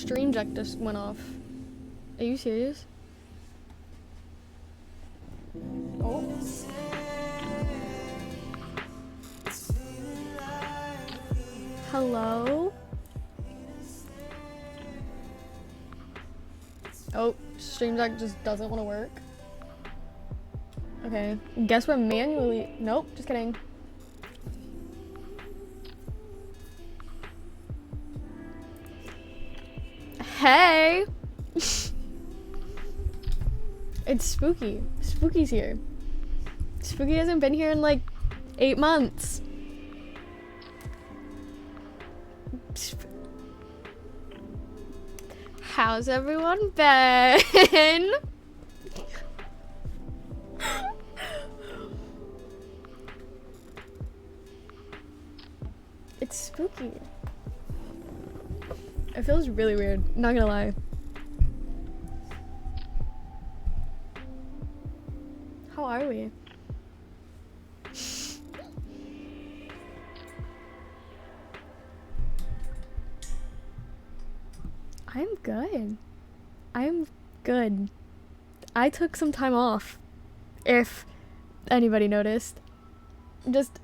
stream deck just went off. Are you serious? Oh. Hello? Oh, stream deck just doesn't want to work. Okay, guess we're manually... Nope, just kidding. Hey! It's Spooky. Spooky's here. Spooky hasn't been here in like 8 months. How's everyone been? It's spooky. It feels really weird, not gonna lie. How are we? I'm good. I'm good. I took some time off, if anybody noticed. Just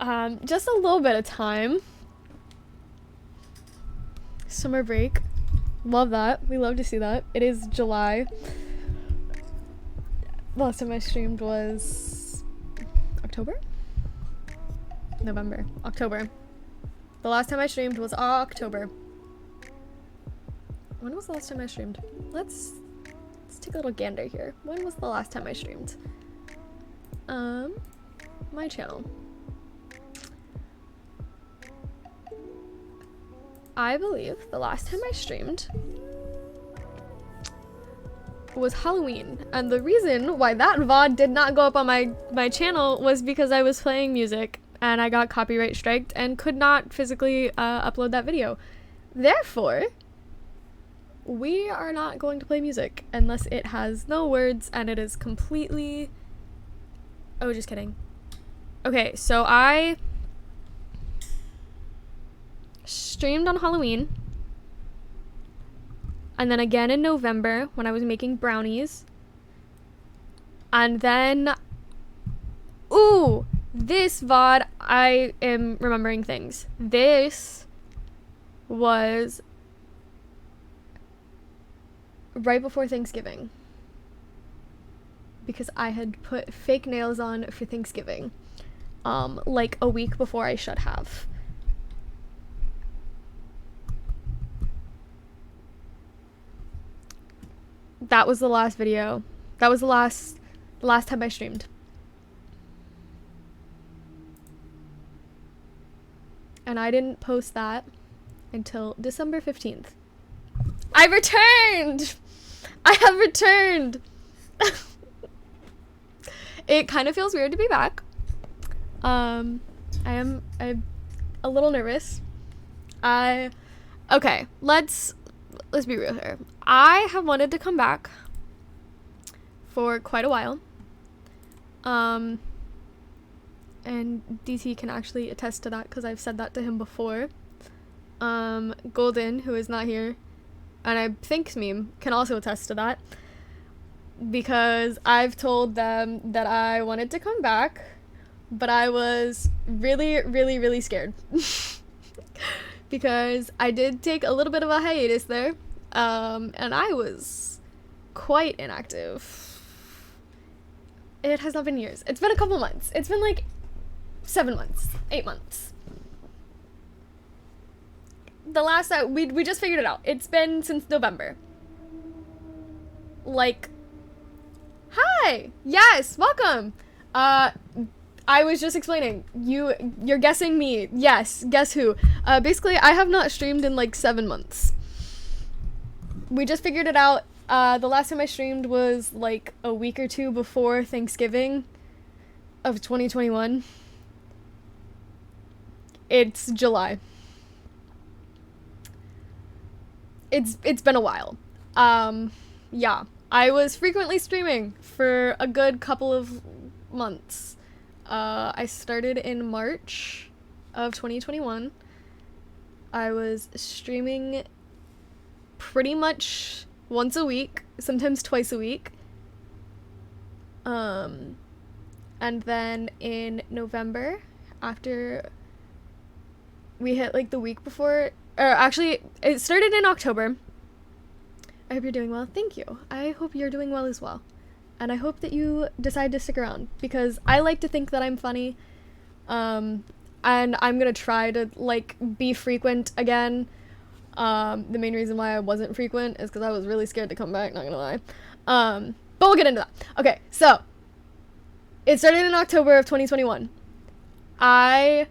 a little bit of time. Summer break. Love that. We love to see that. It is July. The last time I streamed was October? November. October. The last time I streamed was October. When was the last time I streamed? Let's take a little gander here. When was the last time I streamed? My channel. I believe the last time I streamed was Halloween, and the reason why that VOD did not go up on my channel was because I was playing music and I got copyright striked and could not physically upload that video. Therefore, we are not going to play music unless it has no words and it is completely... Oh, just kidding. Okay, so I streamed on Halloween, and then again in November when I was making brownies, and then ooh, this VOD, I am remembering things. This was right before Thanksgiving because I had put fake nails on for Thanksgiving like a week before I should have. That was the last video. That was the last time I streamed. And I didn't post that until December 15th. I returned! I have returned! It kind of feels weird to be back. I'm a little nervous. Okay, let's be real here. I have wanted to come back for quite a while. And DT can actually attest to that because I've said that to him before. Golden, who is not here, and I think Meme can also attest to that because I've told them that I wanted to come back, but I was really scared because I did take a little bit of a hiatus there, and I was quite inactive. It has not been years. It's been a couple months. It's been like 7 months, 8 months. The last that we just figured it out. It's been since November. Like, hi, yes, welcome. I was just explaining. You're guessing me. Yes, guess who? Basically, I have not streamed in like 7 months. We just figured it out. The last time I streamed was like a week or two before Thanksgiving of 2021. It's July. It's been a while. Yeah, I was frequently streaming for a good couple of months. I started in March of 2021. I was streaming pretty much once a week, sometimes twice a week. And then in November, after we hit like the week before, or actually it started in October. I hope you're doing well. Thank you. I hope you're doing well as well. And I hope that you decide to stick around, because I like to think that I'm funny. And I'm gonna try to like be frequent again. The main reason why I wasn't frequent is because I was really scared to come back, not gonna lie. But we'll get into that. Okay, so it started in October of 2021. I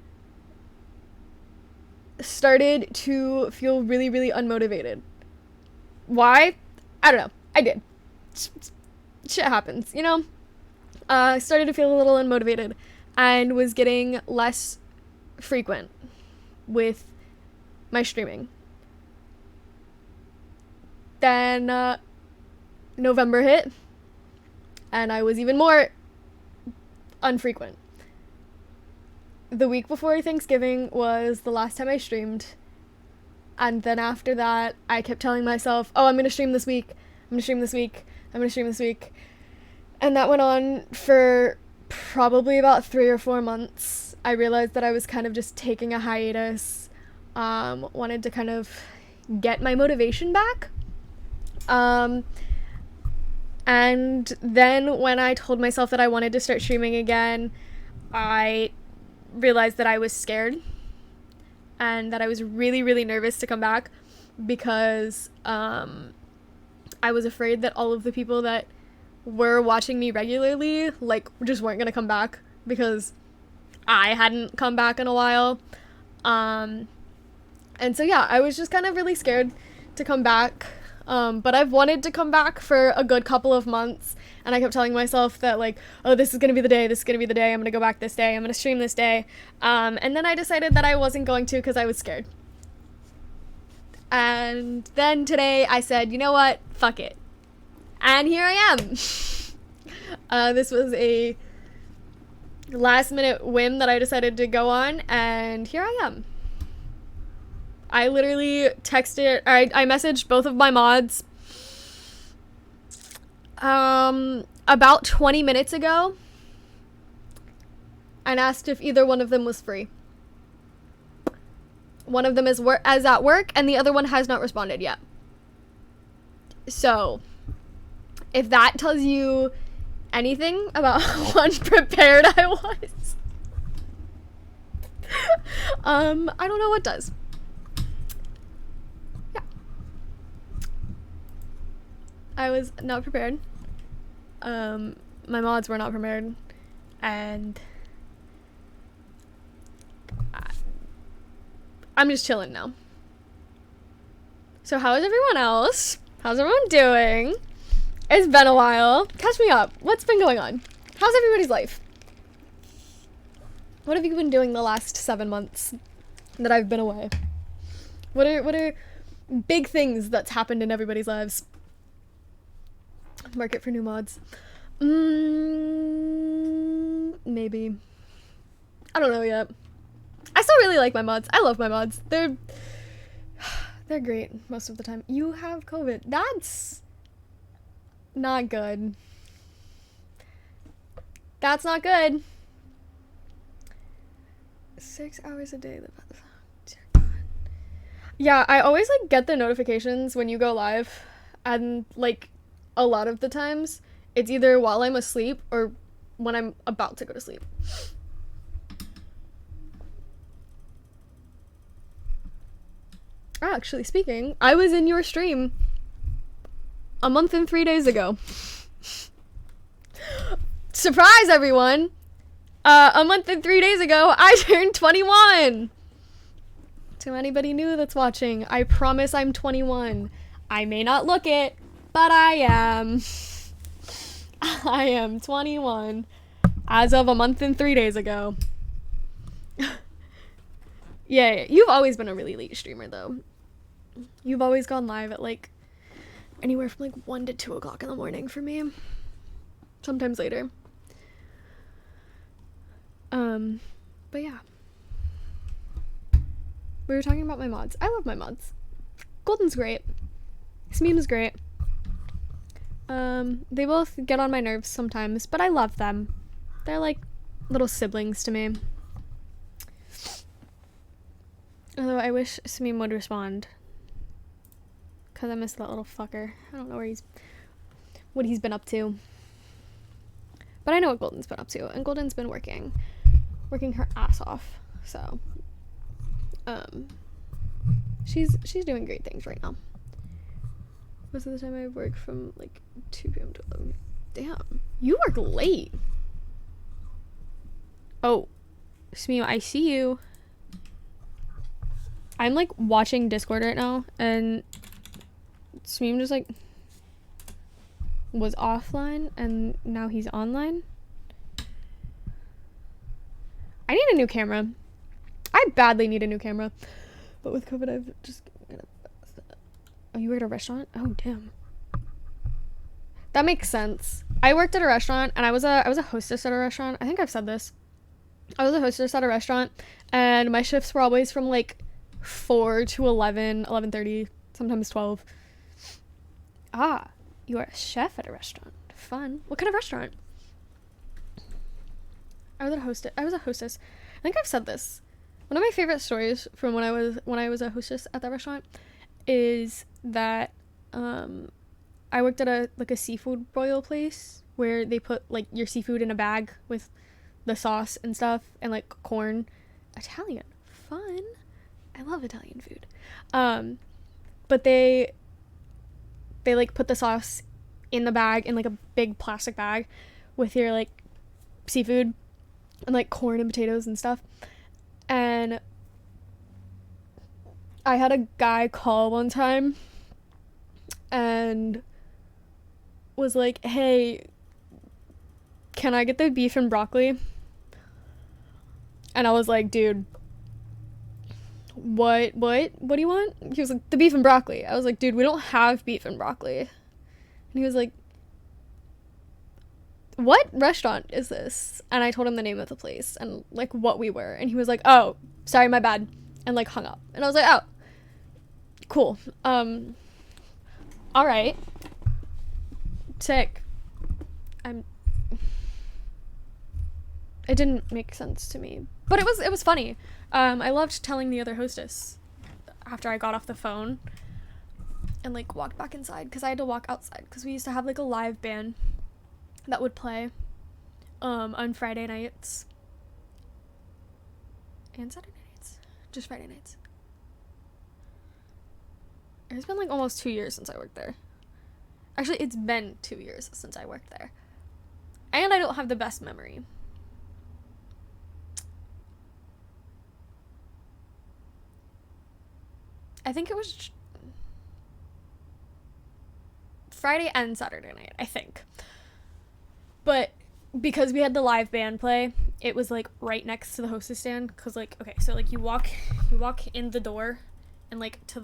started to feel really, really unmotivated. Why? I don't know. I did. Shit happens, you know? I started to feel a little unmotivated and was getting less frequent with my streaming. Then November hit, and I was even more unfrequent. The week before Thanksgiving was the last time I streamed, and then after that, I kept telling myself, oh, I'm gonna stream this week, I'm gonna stream this week, I'm gonna stream this week. And that went on for probably about 3 or 4 months. I realized that I was kind of just taking a hiatus, wanted to kind of get my motivation back. And then when I told myself that I wanted to start streaming again, I realized that I was scared and that I was really, really nervous to come back, because I was afraid that all of the people that were watching me regularly like just weren't gonna come back because I hadn't come back in a while. And so yeah, I was just kind of really scared to come back. But I've wanted to come back for a good couple of months, and I kept telling myself that like, oh, this is gonna be the day, this is gonna be the day, I'm gonna go back this day, I'm gonna stream this day. And then I decided that I wasn't going to because I was scared. And then today I said, you know what, fuck it. And here I am. This was a last minute whim that I decided to go on, and here I am. I literally I messaged both of my mods about 20 minutes ago and asked if either one of them was free. One of them is at work, and the other one has not responded yet. So, if that tells you anything about how unprepared I was, I don't know what does. Yeah. I was not prepared. My mods were not prepared. And I'm just chilling now. So how is everyone else? How's everyone doing? It's been a while. Catch me up. What's been going on? How's everybody's life? What have you been doing the last 7 months that I've been away? What are big things that's happened in everybody's lives? Market for new mods. Maybe. I don't know yet. I still really like my mods. I love my mods. They're great most of the time. You have COVID. That's not good. That's not good. 6 hours a day. Dear God. Yeah, I always like get the notifications when you go live, and like a lot of the times it's either while I'm asleep or when I'm about to go to sleep. Actually speaking, I was in your stream a month and 3 days ago. Surprise, everyone! A month and 3 days ago, I turned 21! To anybody new that's watching, I promise I'm 21. I may not look it, but I am. I am 21 as of a month and 3 days ago. Yeah, you've always been a really late streamer, though. You've always gone live at, like, anywhere from, like, 1 to 2 o'clock in the morning for me. Sometimes later. But yeah. We were talking about my mods. I love my mods. Golden's great. Smeem's great. They both get on my nerves sometimes, but I love them. They're like little siblings to me. Although I wish Smeem would respond. Because I miss that little fucker. I don't know what he's been up to. But I know what Golden's been up to. And Golden's been working her ass off. So, she's doing great things right now. Most of the time I work from like 2 p.m. to 11. Damn. You work late. Oh. Smeem, I see you. I'm like watching Discord right now and Smeem just like was offline and now he's online. I need a new camera. I badly need a new camera. But with COVID I've just... Oh, you work at a restaurant? Oh, damn. That makes sense. I worked at a restaurant and I was a hostess at a restaurant. I think I've said this. I was a hostess at a restaurant and my shifts were always from like 4 to 11, 11:30, sometimes 12. Ah, you are a chef at a restaurant. Fun. What kind of restaurant? I was a hostess. I think I've said this. One of my favorite stories from when I was a hostess at that restaurant is that I worked at a seafood broil place where they put like your seafood in a bag with the sauce and stuff and like corn. Italian. Fun. I love Italian food. But they like put the sauce in the bag, in like a big plastic bag with your like seafood and like corn and potatoes and stuff. And I had a guy call one time and was like, hey, can I get the beef and broccoli? And I was like, dude, what do you want? He was like, the beef and broccoli. I was like, dude, we don't have beef and broccoli. And he was like, what restaurant is this? And I told him the name of the place and like what we were, and he was like, oh, sorry, my bad, and like hung up. And I was like, oh, cool. All right, sick. It didn't make sense to me, but it was funny. I loved telling the other hostess after I got off the phone and like walked back inside, because I had to walk outside because we used to have like a live band that would play on Friday nights and Saturday nights. Just Friday nights. It's been like almost 2 years since I worked there. Actually, it's been 2 years since I worked there. And I don't have the best memory. I think it was Friday and Saturday night, I think. But because we had the live band play, it was like right next to the hostess stand. Cause like, okay, so like you walk in the door, and like if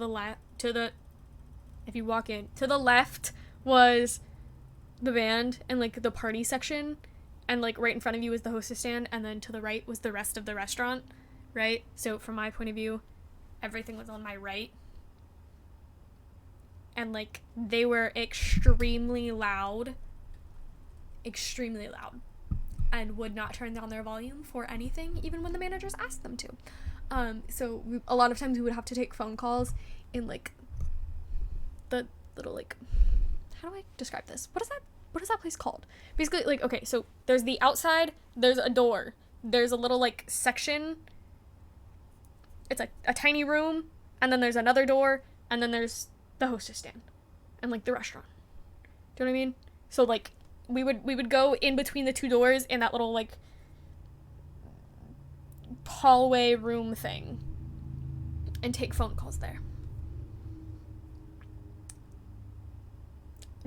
you walk in, to the left was the band and like the party section, and like right in front of you was the hostess stand, and then to the right was the rest of the restaurant, right? So from my point of view, everything was on my right. And like they were extremely loud, and would not turn down their volume for anything, even when the managers asked them to. So a lot of times we would have to take phone calls in like the little, like, how do I describe this? What is that place called? Basically, like, okay, so there's the outside, there's a door, there's a little like section. It's like a tiny room, and then there's another door, and then there's the hostess stand and like the restaurant. Do you know what I mean? So like we would go in between the two doors in that little like hallway room thing and take phone calls there.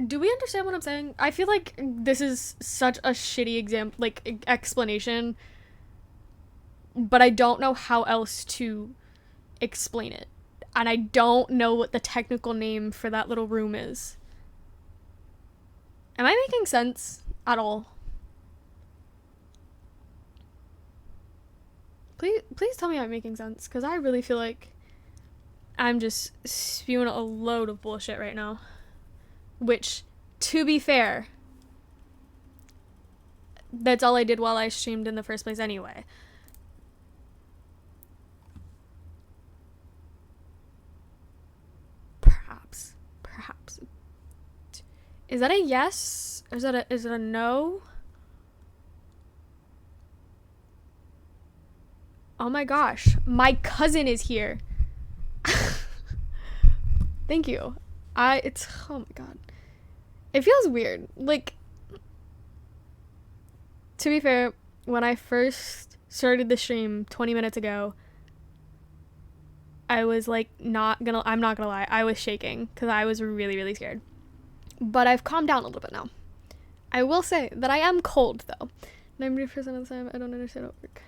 Do we understand what I'm saying? I feel like this is such a shitty explanation, but I don't know how else to explain it. And I don't know what the technical name for that little room is. Am I making sense at all? Please tell me I'm making sense, because I really feel like I'm just spewing a load of bullshit right now. Which, to be fair, that's all I did while I streamed in the first place anyway. Perhaps. Is that a yes? Is it a no? Oh my gosh, my cousin is here. Thank you. Oh my god. It feels weird. Like, to be fair, when I first started the stream 20 minutes ago, I was like, I'm not gonna lie, I was shaking because I was really, really scared. But I've calmed down a little bit now. I will say that I am cold though. 90% of the time, I don't understand how it works.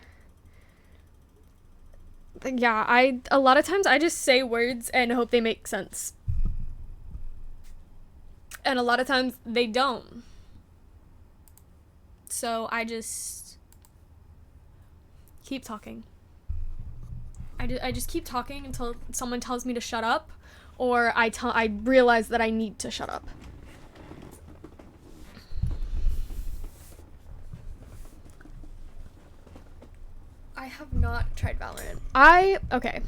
Yeah, a lot of times I just say words and hope they make sense. And a lot of times they don't. So I just keep talking. I just keep talking until someone tells me to shut up, or I realize that I need to shut up. I have not tried Valorant. Okay.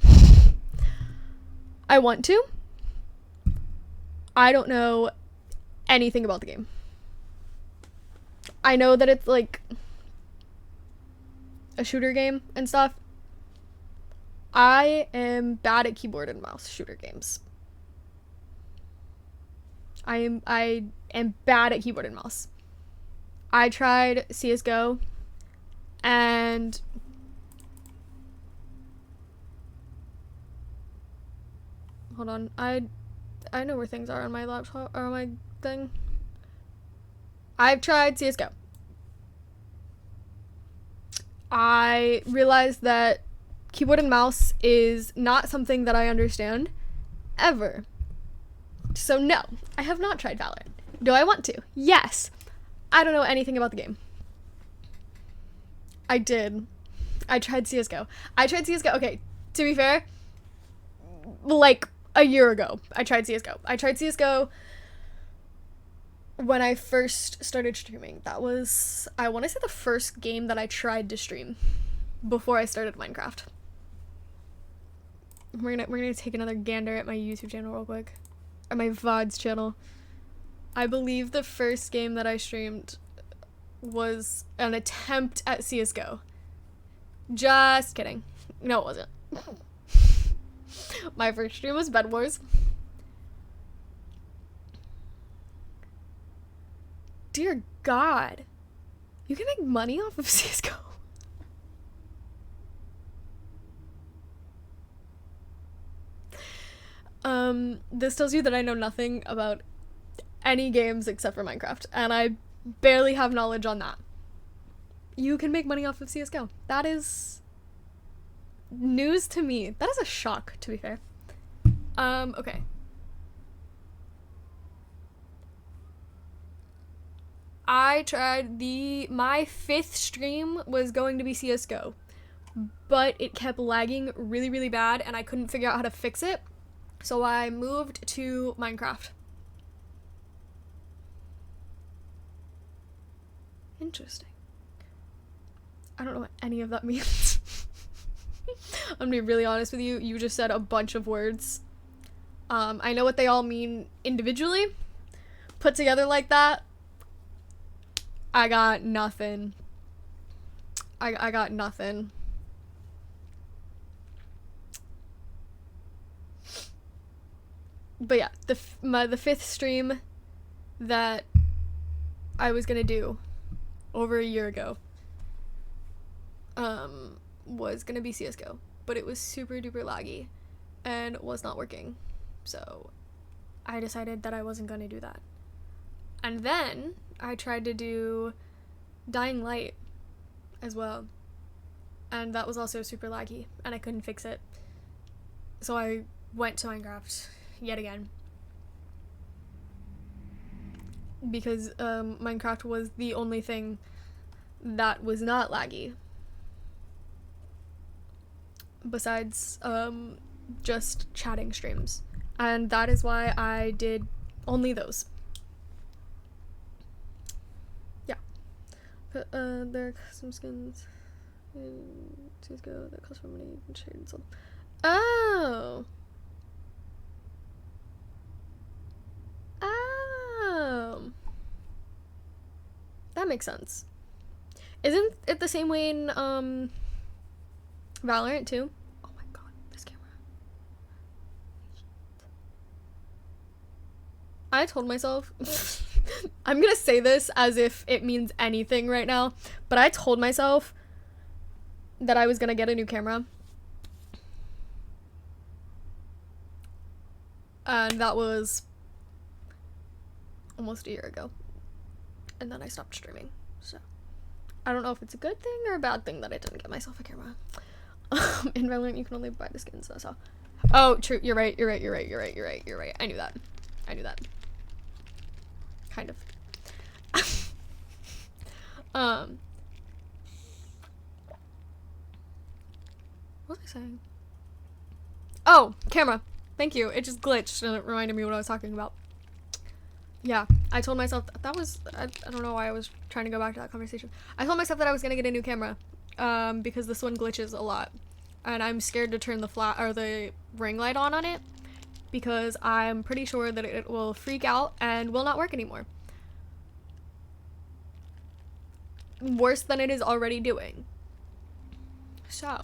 I want to. I don't know anything about the game. I know that it's like a shooter game and stuff. I am bad at keyboard and mouse shooter games. I am bad at keyboard and mouse. I tried CS:GO and hold on. I know where things are on my laptop or on my thing. I've tried CS:GO. I realized that keyboard and mouse is not something that I understand ever. So no, I have not tried Valorant. Do I want to? Yes. I don't know anything about the game. I did. I tried CS:GO. Okay, to be fair, like a year ago, I tried CS:GO. I tried CS:GO when I first started streaming. That was, I want to say, the first game that I tried to stream before I started Minecraft. We're gonna take another gander at my YouTube channel real quick. Or my VODs channel. I believe the first game that I streamed was an attempt at CS:GO. Just kidding. No, it wasn't. My first stream was Bed Wars. Dear God. You can make money off of CS:GO. This tells you that I know nothing about any games except for Minecraft, and I barely have knowledge on that. You can make money off of CS:GO. That is news to me. That is a shock, to be fair. Okay. I tried my 5th stream was going to be CS:GO, but it kept lagging really, really bad, and I couldn't figure out how to fix it. So I moved to Minecraft. Interesting. I don't know what any of that means. I'm gonna be really honest with you. You just said a bunch of words. I know what they all mean individually. Put together like that, I got nothing. I got nothing. But yeah, the 5th stream that I was gonna do over a year ago was gonna be CS:GO, but it was super duper laggy and was not working, so I decided that I wasn't gonna do that. And then I tried to do Dying Light as well, and that was also super laggy and I couldn't fix it, so I went to Minecraft yet again, because Minecraft was the only thing that was not laggy, besides just chatting streams. And that is why I did only those. Yeah. But, their custom skins. Seems go that cost more money and shade and sold. Oh. Oh. That makes sense. Isn't it the same way in Valorant too? Oh my god, this camera. I told myself I'm gonna say this as if it means anything right now, but I told myself that I was gonna get a new camera. And that was almost a year ago. And then I stopped streaming. So I don't know if it's a good thing or a bad thing that I didn't get myself a camera. In Valorant you can only buy the skins, so. Oh, true. You're right. I knew that. Kind of. What was I saying? Oh, camera. Thank you. It just glitched and it reminded me what I was talking about. Yeah, I told myself that was, I don't know why I was trying to go back to that conversation. I told myself that I was gonna get a new camera, because this one glitches a lot, and I'm scared to turn the ring light on it, because I'm pretty sure that it will freak out and will not work anymore. Worse than it is already doing. So,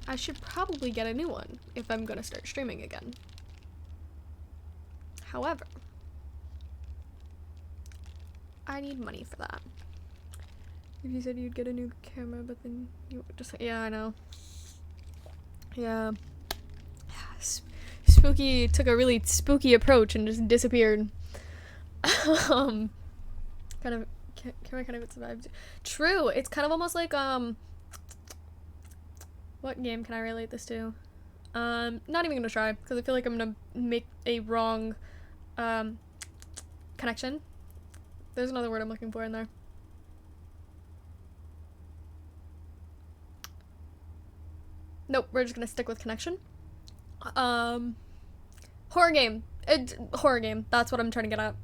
I should probably get a new one if I'm gonna start streaming again. However, I need money for that. If you said you'd get a new camera, but then you just, yeah, I know. Yeah. Spooky took a really spooky approach and just disappeared. Kind of, camera kind of survived. True, it's kind of almost like, what game can I relate this to? Not even gonna try, because I feel like I'm gonna make a wrong connection. There's another word I'm looking for in there. Nope, we're just gonna stick with connection. Horror game. Horror game. That's what I'm trying to get at.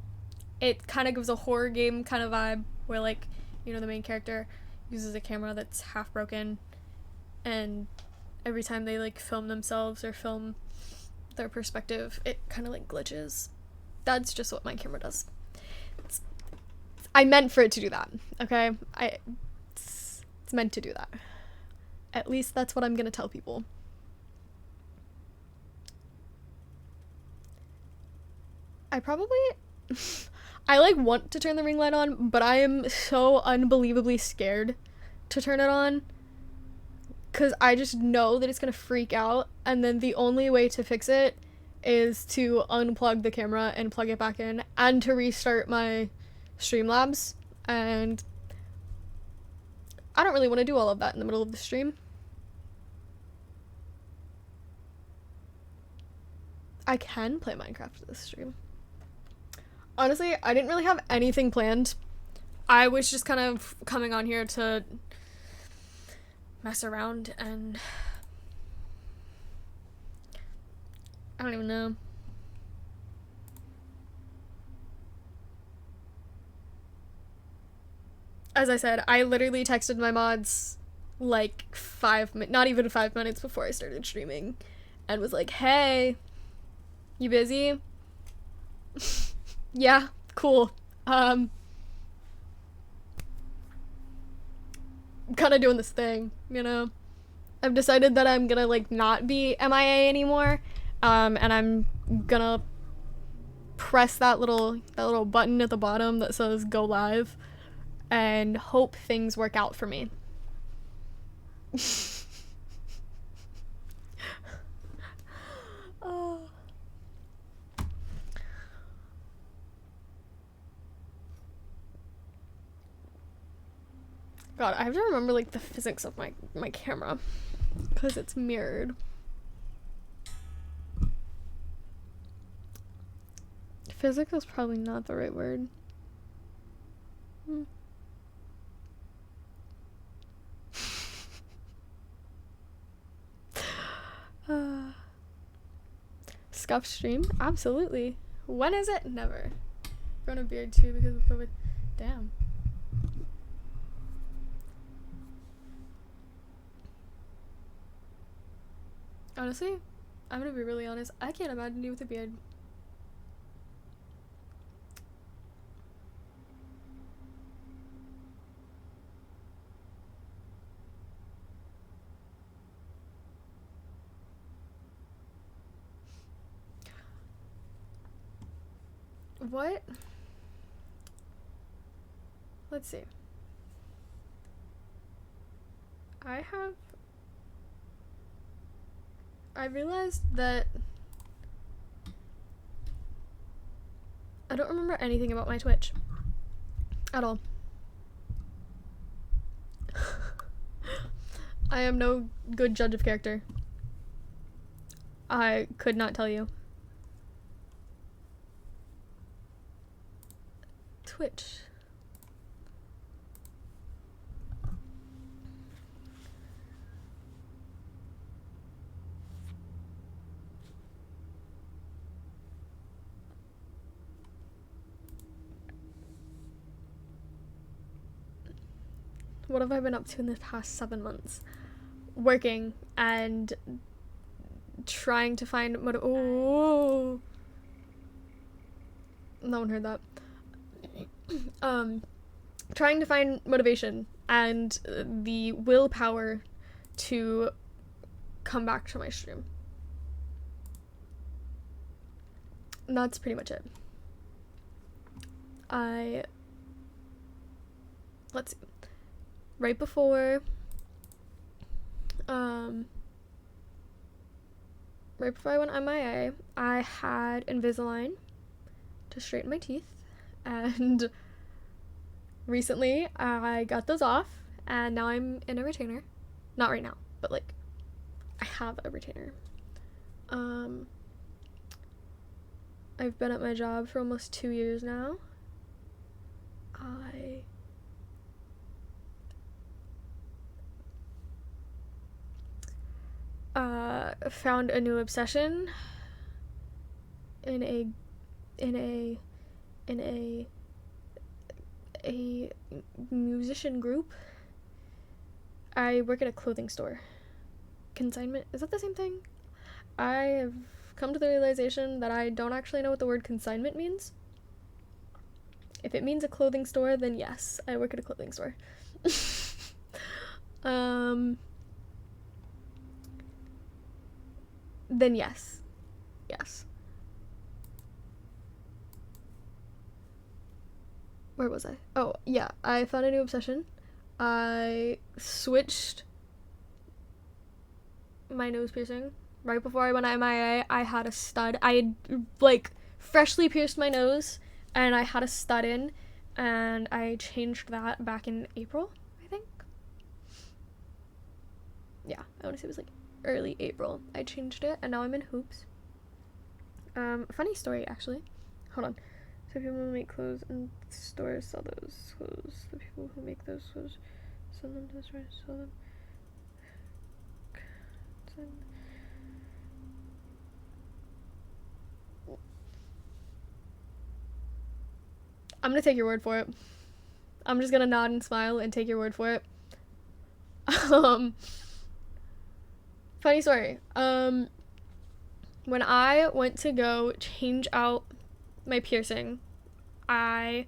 It kind of gives a horror game kind of vibe where, like, you know, the main character uses a camera that's half broken, and every time they, like, film themselves or film their perspective, it kind of, like, glitches. That's just what my camera does. I meant for it to do that, okay? It's meant to do that. At least that's what I'm gonna tell people. I probably... I, like, want to turn the ring light on, but I am so unbelievably scared to turn it on. Because I just know that it's gonna freak out, and then the only way to fix it is to unplug the camera and plug it back in, and to restart my Streamlabs, and I don't really want to do all of that in the middle of the stream. I can play Minecraft this stream. Honestly, I didn't really have anything planned. I was just kind of coming on here to mess around, and I don't even know. As I said, I literally texted my mods like not even 5 minutes before I started streaming, and was like, hey, you busy? Yeah, cool. I'm kind of doing this thing, you know? I've decided that I'm gonna, like, not be MIA anymore, and I'm gonna press that little button at the bottom that says go live, and hope things work out for me. Oh. God, I have to remember, like, the physics of my camera, because it's mirrored. Physics is probably not the right word. scuff stream? Absolutely. When is it? Never. Grown a beard too because of COVID. Damn. Honestly, I'm gonna be really honest. I can't imagine you with a beard. What? Let's see. I realized that I don't remember anything about my Twitch at all. I am no good judge of character. I could not tell you. Twitch. What have I been up to in the past 7 months? Working and trying to find oh, no one heard that. Trying to find motivation and the willpower to come back to my stream. And that's pretty much it. Let's see. Right before I went MIA, I had Invisalign to straighten my teeth, and recently I got those off, and now I'm in a retainer. Not right now, but like I have a retainer. I've been at my job for almost 2 years now. I found a new obsession in a musician group. I work at a clothing store. Consignment, is that the same thing? I have come to the realization that I don't actually know what the word consignment means. If it means a clothing store, then yes, I work at a clothing store. Then yes. Yes. Where was I? Oh, yeah. I found a new obsession. I switched my nose piercing. Right before I went MIA, I had a stud. I had, like, freshly pierced my nose, and I had a stud in, and I changed that back in April, I think. Yeah, I want to say it was, like, early April. I changed it, and now I'm in hoops. Funny story, actually. Hold on. So people who make clothes and stores sell those clothes. The people who make those clothes sell them to the stores, sell them. I'm gonna take your word for it. I'm just gonna nod and smile and take your word for it. Funny story. When I went to go change out my piercing, I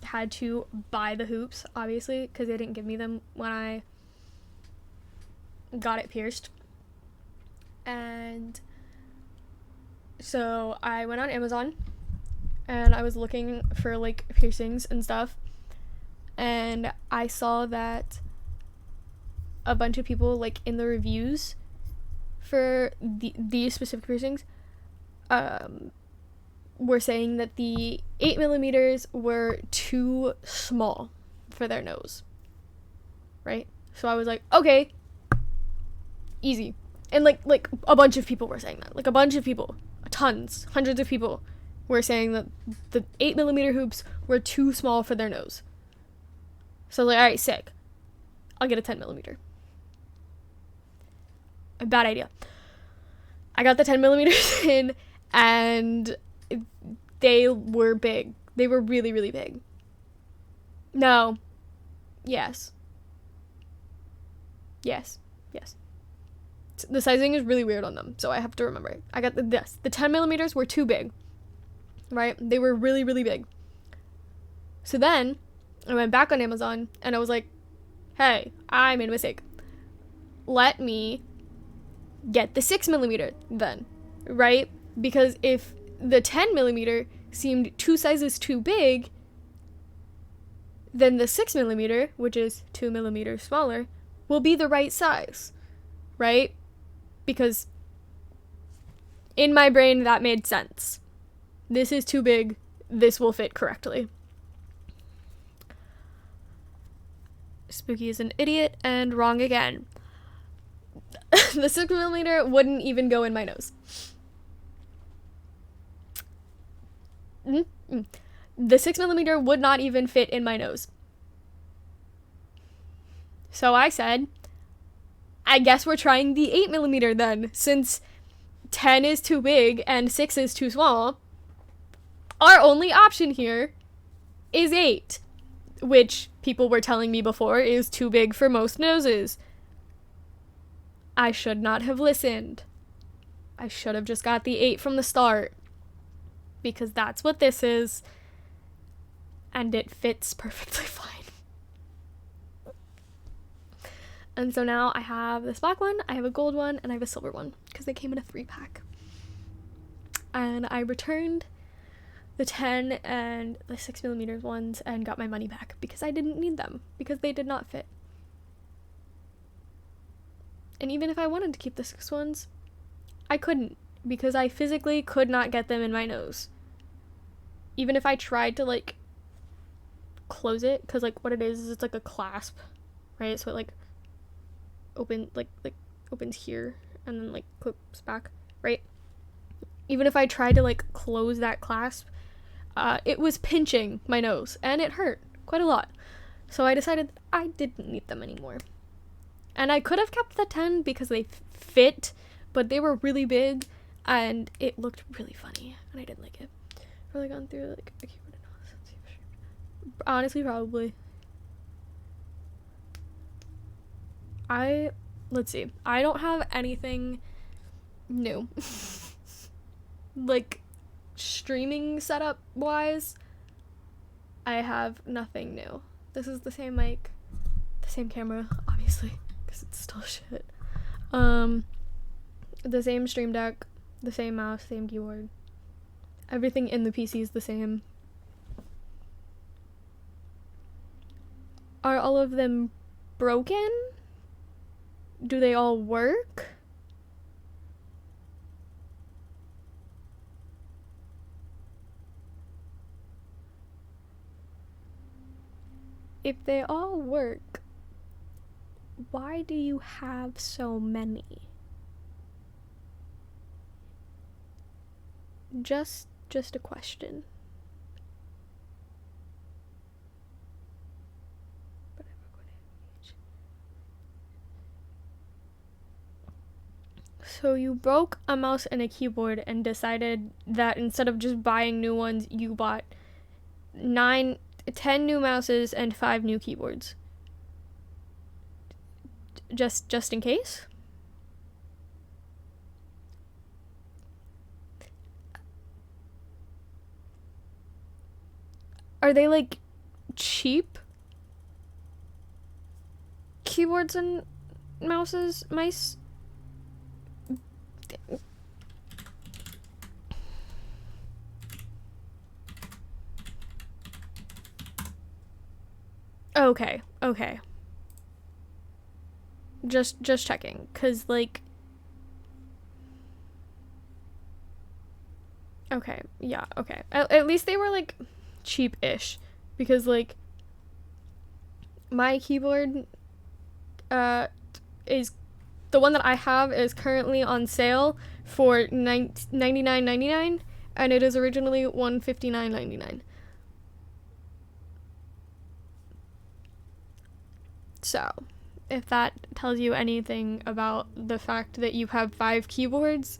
had to buy the hoops, obviously, because they didn't give me them when I got it pierced. And so I went on Amazon and I was looking for like piercings and stuff, and I saw that a bunch of people, like, in the reviews for these specific piercings were saying that the 8mm were too small for their nose, right? So I was like, okay, easy. And like a bunch of people were saying that. Like, a bunch of people, hundreds of people were saying that the 8mm hoops were too small for their nose. So I was like, alright, sick, I'll get a 10mm. A bad idea. I got the 10mm in, and they were big. They were really, really big. No. Yes. Yes. Yes. The sizing is really weird on them, so I have to remember it. I got the 10 millimeters were too big, right? They were really, really big. So then I went back on Amazon and I was like, hey, I made a mistake. Let me get the 6 millimeter then, right? Because if the 10 millimeter seemed 2 sizes too big, then the 6 millimeter, which is 2 millimeters smaller, will be the right size, right? Because in my brain that made sense. This is too big, this will fit correctly. Spooky is an idiot and wrong again. The 6 millimeter wouldn't even go in my nose. The 6 millimeter would not even fit in my nose. So I said, I guess we're trying the 8 millimeter then, since 10 is too big and 6 is too small. Our only option here is 8, which people were telling me before is too big for most noses. I should not have listened. I should have just got the 8 from the start, because that's what this is, and it fits perfectly fine. And so now I have this black one, I have a gold one, and I have a silver one, because they came in a 3-pack. And I returned the 10 and the 6 millimeters ones and got my money back, because I didn't need them, because they did not fit. And even if I wanted to keep the 6 ones, I couldn't, because I physically could not get them in my nose. Even if I tried to, like, close it, because, like, what it is it's like a clasp, right? So it, like, opens here and then, like, clips back, right? Even if I tried to, like, close that clasp, it was pinching my nose, and it hurt quite a lot. So I decided I didn't need them anymore. And I could have kept the 10 because they fit, but they were really big, and it looked really funny, and I didn't like it. Probably gone through, like, a keyboard analysis. Honestly, probably. Let's see. I don't have anything new. Like, streaming setup wise, I have nothing new. This is the same mic, the same camera, obviously, because it's still shit. The same stream deck, the same mouse, same keyboard. Everything in the PC is the same. Are all of them broken? Do they all work? If they all work, why do you have so many? Just a question. So you broke a mouse and a keyboard and decided that instead of just buying new ones, you bought 10 new mouses and 5 new keyboards. Just in case? Are they, like, cheap keyboards and mice? Okay. Just checking, 'cause, like, okay, yeah, okay. At least they were, like, cheap-ish, because, like, my keyboard is the one that I have is currently on sale for $99.99, and it is originally $159.99. So, if that tells you anything about the fact that you have 5 keyboards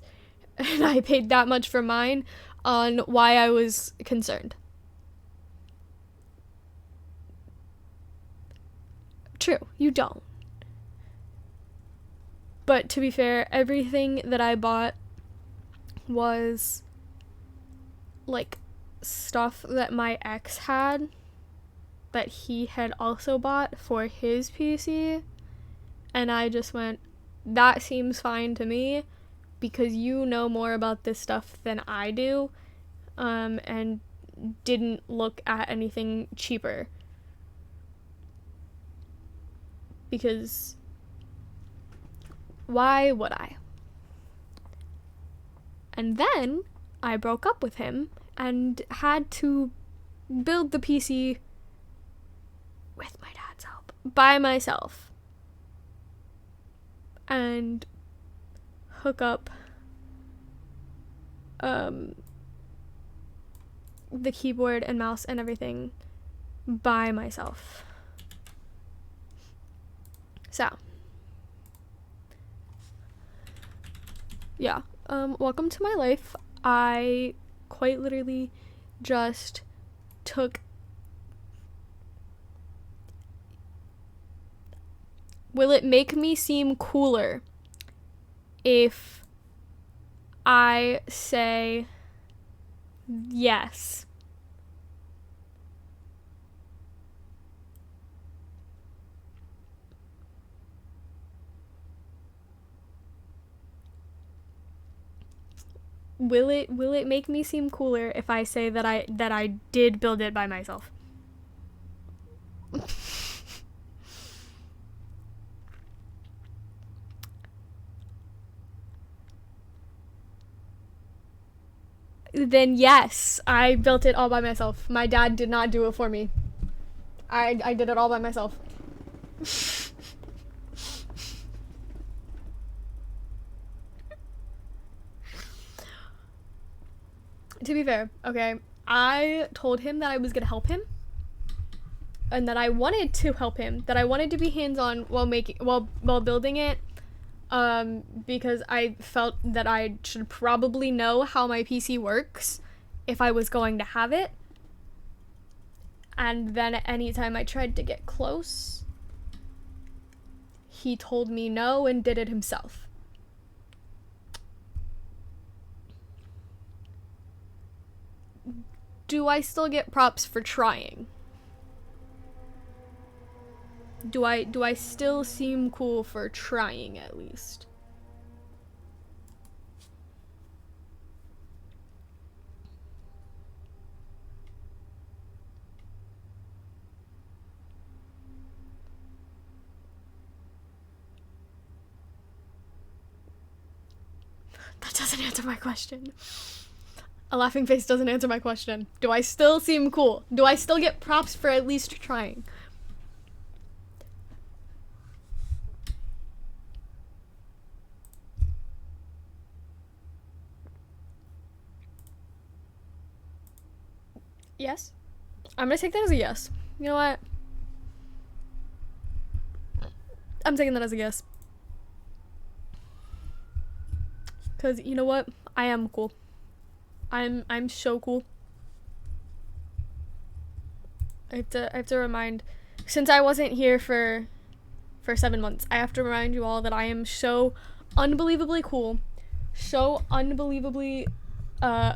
And I paid that much for mine on why I was concerned. True, you don't. But to be fair, everything that I bought was like stuff that my ex had that he had also bought for his PC. And I just went, that seems fine to me because you know more about this stuff than I do, and didn't look at anything cheaper. Because why would I? And then I broke up with him and had to build the PC with my dad's help by myself and hook up the keyboard and mouse and everything by myself. So yeah, welcome to my life. I quite literally just took will it make me seem cooler if I say yes? Will it make me seem cooler if I say that I did build it by myself? Then yes, I built it all by myself. My dad did not do it for me. I did it all by myself. To be fair, okay, I told him that I was gonna help him and that I wanted to help him, that I wanted to be hands-on while building it, because I felt that I should probably know how my PC works if I was going to have it. And then anytime I tried to get close, he told me no and did it himself. Do I still get props for trying? Do I still seem cool for trying at least? That doesn't answer my question. A laughing face doesn't answer my question. Do I still seem cool? Do I still get props for at least trying? Yes? I'm gonna take that as a yes. You know what? I'm taking that as a yes. Cause you know what? I am cool. I'm so cool. I have to remind, since I wasn't here for 7 months, I have to remind you all that I am so unbelievably cool, so unbelievably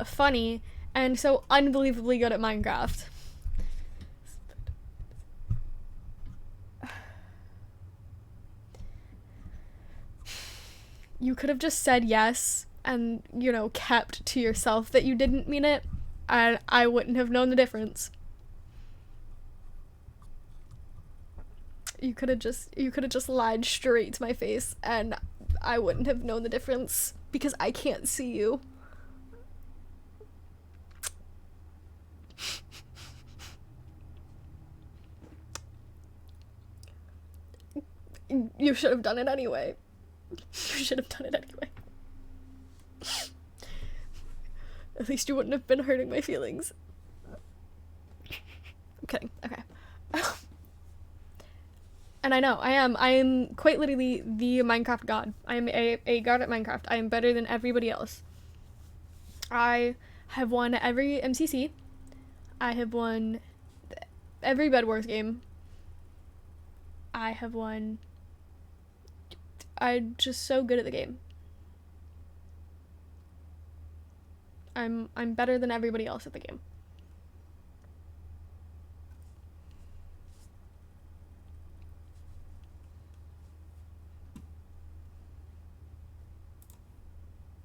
funny, and so unbelievably good at Minecraft. You could have just said yes and, you know, kept to yourself that you didn't mean it, and I wouldn't have known the difference. You could have just lied straight to my face and I wouldn't have known the difference because I can't see you. You should have done it anyway. You should have done it anyway. At least you wouldn't have been hurting my feelings. I'm kidding. Okay. And I know, I am quite literally the Minecraft god. I am a god at Minecraft. I am better than everybody else. I have won every MCC. I have won every Bed Wars game. I have won. I'm just so good at the game. I'm better than everybody else at the game.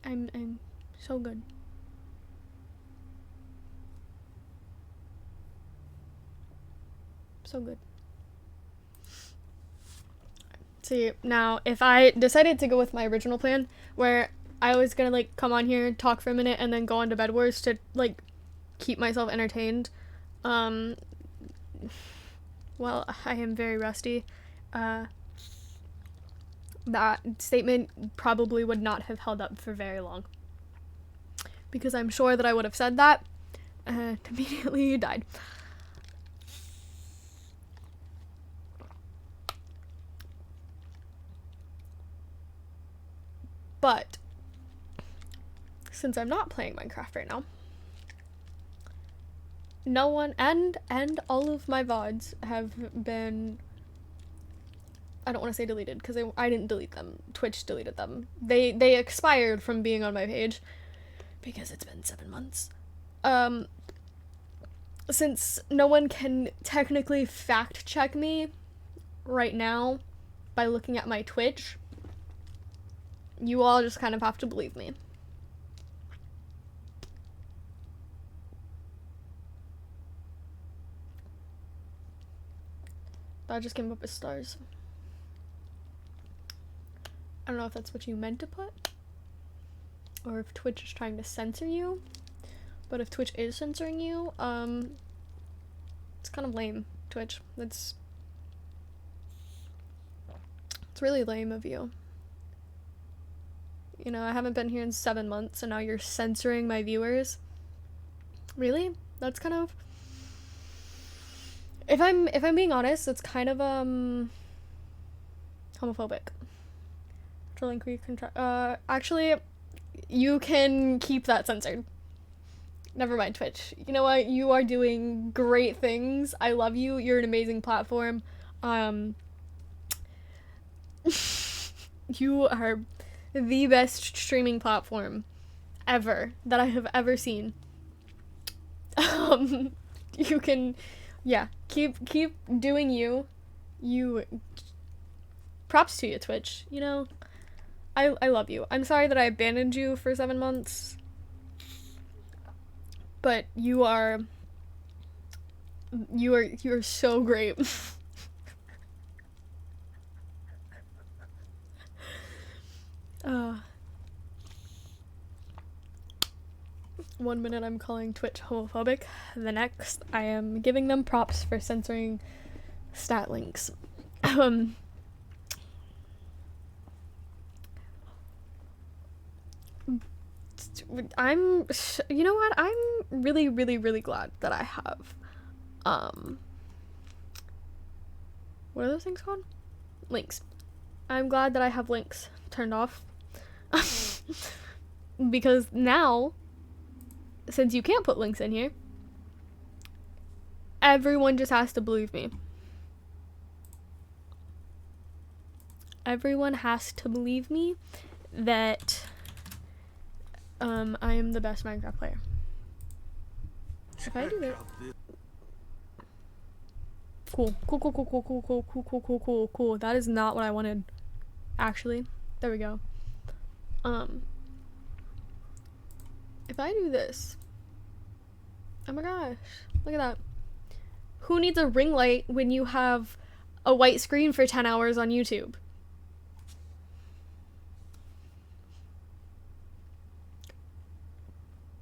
I'm so good. So good. See, now, if I decided to go with my original plan, where I was gonna, like, come on here, talk for a minute, and then go on to Bed Wars to, like, keep myself entertained, well, I am very rusty. That statement probably would not have held up for very long. Because I'm sure that I would have said that, and immediately died. But since I'm not playing Minecraft right now, no one and all of my VODs have been, I don't want to say deleted because I didn't delete them. Twitch deleted them. They expired from being on my page because it's been 7 months. Since no one can technically fact check me right now by looking at my Twitch, you all just kind of have to believe me. That just came up as stars. I don't know if that's what you meant to put, or if Twitch is trying to censor you. But if Twitch is censoring you, it's kind of lame, Twitch. It's really lame of you. You know, I haven't been here in 7 months, and now you're censoring my viewers. Really? That's kind of, if I'm being honest, it's kind of homophobic. Trolling Creek actually, you can keep that censored. Never mind, Twitch. You know what? You are doing great things. I love you. You're an amazing platform. You are the best streaming platform ever that I have ever seen. You can, yeah, keep doing you. Props to you, Twitch. You know, I love you. I'm sorry that I abandoned you for 7 months. But you are so great. 1 minute I'm calling Twitch homophobic, the next I am giving them props for censoring stat links. You know what? I'm really, really, really glad that I have, what are those things called? Links. I'm glad that I have links turned off. Because now, since you can't put links in here, everyone just has to believe me. Everyone has to believe me that I am the best Minecraft player. If I do that. Cool. That is not what I wanted. Actually. There we go. If I do this. Oh my gosh. Look at that. Who needs a ring light when you have a white screen for 10 hours on YouTube?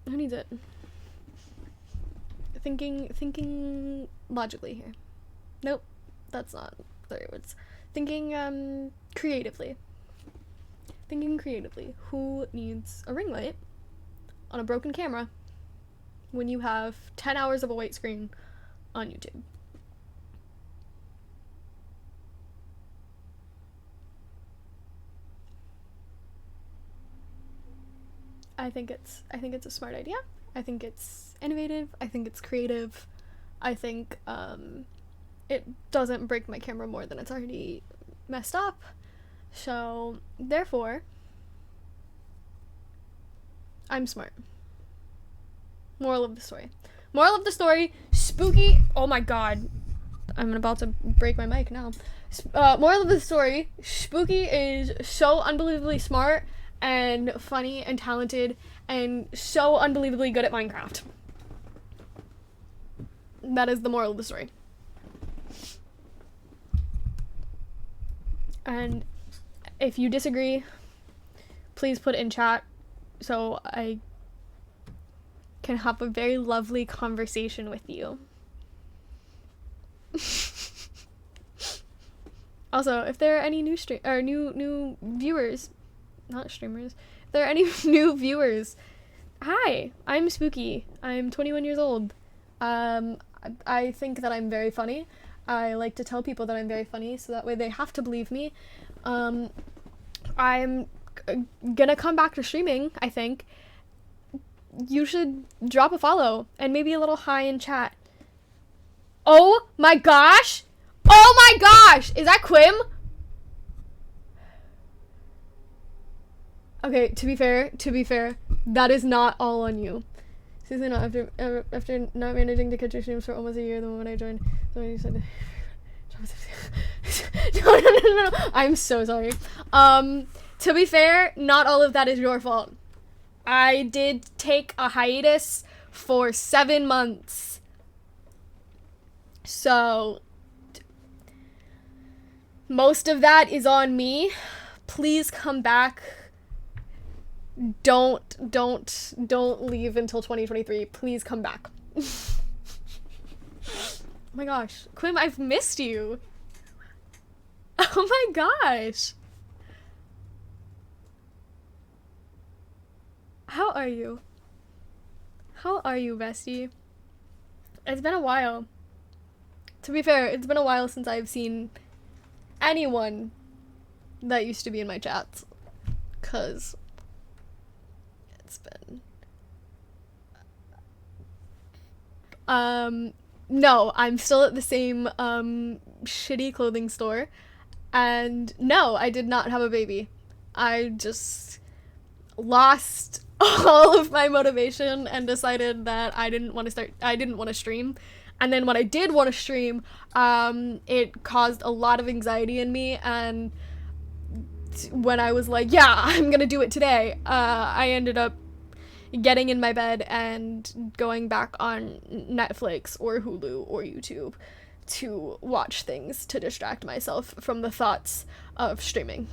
Who needs it? Thinking logically here. Nope, that's not the right words. Thinking creatively. Thinking creatively. Who needs a ring light on a broken camera when you have 10 hours of a white screen on YouTube? I think it's a smart idea. I think it's innovative. I think it's creative. I think it doesn't break my camera more than it's already messed up. So therefore, I'm smart. Moral of the story. Moral of the story, spooky. Oh my god. I'm about to break my mic now. Moral of the story, Spooky is so unbelievably smart and funny and talented and so unbelievably good at Minecraft. That is the moral of the story. And if you disagree, please put it in chat so I can have a very lovely conversation with you. Also, if there are any new new viewers, not streamers, if there are any new viewers, hi, I'm Spooky. I'm 21 years old. I think that I'm very funny. I like to tell people that I'm very funny, so that way they have to believe me. I'm gonna come back to streaming, I think. You should drop a follow and maybe a little hi in chat. Oh my gosh! Oh my gosh! Is that Quim? Okay, to be fair, that is not all on you. Seriously, not after not managing to catch your streams for almost a year, the moment I joined, you said no. I'm so sorry. To be fair, not all of that is your fault. I did take a hiatus for 7 months. So most of that is on me. Please come back. Don't leave until 2023. Please come back. Oh my gosh. Quim, I've missed you. Oh my gosh. How are you? How are you, bestie? It's been a while. To be fair, it's been a while since I've seen anyone that used to be in my chats. 'Cause it's been... No, I'm still at the same, shitty clothing store. And no, I did not have a baby. I just lost all of my motivation and decided that I didn't want to stream. And then when I did want to stream, it caused a lot of anxiety in me, and when I was like, yeah, I'm gonna do it today, I ended up getting in my bed and going back on Netflix or Hulu or YouTube to watch things to distract myself from the thoughts of streaming.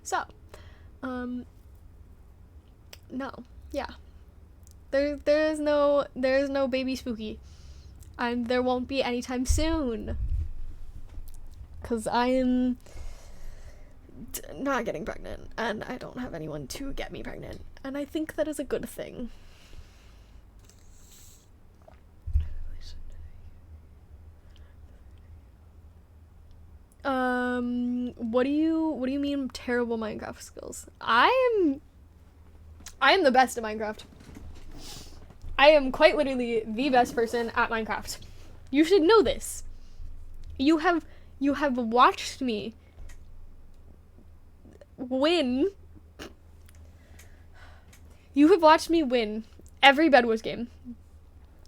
So, no, yeah, there's no baby Spooky, and there won't be anytime soon, cause I am not getting pregnant, and I don't have anyone to get me pregnant, and I think that is a good thing. What do you mean terrible Minecraft skills? I am the best at Minecraft. I am quite literally the best person at Minecraft. You should know this. You have watched me win. You have watched me win every Bed Wars game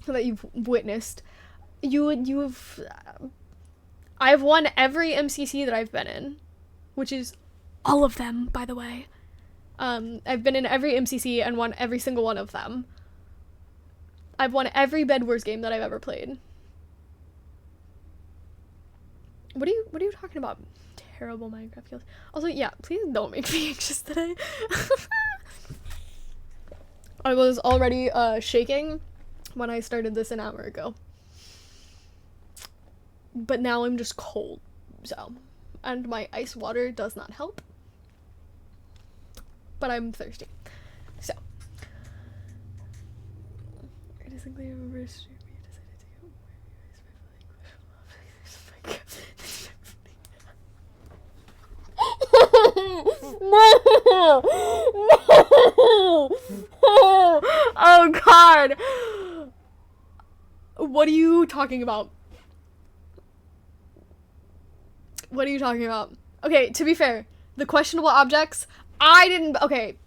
that you've witnessed. I've won every MCC that I've been in, which is all of them, by the way. I've been in every MCC and won every single one of them. I've won every Bed Wars game that I've ever played. What are you talking about? Terrible Minecraft skills. Also, yeah, please don't make me anxious today. I was already shaking when I started this an hour ago. But now I'm just cold, so. And my ice water does not help. But I'm thirsty. So. I distinctly remember a stream you decided to go more viewers by No! No! Oh god! What are you talking about? What are you talking about? Okay, to be fair, the questionable objects, I didn't, okay.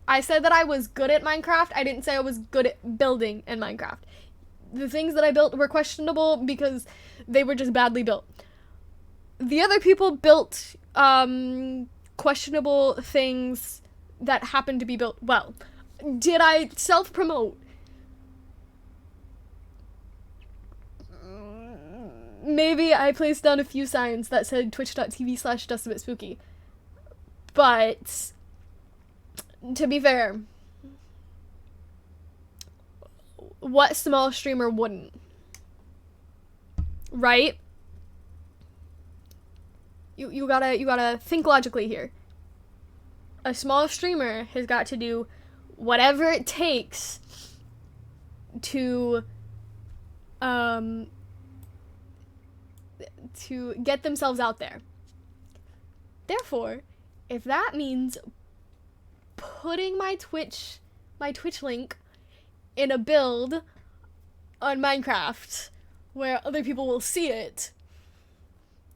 I said that I was good at Minecraft. I didn't say I was good at building in Minecraft. The things that I built were questionable because they were just badly built. The other people built questionable things that happened to be built well. Did I self-promote? Maybe I placed down a few signs that said twitch.tv/justabitspooky. But to be fair, what small streamer wouldn't? Right? You gotta think logically here. A small streamer has got to do whatever it takes to get themselves out there. Therefore, if that means putting my Twitch link in a build on Minecraft where other people will see it,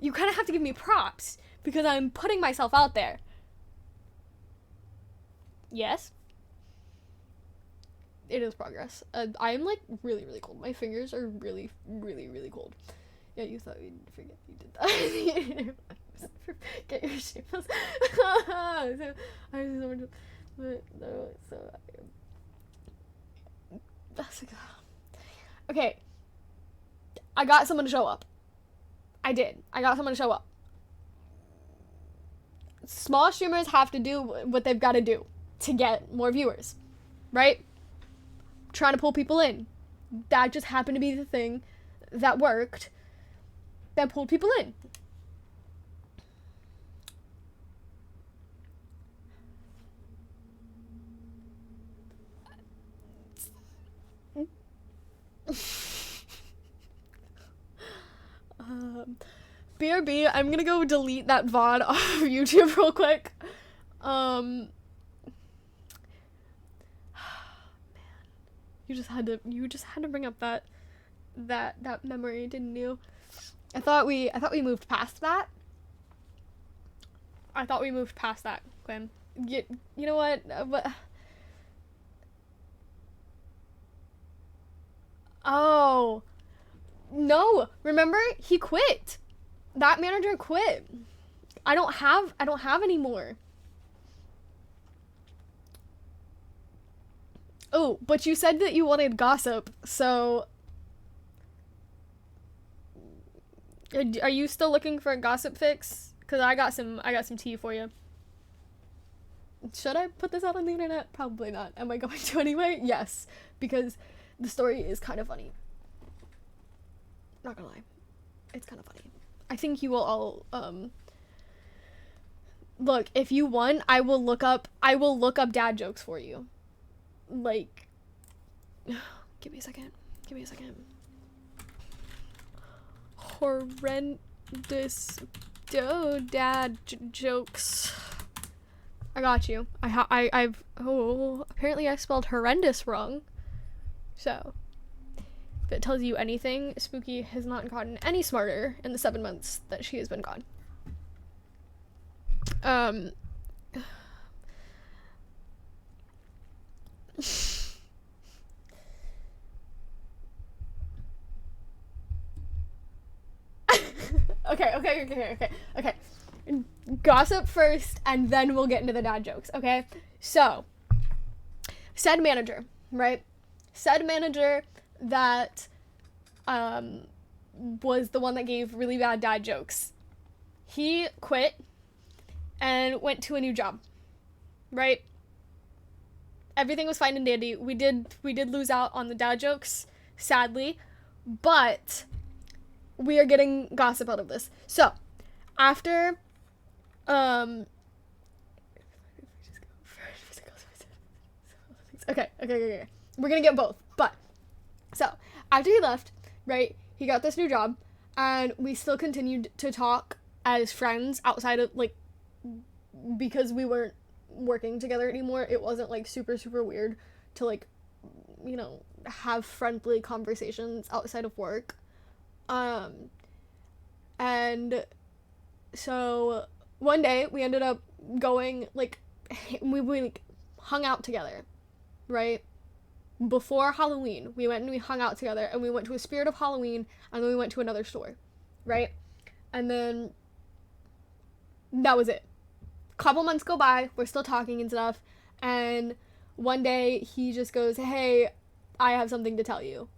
you kind of have to give me props because I'm putting myself out there. Yes? It is progress. I am like really, really cold. My fingers are really, really, really cold. Yeah, you thought we'd forget you did that. Get your shapes. Okay. I got someone to show up. I did. I got someone to show up. Small streamers have to do what they've got to do to get more viewers, right? Trying to pull people in. That just happened to be the thing that worked, that pulled people in. BRB, I'm gonna go delete that VOD off of YouTube real quick. Man, you just had to bring up that memory, didn't you? I thought we moved past that. Quinn. You know what? Oh. No, remember? He quit. That manager quit. I don't have any more. Oh, but you said that you wanted gossip, so are you still looking for a gossip fix? Cause I got some tea for you. Should I put this out on the internet? Probably not. Am I going to anyway? Yes, because the story is kind of funny. Not gonna lie, it's kind of funny. I think you will all look, if you want, I will look up dad jokes for you. Like, give me a second. Horrendous dad jokes. I got you. I've apparently I spelled horrendous wrong. So, if it tells you anything, Spooky has not gotten any smarter in the 7 months that she has been gone. Okay. Gossip first, and then we'll get into the dad jokes, okay? So, said manager, right? Said manager that was the one that gave really bad dad jokes. He quit and went to a new job, right? Everything was fine and dandy. We did lose out on the dad jokes, sadly, but we are getting gossip out of this. So, after okay. We're gonna get both. But so after he left, right, he got this new job, and we still continued to talk as friends outside of, like, because we weren't working together anymore, it wasn't like super weird to like, you know, have friendly conversations outside of work. And so one day we ended up going like we like hung out together, right? Before Halloween, we went and we hung out together, and we went to a Spirit of Halloween, and then we went to another store, right? And then that was it. Couple months go by, we're still talking and stuff, and one day he just goes, "Hey, I have something to tell you."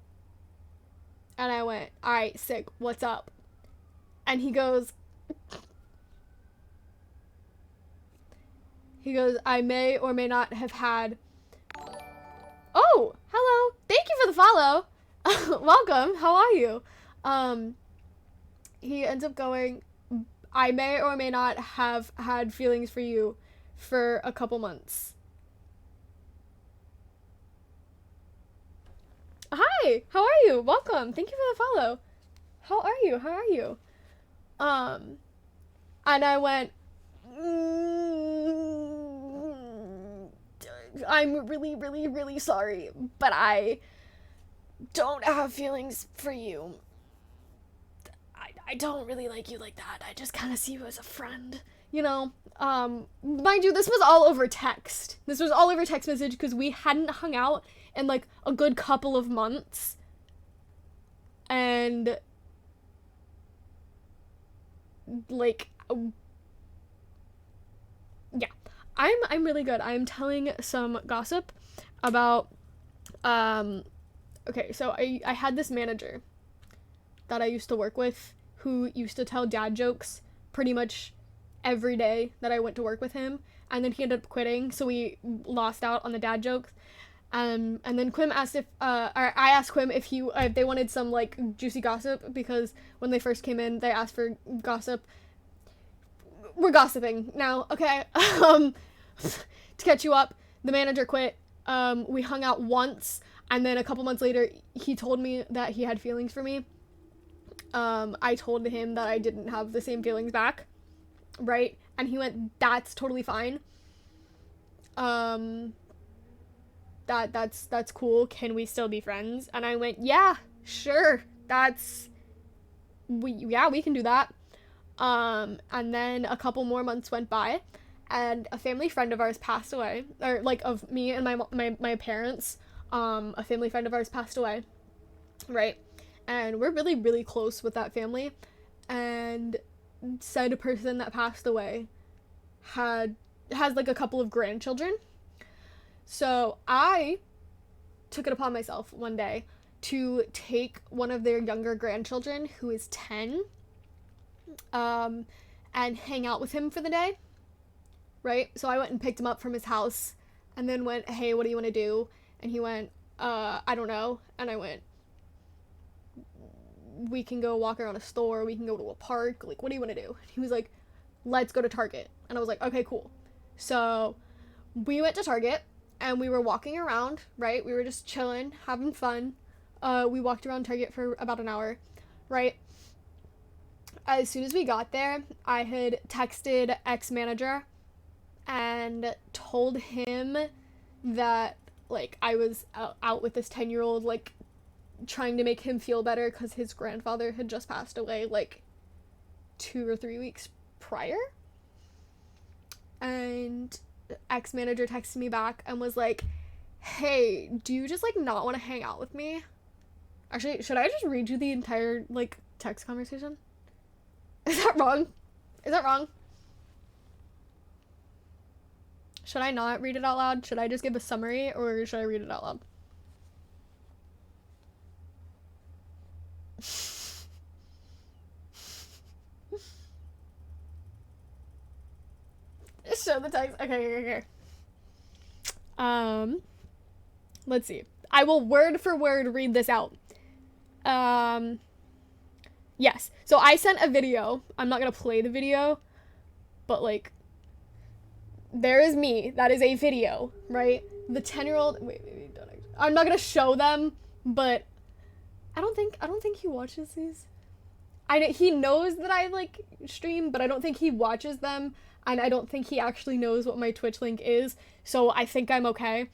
And I went, "All right, sick, what's up?" And he goes, "I may or may not have had..." Oh, hello. Thank you for the follow. Welcome. How are you? He ends up going, "I may or may not have had feelings for you for a couple months." Hi, how are you? Welcome. Thank you for the follow. How are you? How are you? And I went, "I'm really sorry, but I don't have feelings for you. I don't really like you like that. I just kind of see you as a friend, you know?" Mind you, this was all over text. This was all over text message because we hadn't hung out in like a good couple of months. And like, yeah, I'm really good. I'm telling some gossip about okay, so I had this manager that I used to work with who used to tell dad jokes pretty much every day that I went to work with him, and then he ended up quitting, so we lost out on the dad jokes. And then Quim asked or I asked Quim if they wanted some like juicy gossip, because when they first came in they asked for gossip. We're gossiping now, okay? To catch you up, the manager quit. We hung out once, and then a couple months later he told me that he had feelings for me. I told him that I didn't have the same feelings back, right? And he went, "That's totally fine. That's cool. Can we still be friends?" And I went, "Yeah, sure. We can do that." And then a couple more months went by, and a family friend of ours passed away, or like of me and my parents. A family friend of ours passed away, right? And we're really close with that family, and said person that passed away has like a couple of grandchildren. So I took it upon myself one day to take one of their younger grandchildren, who is 10, and hang out with him for the day, right? So I went and picked him up from his house, and then went, "Hey, what do you want to do?" And he went, "I don't know." And I went, "We can go walk around a store, we can go to a park, like, what do you want to do?" And he was like, "Let's go to Target." And I was like, "Okay, cool." So we went to Target, and we were walking around, right? We were just chilling, having fun. We walked around Target for about an hour, right? As soon as we got there, I had texted ex-manager and told him that, like, I was out with this 10-year-old, like, trying to make him feel better because his grandfather had just passed away, like, 2 or 3 weeks prior. And ex-manager texted me back and was like, "Hey, do you just, like, not want to hang out with me?" Actually, should I just read you the entire, like, text conversation? Is that wrong? Is that wrong? Should I not read it out loud? Should I just give a summary, or should I read it out loud? Show the text. Okay. Let's see. I will word for word read this out. Yes. So I sent a video. I'm not gonna play the video, but, like, there is me. That is a video, right? The 10-year-old. Wait, don't. I'm not gonna show them, but I don't think he watches these. He knows that I, like, stream, but I don't think he watches them. and I don't think he actually knows what my Twitch link is, so I think I'm okay.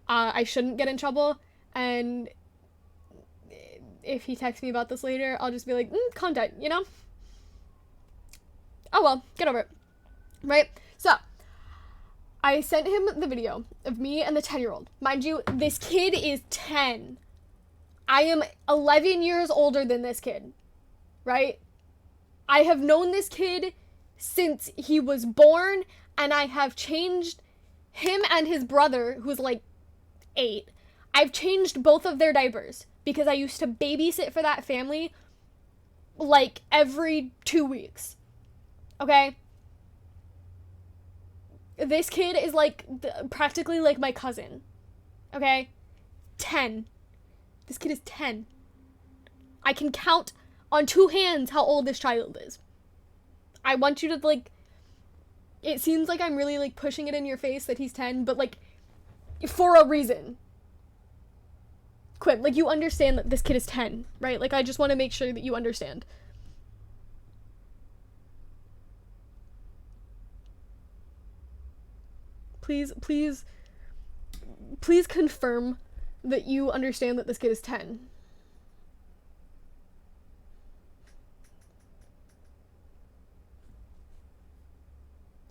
I shouldn't get in trouble, and if he texts me about this later, I'll just be like, content, you know? Oh well, get over it. Right? So, I sent him the video of me and the 10-year-old. Mind you, this kid is 10. I am 11 years older than this kid. Right? I have known this kid since he was born, and I have changed him and his brother, who's like 8. I've changed both of their diapers because I used to babysit for that family like every 2 weeks. Okay? This kid is like practically like my cousin. Okay? 10. This kid is 10. I can count on 2 hands how old this child is. I want you to like, it seems like I'm really like pushing it in your face that he's 10, but like for a reason. Quinn, like you understand that this kid is 10, right? Like I just want to make sure that you understand. Please confirm that you understand that this kid is 10.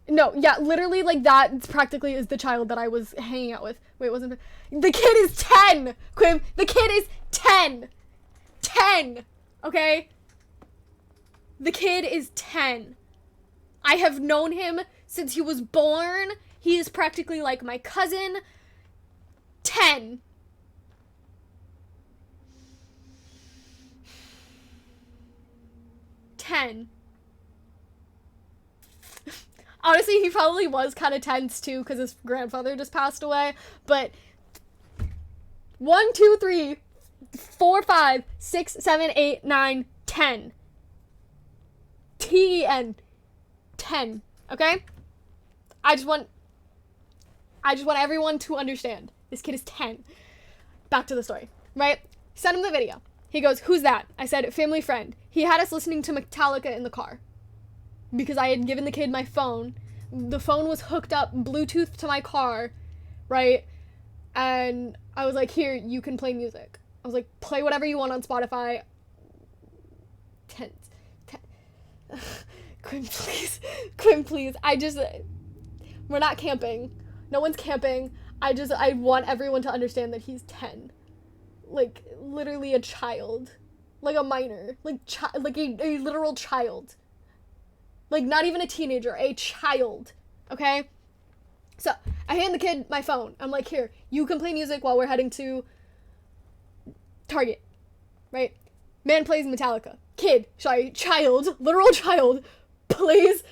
No, yeah, literally, like, that practically is the child that I was hanging out with. Wait, wasn't... The kid is 10! Quim, the kid is 10! 10! Okay? The kid is 10. I have known him since he was born. He is practically like my cousin. 10. Honestly, he probably was kind of tense too because his grandfather just passed away. But 1, 2, 3, 4, 5, 6, 7, 8, 9, 10. T-E-N. 10. Okay? I just want everyone to understand. This kid is 10. Back to the story, right? Send him the video. He goes, "Who's that?" I said, "Family friend." He had us listening to Metallica in the car. Because I had given the kid my phone. The phone was hooked up Bluetooth to my car, right? And I was like, "Here, you can play music." I was like, "Play whatever you want on Spotify." Quinn, please. Quinn, please. We're not camping. No one's camping. I want everyone to understand that he's 10. Like, literally a child. Like a minor. Like a literal child. Like, not even a teenager. A child. Okay? So, I hand the kid my phone. I'm like, "Here, you can play music while we're heading to Target." Right? Man plays Metallica. Child. Literal child. Plays...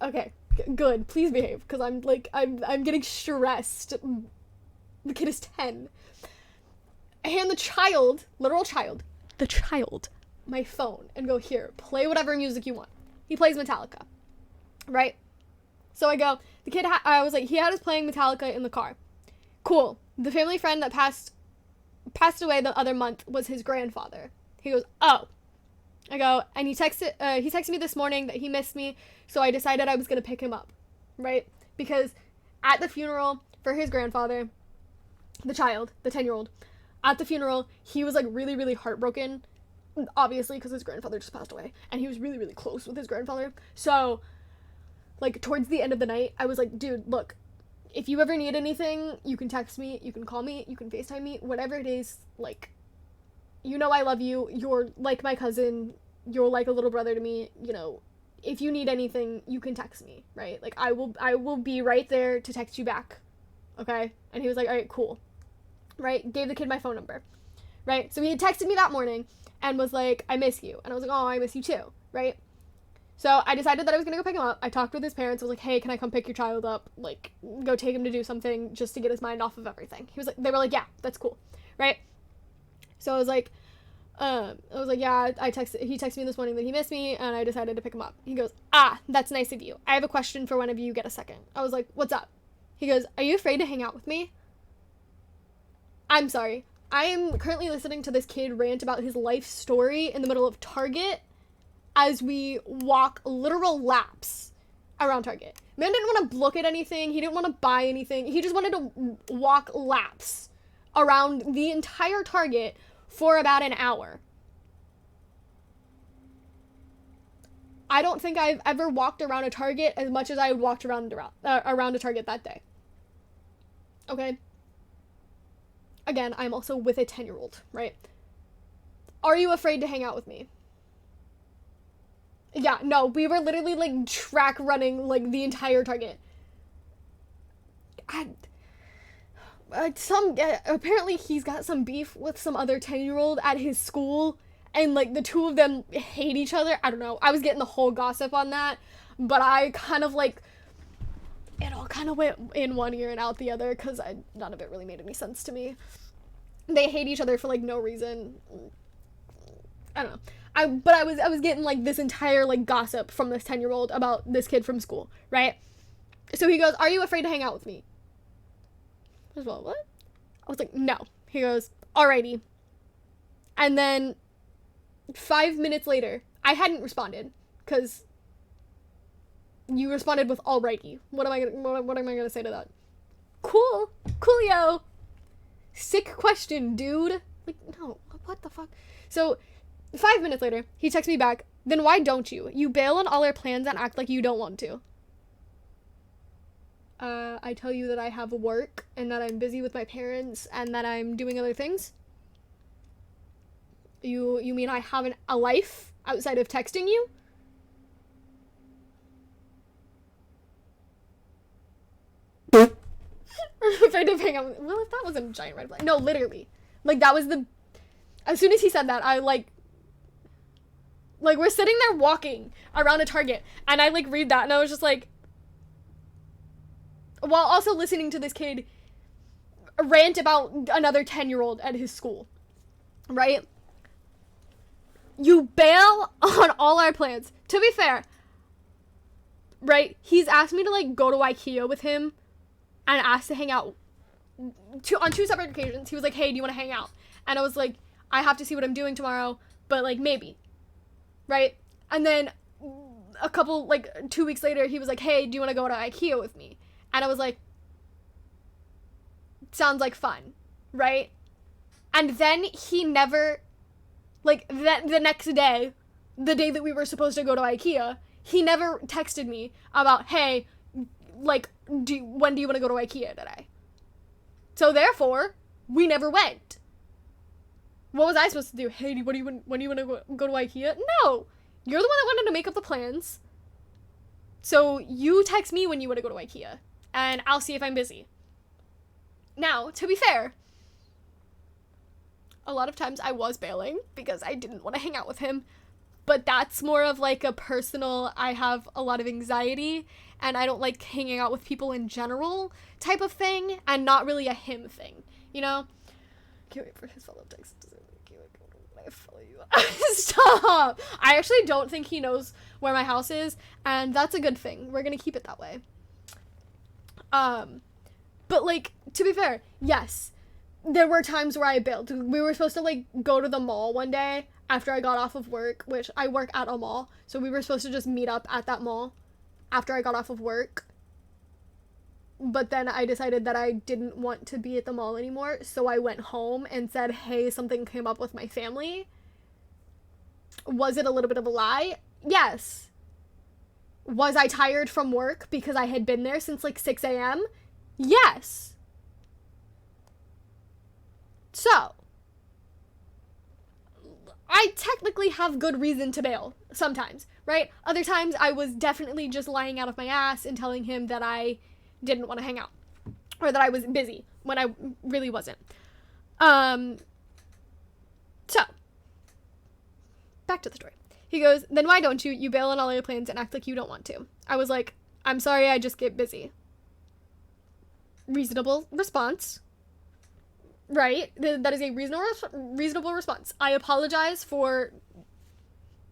Okay. Good. Please behave. Because I'm getting stressed. The kid is 10. I hand the child, literal child, my phone and go, "Here, play whatever music you want." He plays Metallica. Right? So I go, I was like, he had us playing Metallica in the car. Cool. The family friend that passed away the other month was his grandfather. He goes, "Oh." I go, and he texted me this morning that he missed me, so I decided I was going to pick him up. Right? Because at the funeral for his grandfather, the child, the 10-year-old, at the funeral, he was like really, really heartbroken, obviously, because his grandfather just passed away, and he was really, really close with his grandfather. So, like, towards the end of the night, I was like, "Dude, look, if you ever need anything, you can text me, you can call me, you can FaceTime me, whatever it is, like, you know I love you, you're like my cousin, you're like a little brother to me, you know, if you need anything, you can text me, right? Like, I will be right there to text you back, okay?" And he was like, "All right, cool." Right? Gave the kid my phone number, right? So he had texted me that morning and was like, "I miss you." And I was like, "Oh, I miss you too," right? So I decided that I was gonna go pick him up. I talked with his parents. I was like, "Hey, can I come pick your child up? Like, go take him to do something just to get his mind off of everything." They were like, "Yeah, that's cool," right? So I was like, "Yeah." He texted me this morning that he missed me, and I decided to pick him up. He goes, "Ah, that's nice of you. I have a question for whenever you get a second." I was like, "What's up?" He goes, "Are you afraid to hang out with me?" I'm sorry. I am currently listening to this kid rant about his life story in the middle of Target, as we walk literal laps around Target. Man didn't want to look at anything. He didn't want to buy anything. He just wanted to walk laps around the entire Target for about an hour. I don't think I've ever walked around a Target as much as I walked around a Target that day. Okay? Again, I'm also with a 10-year-old, right? Are you afraid to hang out with me? Yeah, no, we were literally, like, track running, like, the entire Target. Apparently he's got some beef with some other 10-year-old at his school, and, like, the two of them hate each other. I don't know. I was getting the whole gossip on that, but I kind of, like, it all kind of went in one ear and out the other, because none of it really made any sense to me. They hate each other for, like, no reason. I don't know. But I was getting, like, this entire, like, gossip from this 10-year-old about this kid from school, right? So he goes, are you afraid to hang out with me? I was, well, what? I was like, no. He goes, alrighty. And then 5 minutes later, I hadn't responded, because you responded with alrighty. What am I gonna say to that? Cool. Coolio. Sick question, dude. Like, no, what the fuck? So 5 minutes later, he texts me back, then why don't you? You bail on all our plans and act like you don't want to. I tell you that I have work and that I'm busy with my parents and that I'm doing other things. You mean I have a life outside of texting you? Afraid of hang out. Well, if that wasn't a giant red flag. No, literally. Like, that was as soon as he said that, I, like, we're sitting there walking around a Target, and I, like, read that, and I was just like, while also listening to this kid rant about another 10-year-old at his school, right? You bail on all our plans. To be fair, right, he's asked me to, like, go to IKEA with him and asked to hang out on 2 separate occasions. He was like, hey, do you want to hang out? And I was like, I have to see what I'm doing tomorrow, but, like, maybe. Right? And then a couple, like, 2 weeks later, he was like, hey, do you want to go to IKEA with me? And I was like, sounds like fun. Right? And then he never, like, the next day, the day that we were supposed to go to IKEA, he never texted me about, hey, like, when do you want to go to IKEA today? So therefore, we never went. What was I supposed to do? Hey, when do you want to go to IKEA? No! You're the one that wanted to make up the plans. So you text me when you want to go to IKEA, and I'll see if I'm busy. Now, to be fair, a lot of times I was bailing because I didn't want to hang out with him, but that's more of, like, a personal, I have a lot of anxiety, and I don't like hanging out with people in general type of thing, and not really a him thing, you know? Can't wait for his follow-up text. I follow you. Stop! I actually don't think he knows where my house is, and that's a good thing. We're gonna keep it that way. But, like, to be fair, yes, there were times where I bailed. We were supposed to, like, go to the mall one day after I got off of work, which I work at a mall, so we were supposed to just meet up at that mall after I got off of work. But then I decided that I didn't want to be at the mall anymore, so I went home and said, hey, something came up with my family. Was it a little bit of a lie? Yes. Was I tired from work because I had been there since, like, 6 a.m.? Yes. So, I technically have good reason to bail sometimes, right? Other times I was definitely just lying out of my ass and telling him that I didn't want to hang out, or that I was busy when I really wasn't. So, back to the story. He goes, then why don't you? You bail on all your plans and act like you don't want to. I was like, I'm sorry, I just get busy. Reasonable response. Right? That is a reasonable response. I apologize for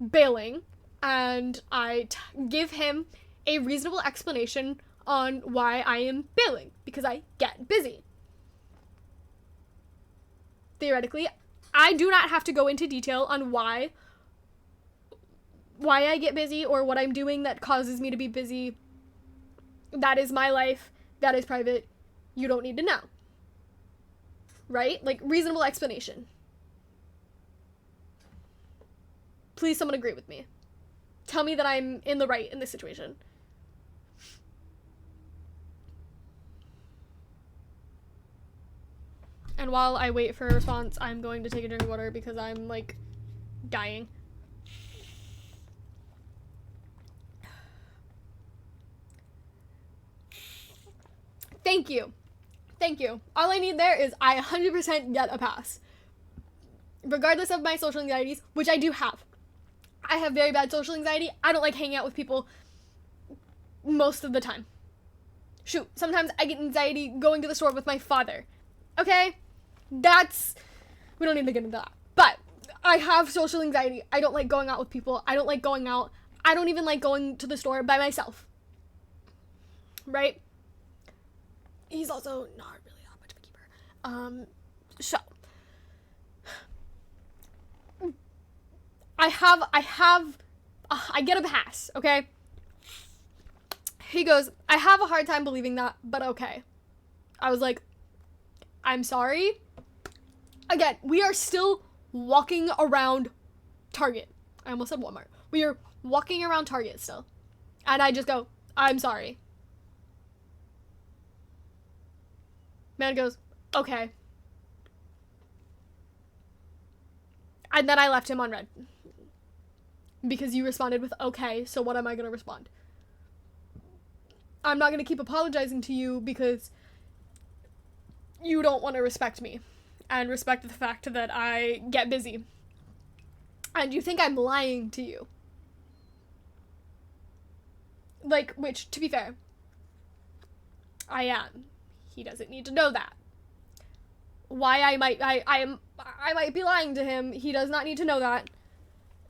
bailing, and I give him a reasonable explanation on why I am bailing, because I get busy. Theoretically, I do not have to go into detail on why why I get busy or what I'm doing that causes me to be busy. That is my life. That is private. You don't need to know. Right? Like, reasonable explanation. Please, someone agree with me. Tell me that I'm in the right in this situation. And while I wait for a response, I'm going to take a drink of water because I'm, like, dying. Thank you. Thank you. All I need there is I 100% get a pass. Regardless of my social anxieties, which I do have. I have very bad social anxiety. I don't like hanging out with people most of the time. Shoot, sometimes I get anxiety going to the store with my father. Okay? We don't need to get into that. But I have social anxiety. I don't like going out with people. I don't like going out. I don't even like going to the store by myself. Right? He's also not really that much of a keeper. So I get a pass, okay? He goes, I have a hard time believing that, but okay. I was like, I'm sorry. Again, we are still walking around Target. I almost said Walmart. We are walking around Target still. And I just go, I'm sorry. Man goes, okay. And then I left him on red. Because you responded with okay, so what am I going to respond? I'm not going to keep apologizing to you because you don't want to respect me. And respect the fact that I get busy. And you think I'm lying to you. Like, which, to be fair, I am. He doesn't need to know that. Why I might be lying to him, he does not need to know that.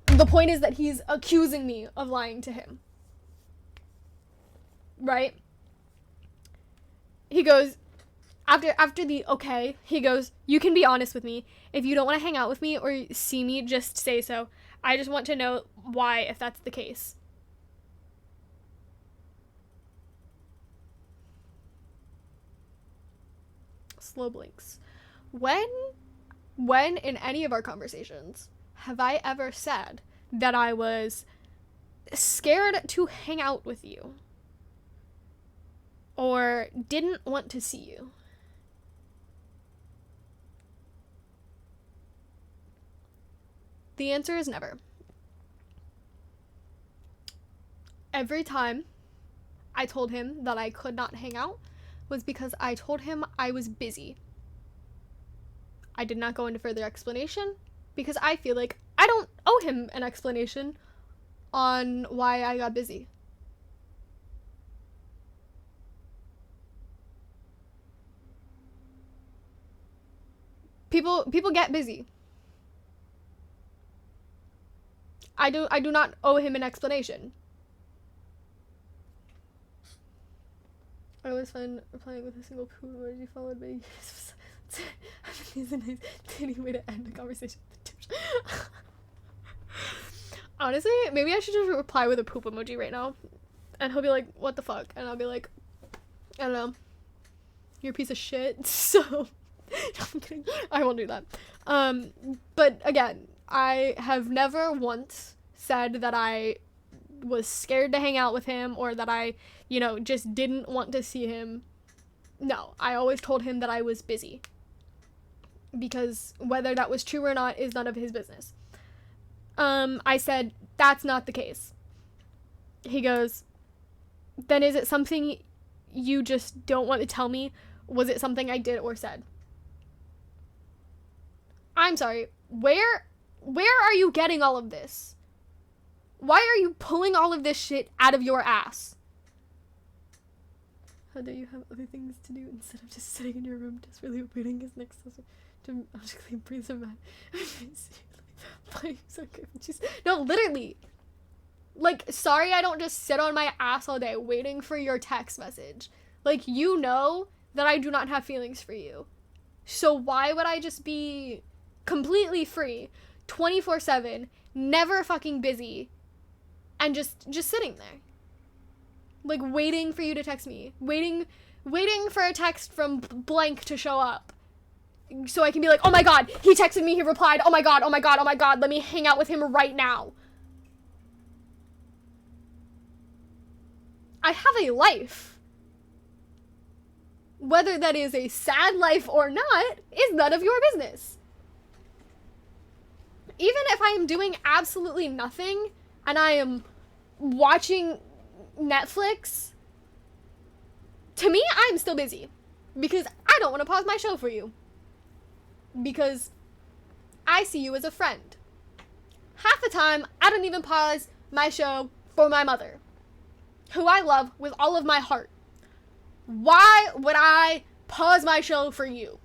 The point is that he's accusing me of lying to him. Right? He goes, after the okay, he goes, you can be honest with me. If you don't want to hang out with me or see me, just say so. I just want to know why, if that's the case. Slow blinks. When in any of our conversations have I ever said that I was scared to hang out with you or didn't want to see you? The answer is never. Every time I told him that I could not hang out was because I told him I was busy. I did not go into further explanation because I feel like I don't owe him an explanation on why I got busy. People get busy. I do not owe him an explanation. I always find replying with a single poop emoji followed by is a nice tiny way to end the conversation. Honestly, maybe I should just reply with a poop emoji right now. And he'll be like, what the fuck? And I'll be like, I don't know. You're a piece of shit. So, I'm kidding. I won't do that. But again, I have never once said that I was scared to hang out with him or that I, just didn't want to see him. No, I always told him that I was busy. Because whether that was true or not is none of his business. I said, that's not the case. He goes, then is it something you just don't want to tell me? Was it something I did or said? I'm sorry, where are you getting all of this? Why are you pulling all of this shit out of your ass? How do you have other things to do instead of just sitting in your room desperately waiting his next session to magically breathe him out? No, literally. Like, sorry I don't just sit on my ass all day waiting for your text message. Like, you know that I do not have feelings for you. So why would I just be completely free, 24/7, never fucking busy, and just sitting there, like waiting for you to text me, waiting for a text from blank to show up, so I can be like, oh my god, he texted me, he replied, oh my god, oh my god, oh my god, let me hang out with him right now. I have a life. Whether that is a sad life or not is none of your business. Even if I am doing absolutely nothing and I am watching Netflix, to me, I'm still busy because I don't want to pause my show for you. Because I see you as a friend. Half the time, I don't even pause my show for my mother, who I love with all of my heart. Why would I pause my show for you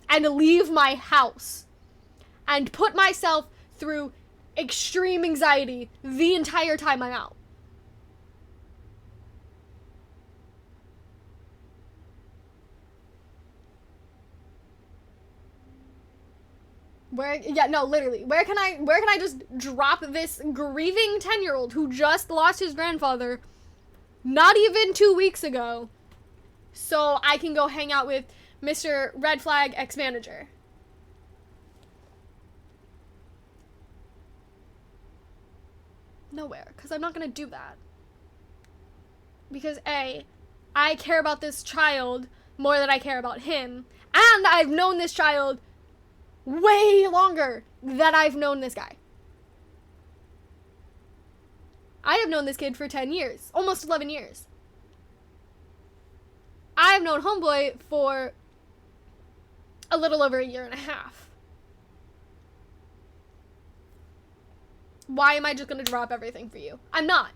and leave my house and put myself through extreme anxiety the entire time I'm out? Literally, where can I just drop this grieving 10-year-old who just lost his grandfather not even 2 weeks ago, so I can go hang out with Mr. Red Flag ex-manager? Nowhere, because I'm not going to do that. Because A, I care about this child more than I care about him, and I've known this child way longer than I've known this guy. I have known this kid for 10 years, almost 11 years. I have known Homeboy for a little over a year and a half. Why am I just gonna drop everything for you? I'm not.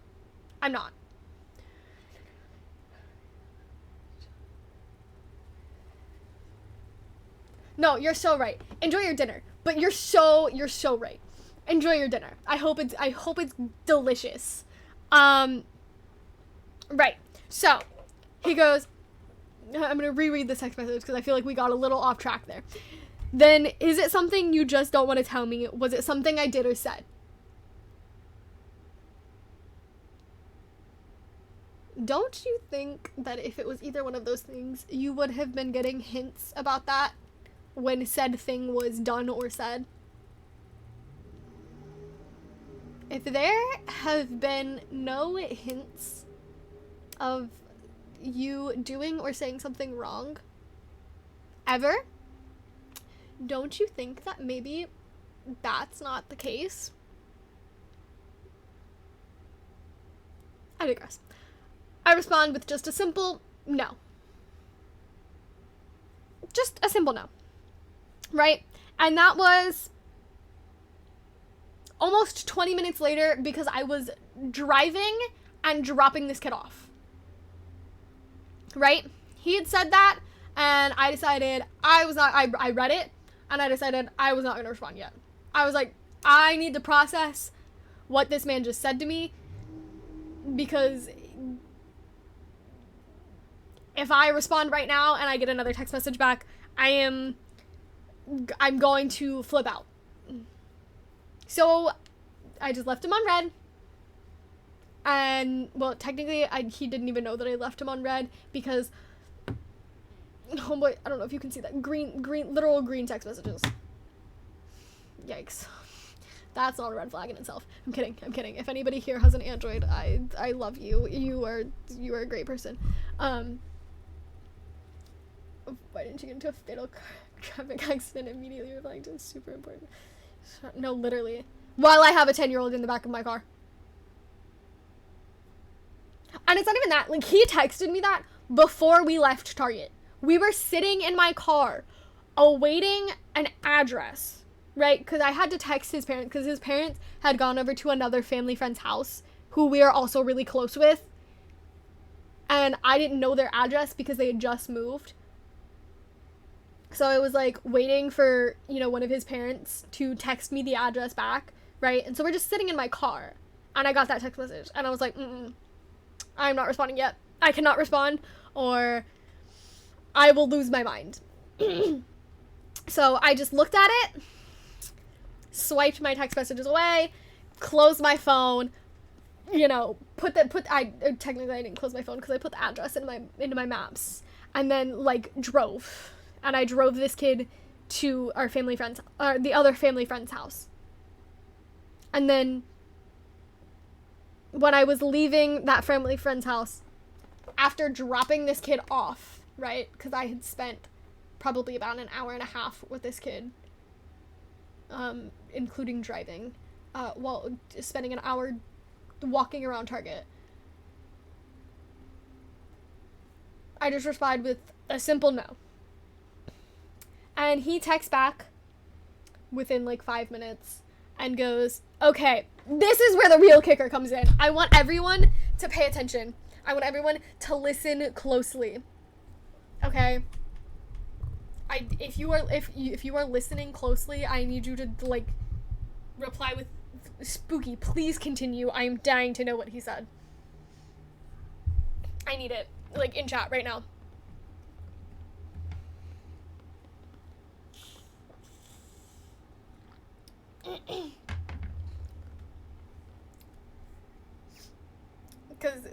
No, you're so right. Enjoy your dinner. But you're so right. Enjoy your dinner. I hope it's delicious. Right. So, he goes, I'm gonna reread this text message because I feel like we got a little off track there. Then, is it something you just don't want to tell me? Was it something I did or said? Don't you think that if it was either one of those things, you would have been getting hints about that when said thing was done or said? If there have been no hints of you doing or saying something wrong ever, don't you think that maybe that's not the case? I digress. I respond with just a simple no. Just a simple no. Right? And that was almost 20 minutes later because I was driving and dropping this kid off. Right? He had said that, and I decided I read it, and I decided I was not going to respond yet. I was like, I need to process what this man just said to me, because if I respond right now and I get another text message back, I'm going to flip out. So I just left him on red. And, well, technically, he didn't even know that I left him on red because, oh boy, I don't know if you can see that. Literal green text messages. Yikes. That's not a red flag in itself. I'm kidding. If anybody here has an Android, I love you. You are a great person. Why didn't you get into a fatal traffic accident immediately replying to? It's super important. No, literally. While I have a 10-year-old in the back of my car. And it's not even that. Like, he texted me that before we left Target. We were sitting in my car awaiting an address, right? Because I had to text his parents, because his parents had gone over to another family friend's house who we are also really close with. And I didn't know their address because they had just moved. So I was, like, waiting for, one of his parents to text me the address back, right? And so we're just sitting in my car. And I got that text message. And I was like, I'm not responding yet. I cannot respond, or I will lose my mind. So I just looked at it, swiped my text messages away, closed my phone, you know, technically I didn't close my phone because I put the address into my maps, and then like drove, and I drove this kid to the other family friend's house. And then when I was leaving that family friend's house, after dropping this kid off, right, because I had spent probably about an hour and a half with this kid, including driving, while spending an hour walking around Target, I just replied with a simple no. And he texts back within like 5 minutes and goes, okay, this is where the real kicker comes in. I want everyone to pay attention. I want everyone to listen closely. Okay? If you are listening closely, I need you to like reply with spooky. Please continue. I am dying to know what he said. I need it, like, in chat right now.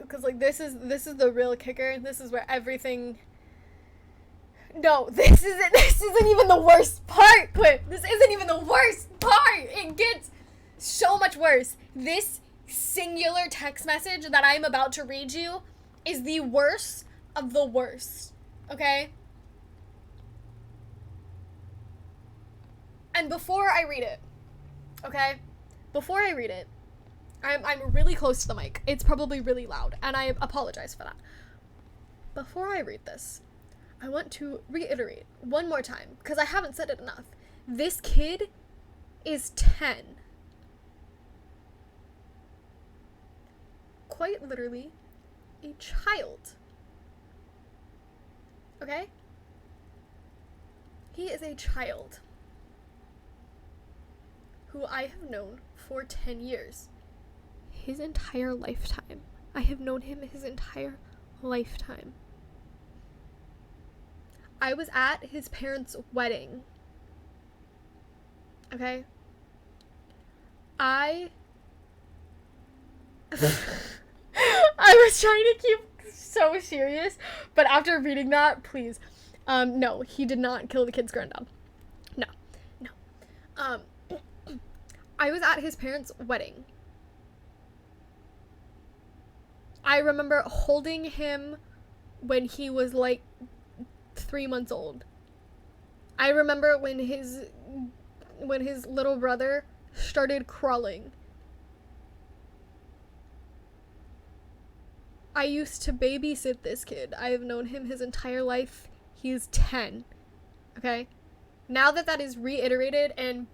Cause like this is the real kicker. This is where everything. No, this isn't even the worst part, Clip. This isn't even the worst part. It gets so much worse. This singular text message that I'm about to read you is the worst of the worst. Okay? And before I read it, okay? Before I read it, I'm really close to the mic. It's probably really loud, and I apologize for that. Before I read this, I want to reiterate one more time, because I haven't said it enough. This kid is 10. Quite literally, a child. Okay? He is a child who I have known for 10 years. His entire lifetime. I have known him his entire lifetime. I was at his parents' wedding. Okay? I was trying to keep so serious, but after reading that, please. No, he did not kill the kid's granddad. No. I was at his parents' wedding. I remember holding him when he was like 3 months old. I remember when his little brother started crawling. I used to babysit this kid. I have known him his entire life. He's 10. Okay? Now that is reiterated and,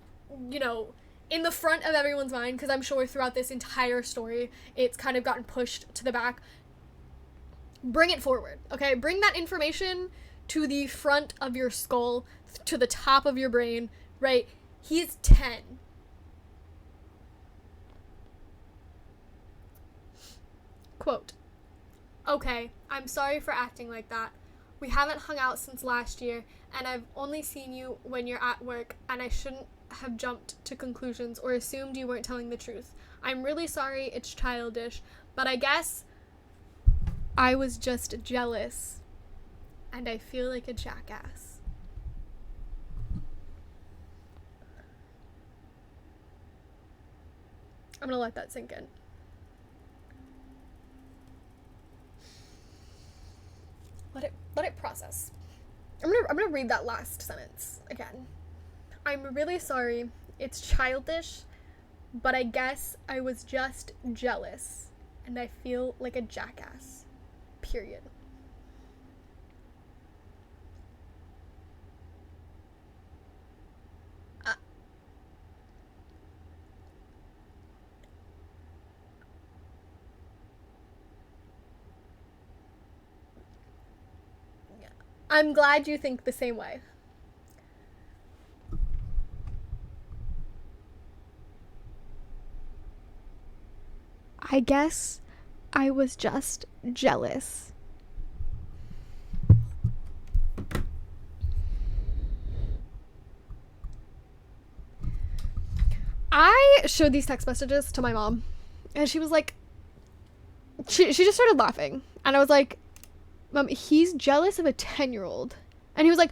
you know, in the front of everyone's mind, because I'm sure throughout this entire story, it's kind of gotten pushed to the back. Bring it forward, okay? Bring that information to the front of your skull, to the top of your brain, right? He's 10. Quote, okay, I'm sorry for acting like that. We haven't hung out since last year, and I've only seen you when you're at work, and I shouldn't have jumped to conclusions or assumed you weren't telling the truth. I'm really sorry, it's childish, but I guess I was just jealous, and I feel like a jackass. I'm gonna let that sink in. Let it process. I'm gonna read that last sentence again. I'm really sorry. It's childish, but I guess I was just jealous, and I feel like a jackass. Period. I'm glad you think the same way. I guess I was just jealous. I showed these text messages to my mom, and she was like, she just started laughing. And I was like, Mom, he's jealous of a 10-year-old. And she was like,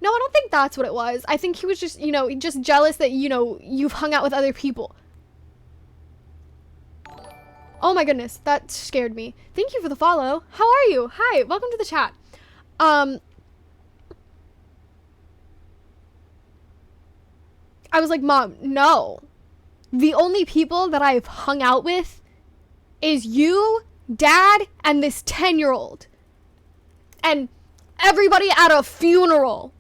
no, I don't think that's what it was. I think he was just, you know, just jealous that, you know, you've hung out with other people. Oh my goodness, that scared me. Thank you for the follow. How are you? Hi, welcome to the chat. I was like, Mom, no. The only people that I've hung out with is you, Dad, and this 10-year-old. And everybody at a funeral.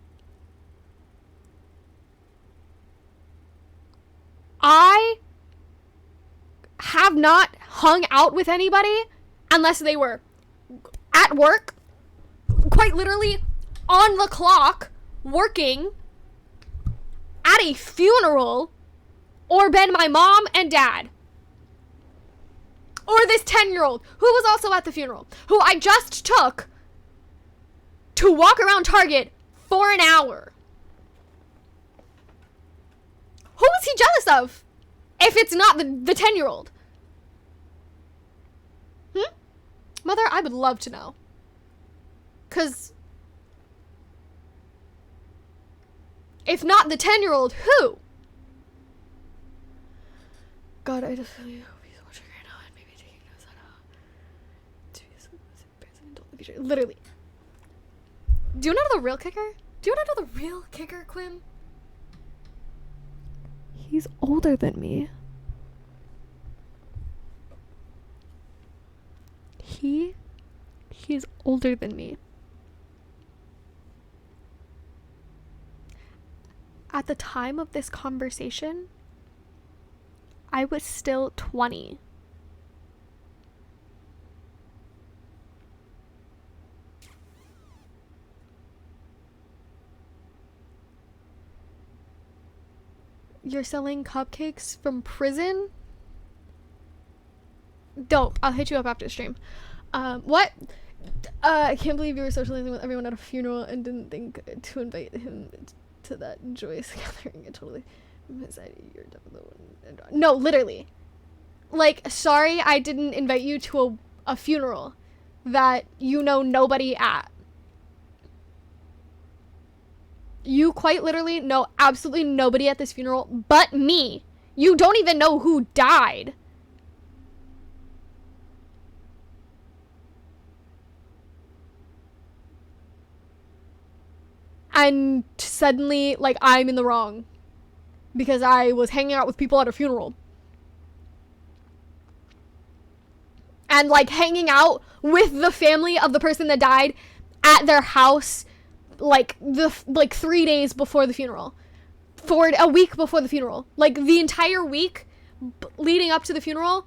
I have not hung out with anybody unless they were at work, quite literally on the clock, working, at a funeral, or been my mom and dad. Or this 10-year-old who was also at the funeral, who I just took to walk around Target for an hour. Who is he jealous of if it's not the 10-year-old? Mother, I would love to know. 'Cause if not the 10-year-old, who? God, I just really hope he's watching right now and maybe taking notes on how. Literally. Do you want to know the real kicker? Do you want to know the real kicker, Quim? He's older than me. He's older than me. At the time of this conversation, I was still 20. You're selling cupcakes from prison? Dope. I'll hit you up after the stream. What? I can't believe you were socializing with everyone at a funeral and didn't think to invite him to that joyous gathering. I totally decided you're definitely the one. No, literally. Like, sorry I didn't invite you to a funeral that you know nobody at. You quite literally know absolutely nobody at this funeral but me. You don't even know who died. And suddenly, like, I'm in the wrong because I was hanging out with people at a funeral. And, like, hanging out with the family of the person that died at their house, like 3 days before the funeral. For a week before the funeral. Like, the entire week leading up to the funeral,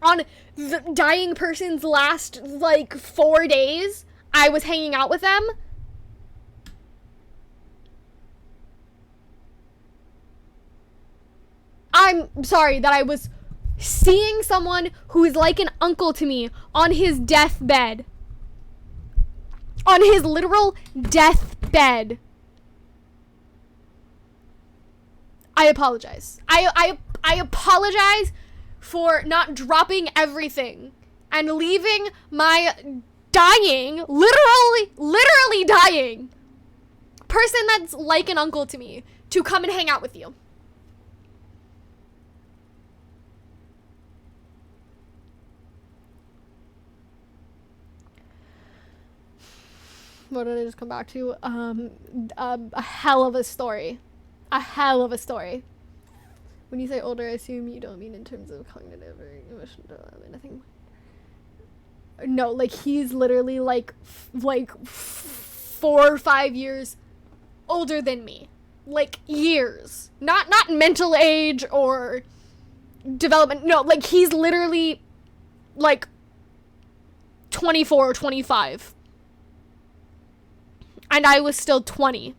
on the dying person's last, like, 4 days, I was hanging out with them. I'm sorry that I was seeing someone who is like an uncle to me on his deathbed. On his literal deathbed. I apologize. I apologize for not dropping everything and leaving my dying, literally dying person that's like an uncle to me to come and hang out with you. What did I just come back to? A hell of a story. A hell of a story. When you say older, I assume you don't mean in terms of cognitive or emotional anything. No, like, he's literally like 4 or 5 years older than me. Like, years. Not mental age or development. No, like, he's literally like 24 or 25. And I was still 20.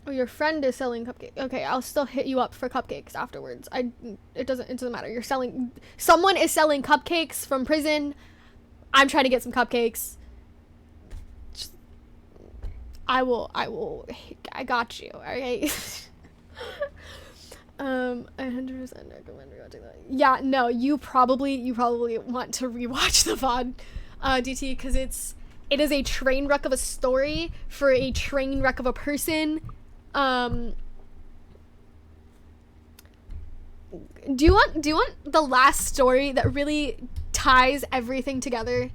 Oh, your friend is selling cupcakes. Okay, I'll still hit you up for cupcakes afterwards. It doesn't matter. Someone is selling cupcakes from prison. I'm trying to get some cupcakes. I got you, alright? 100% recommend rewatching that. Yeah, no, you probably want to rewatch the VOD, DT, because it is a train wreck of a story for a train wreck of a person. Do you want the last story that really ties everything together,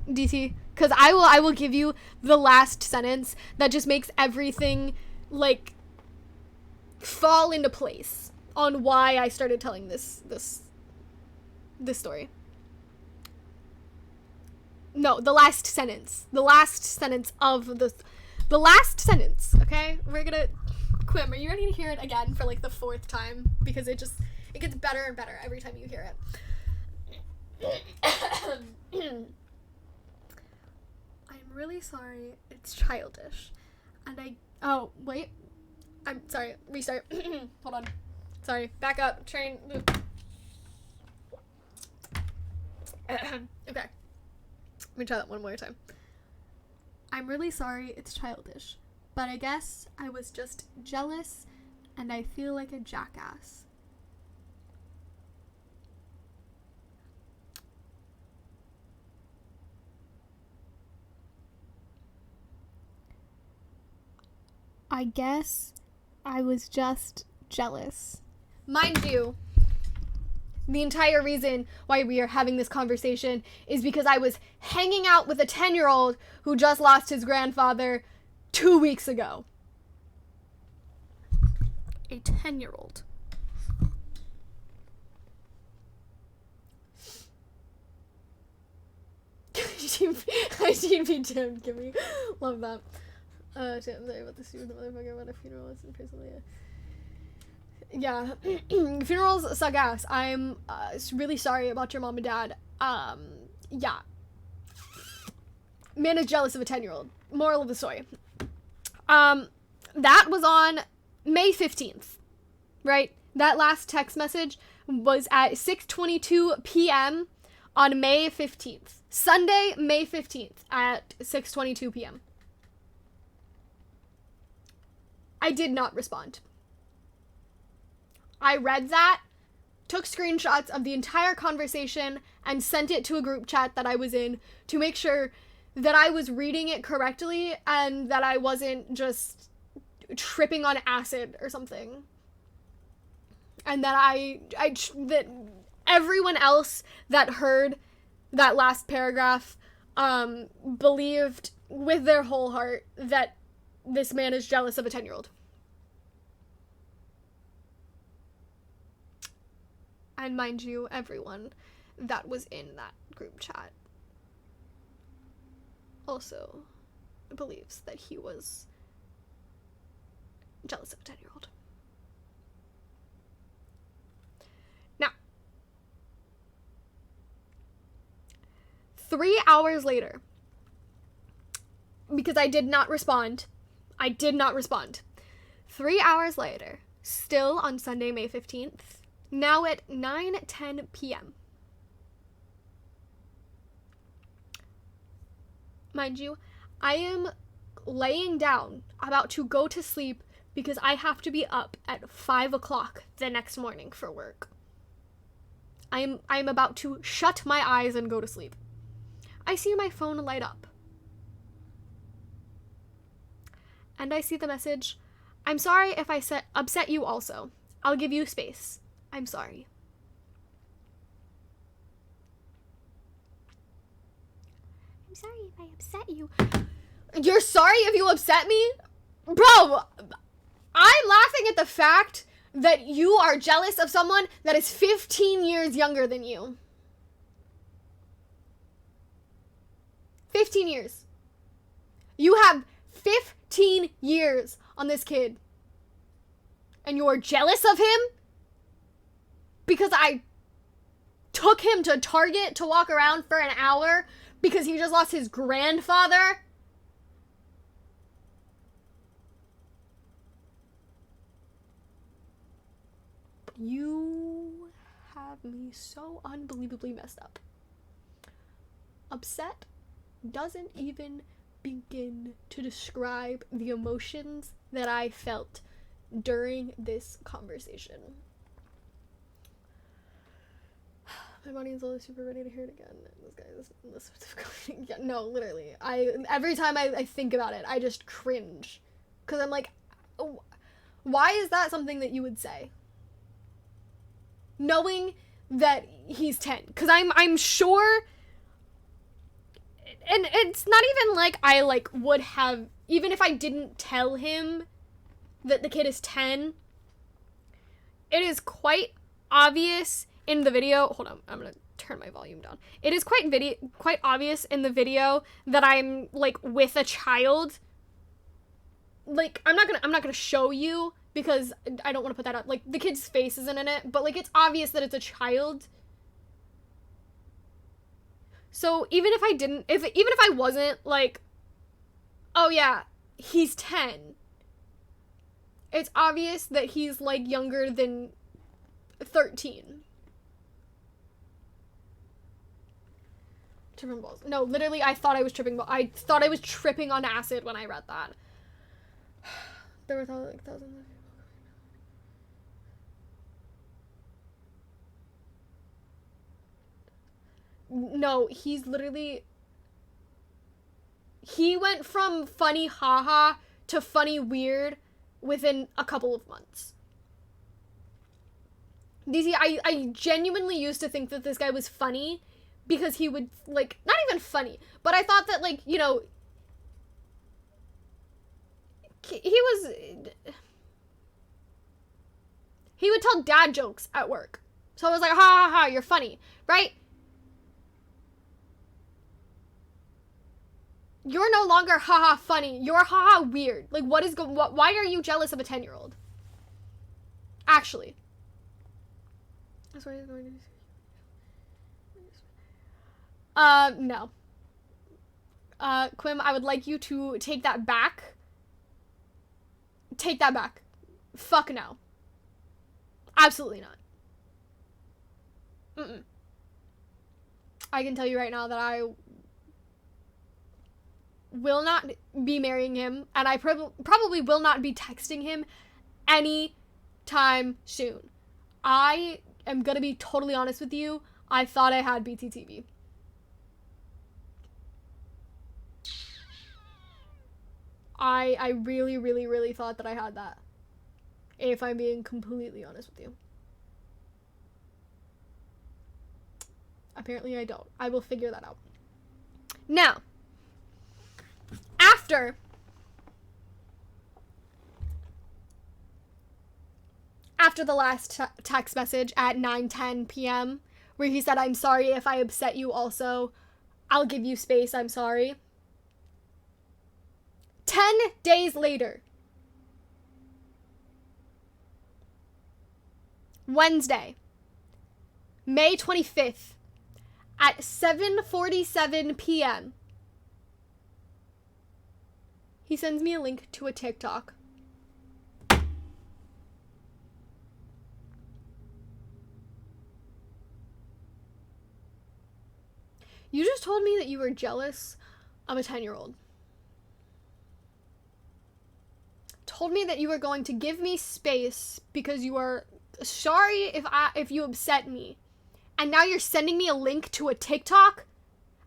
DT? Because I will give you the last sentence that just makes everything like fall into place on why I started telling this story. No, the last sentence. The last sentence of the last sentence, okay? We're gonna Quim, are you ready to hear it again for like the 4th time? Because it gets better and better every time you hear it. I'm really sorry. It's childish. And oh, wait. I'm sorry. Restart. Hold on. Sorry. Back up. Train. Okay. Let me try that one more time. I'm really sorry. It's childish. But I guess I was just jealous and I feel like a jackass. I guess I was just jealous. Mind you, the entire reason why we are having this conversation is because I was hanging out with a 10-year-old who just lost his grandfather 2 weeks ago. A 10-year-old. I should be Jim. Give me. Love that. Shit, I'm sorry about the stupid motherfucker about a funeral. It's in prison. Yeah. Funerals suck ass. I'm really sorry about your mom and dad. Yeah. Man is jealous of a 10-year-old. Moral of the story. That was on May 15th, right? That last text message was at 6:22 p.m. on May 15th. Sunday, May 15th at 6:22 p.m. I did not respond. I read that, took screenshots of the entire conversation, and sent it to a group chat that I was in to make sure that I was reading it correctly and that I wasn't just tripping on acid or something. And that that everyone else that heard that last paragraph believed with their whole heart that this man is jealous of a 10-year-old. And mind you, everyone that was in that group chat also believes that he was jealous of a 10-year-old. Now, 3 hours later, because I did not respond, 3 hours later, still on Sunday, May 15th, now at 9:10 p.m. Mind you, I am laying down, about to go to sleep because I have to be up at 5 o'clock the next morning for work. I'm about to shut my eyes and go to sleep. I see my phone light up. And I see the message, "I'm sorry if I upset you also. I'll give you space. I'm sorry." I'm sorry if I upset you. You're sorry if you upset me? Bro, I'm laughing at the fact that you are jealous of someone that is 15 years younger than you. 15 years. You have 15 years on this kid. And you're jealous of him? Because I took him to Target to walk around for an hour because he just lost his grandfather? You have me so unbelievably messed up. Upset doesn't even begin to describe the emotions that I felt during this conversation. My body is always super ready to hear it again. This yeah, no, literally. Every time I think about it, I just cringe. Because I'm like, oh, why is that something that you would say? Knowing that he's 10. Because I'm sure, and it's not even like I like would have, even if I didn't tell him that the kid is 10, it is quite obvious in the video. Hold on, I'm gonna turn my volume down. It is quite obvious in the video that I'm like with a child. Like I'm not gonna show you because I don't want to put that up. Like the kid's face isn't in it, but like it's obvious that it's a child. So even if I didn't, even if I wasn't like, oh yeah, he's 10. It's obvious that he's like younger than 13. Tripping balls. No, literally, I thought I was tripping. I thought I was tripping on acid when I read that. There were like thousands of people. No, he's literally. He went from funny haha to funny weird within a couple of months. DC, I genuinely used to think that this guy was funny. Because he would, like, not even funny, but I thought that, like, you know, he would tell dad jokes at work. So I was like, ha ha ha, you're funny, right? You're no longer haha funny, you're haha weird. Like, why are you jealous of a 10-year-old? Actually. That's what he's going to do. No. Quim, I would like you to take that back. Take that back. Fuck no. Absolutely not. Mm-mm. I can tell you right now that I will not be marrying him, and I probably will not be texting him any time soon. I am gonna be totally honest with you. I thought I had BTTV. I really, really, really thought that I had that. If I'm being completely honest with you. Apparently I don't. I will figure that out. Now, after the last text message at 9:10 p.m. where he said, I'm sorry if I upset you also. I'll give you space, I'm sorry. 10 days later, Wednesday, May 25th, at 7:47 p.m., he sends me a link to a TikTok. You just told me that you were jealous of a 10-year-old. Told me that you were going to give me space because you are sorry if you upset me. And now you're sending me a link to a TikTok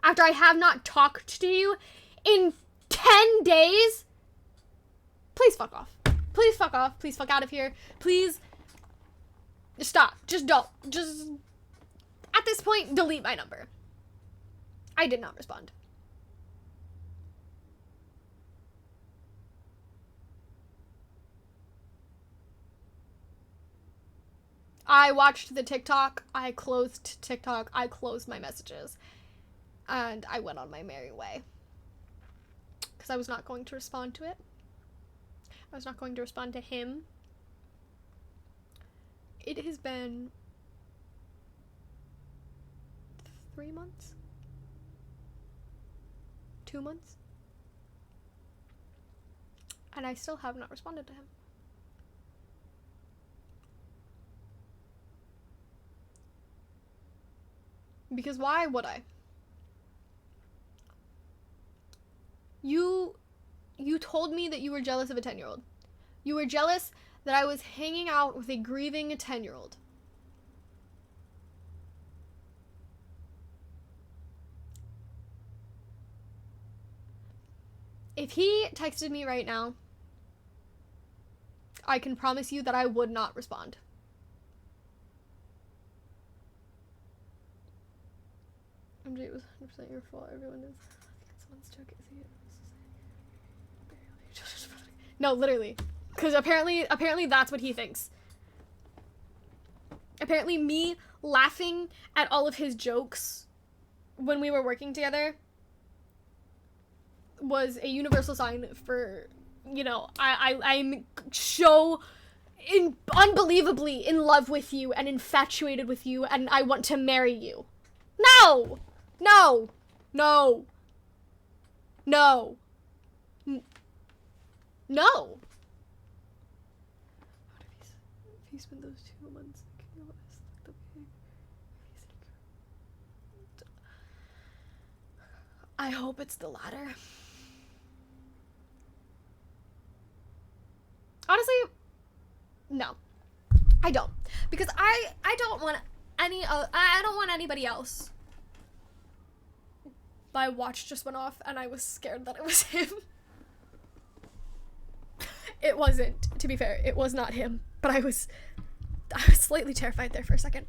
after I have not talked to you in 10 days? Please fuck off. Please fuck off. Please fuck out of here. Please stop. Just don't. Just at this point, delete my number. I did not respond. I watched the TikTok, I closed TikTok, I closed my messages, and I went on my merry way. Because I was not going to respond to it. I was not going to respond to him. It has been 3 months? 2 months? And I still have not responded to him. Because why would I? You told me that you were jealous of a 10-year-old. You were jealous that I was hanging out with a grieving 10-year-old. If he texted me right now, I can promise you that I would not respond. MJ, it was 100% your fault. Everyone is. Someone's joking. No, literally. Because apparently that's what he thinks. Apparently me laughing at all of his jokes when we were working together was a universal sign for, you know, I'm so unbelievably in love with you and infatuated with you and I want to marry you. No! No! No! No! No! What if he spent those 2 months thinking of us like the way I hope it's the latter. Honestly, no. I don't. Because I don't want I don't want anybody else. My watch just went off and I was scared that it was him. It wasn't, to be fair. It was not him, but I was slightly terrified there for a second.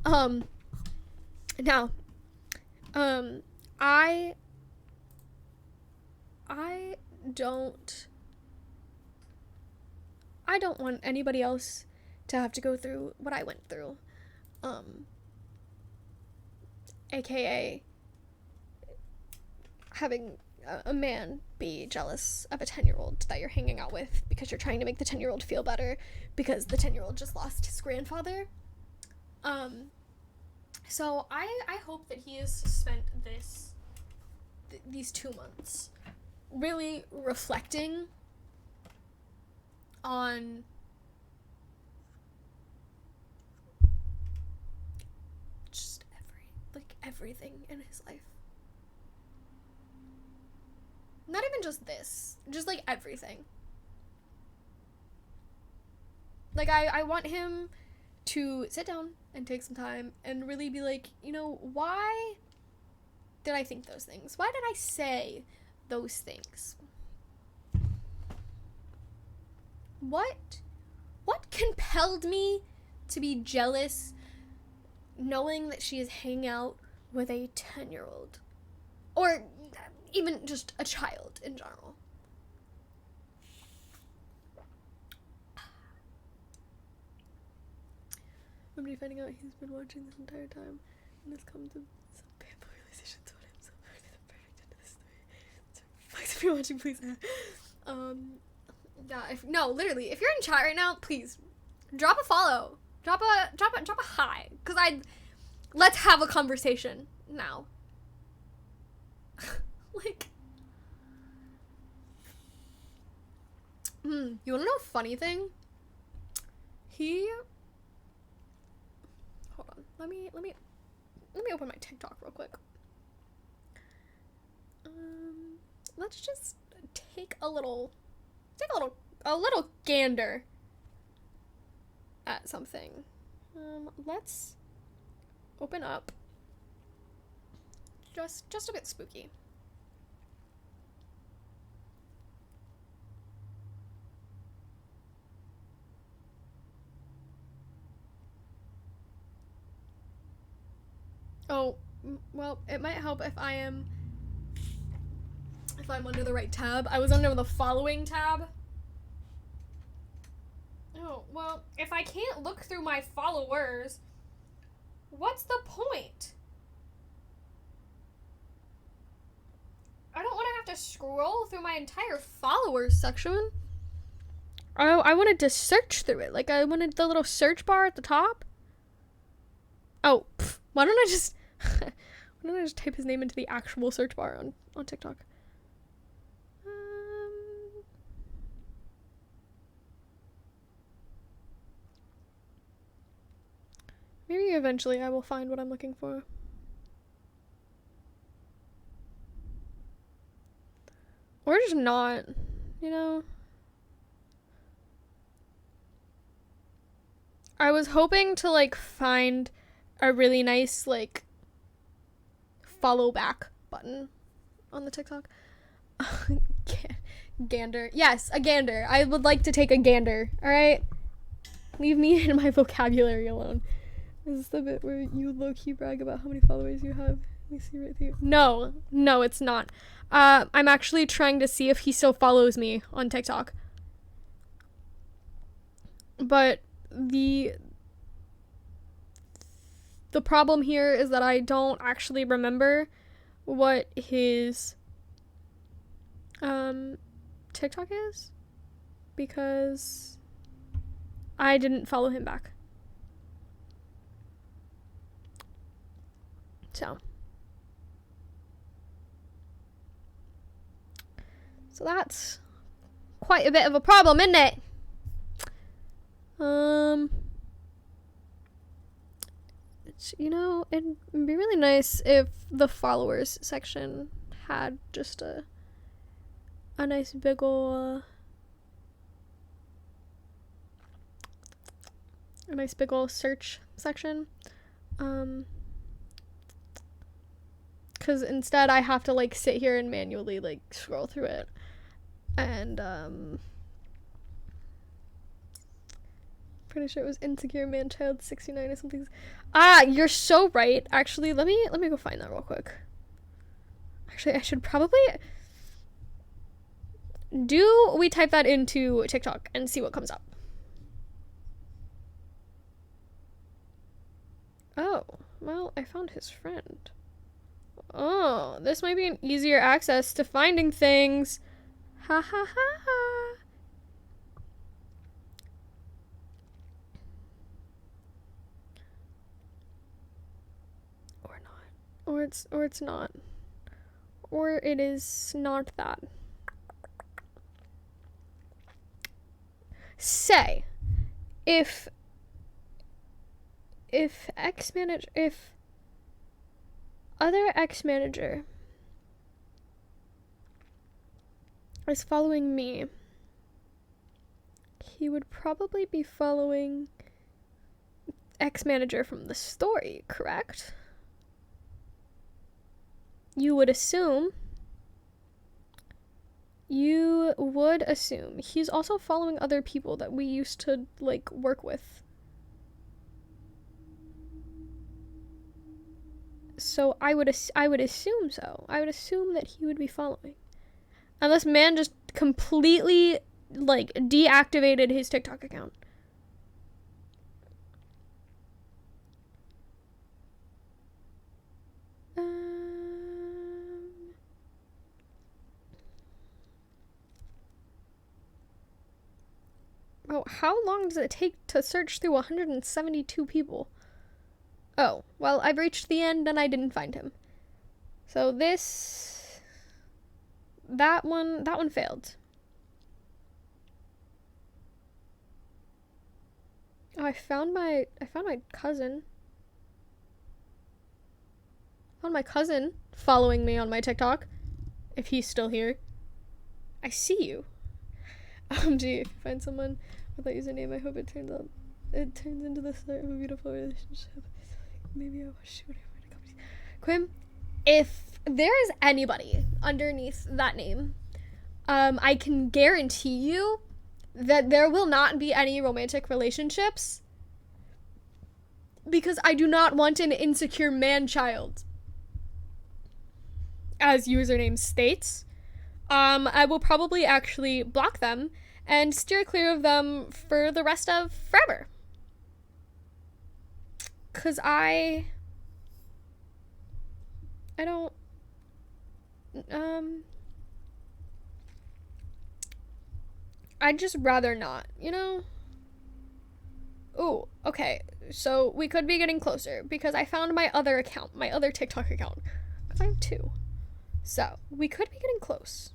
Now, I don't want anybody else to have to go through what I went through. AKA having a man be jealous of a 10-year-old that you're hanging out with because you're trying to make the 10-year-old feel better because the 10-year-old just lost his grandfather. So I hope that he has spent these 2 months really reflecting on just everything in his life. Not even just this, just like everything. Like I want him to sit down and take some time and really be like, you know, why did I think those things? Why did I say those things? What compelled me to be jealous knowing that she is hanging out with a 10-year-old? Or even just a child in general. Somebody finding out he's been watching this entire time and has come to some painful realizations about himself. The perfect end of the story. Thanks if you're watching, please. Yeah, literally, if you're in chat right now, please drop a follow. Drop a hi. Cause let's have a conversation now. Like, you wanna know a funny thing? Hold on, let me open my TikTok real quick. Let's just take a little gander at something. Let's open up just a bit spooky. Oh, well, it might help if I'm under the right tab. I was under the following tab. Oh, well, if I can't look through my followers, what's the point? I don't want to have to scroll through my entire followers section. I wanted to search through it. Like, I wanted the little search bar at the top. Oh, why don't I just type his name into the actual search bar on TikTok? Maybe eventually I will find what I'm looking for. there's not, you know? I was hoping to, like, find a really nice, like, follow back button on the TikTok. Gander. Yes, a gander. I would like to take a gander, alright? Leave me and my vocabulary alone. Is this the bit where you low-key brag about how many followers you have? Let me see right here. No, it's not. I'm actually trying to see if he still follows me on TikTok. But the problem here is that I don't actually remember what his TikTok is, because I didn't follow him back. So that's quite a bit of a problem, isn't it? You know, it'd be really nice if the followers section had just a nice big ol' search section. Because instead I have to, like, sit here and manually, like, scroll through it. And, pretty sure it was Insecure Manchild 69 or something. Ah, you're so right. Actually, let me go find that real quick. Actually, I should probably... Do we type that into TikTok and see what comes up? Oh, well, I found his friend. Oh, this might be an easier access to finding things. Ha ha ha ha. Or not. Or it's not. Or it is not that. Say, if other ex-manager is following me, he would probably be following ex-manager from the story, correct? You would assume he's also following other people that we used to, like, work with. So I would assume so. I would assume that he would be following. Unless man just completely, like, deactivated his TikTok account. Oh, how long does it take to search through 172 people? Oh, well, I've reached the end and I didn't find him. So that one failed. Oh, I found my cousin. I found my cousin following me on my TikTok. If he's still here. I see you. Gee, if you find someone with that username, I hope it turns into the start of a beautiful relationship. Maybe I'll shoot it. Quim, if there is anybody underneath that name, I can guarantee you that there will not be any romantic relationships, because I do not want an insecure man-child, as username states. I will probably actually block them and steer clear of them for the rest of forever. Cause I'd just rather not, you know? Ooh, okay, so we could be getting closer, because I found my other account, my other TikTok account, because I have two. So, we could be getting close.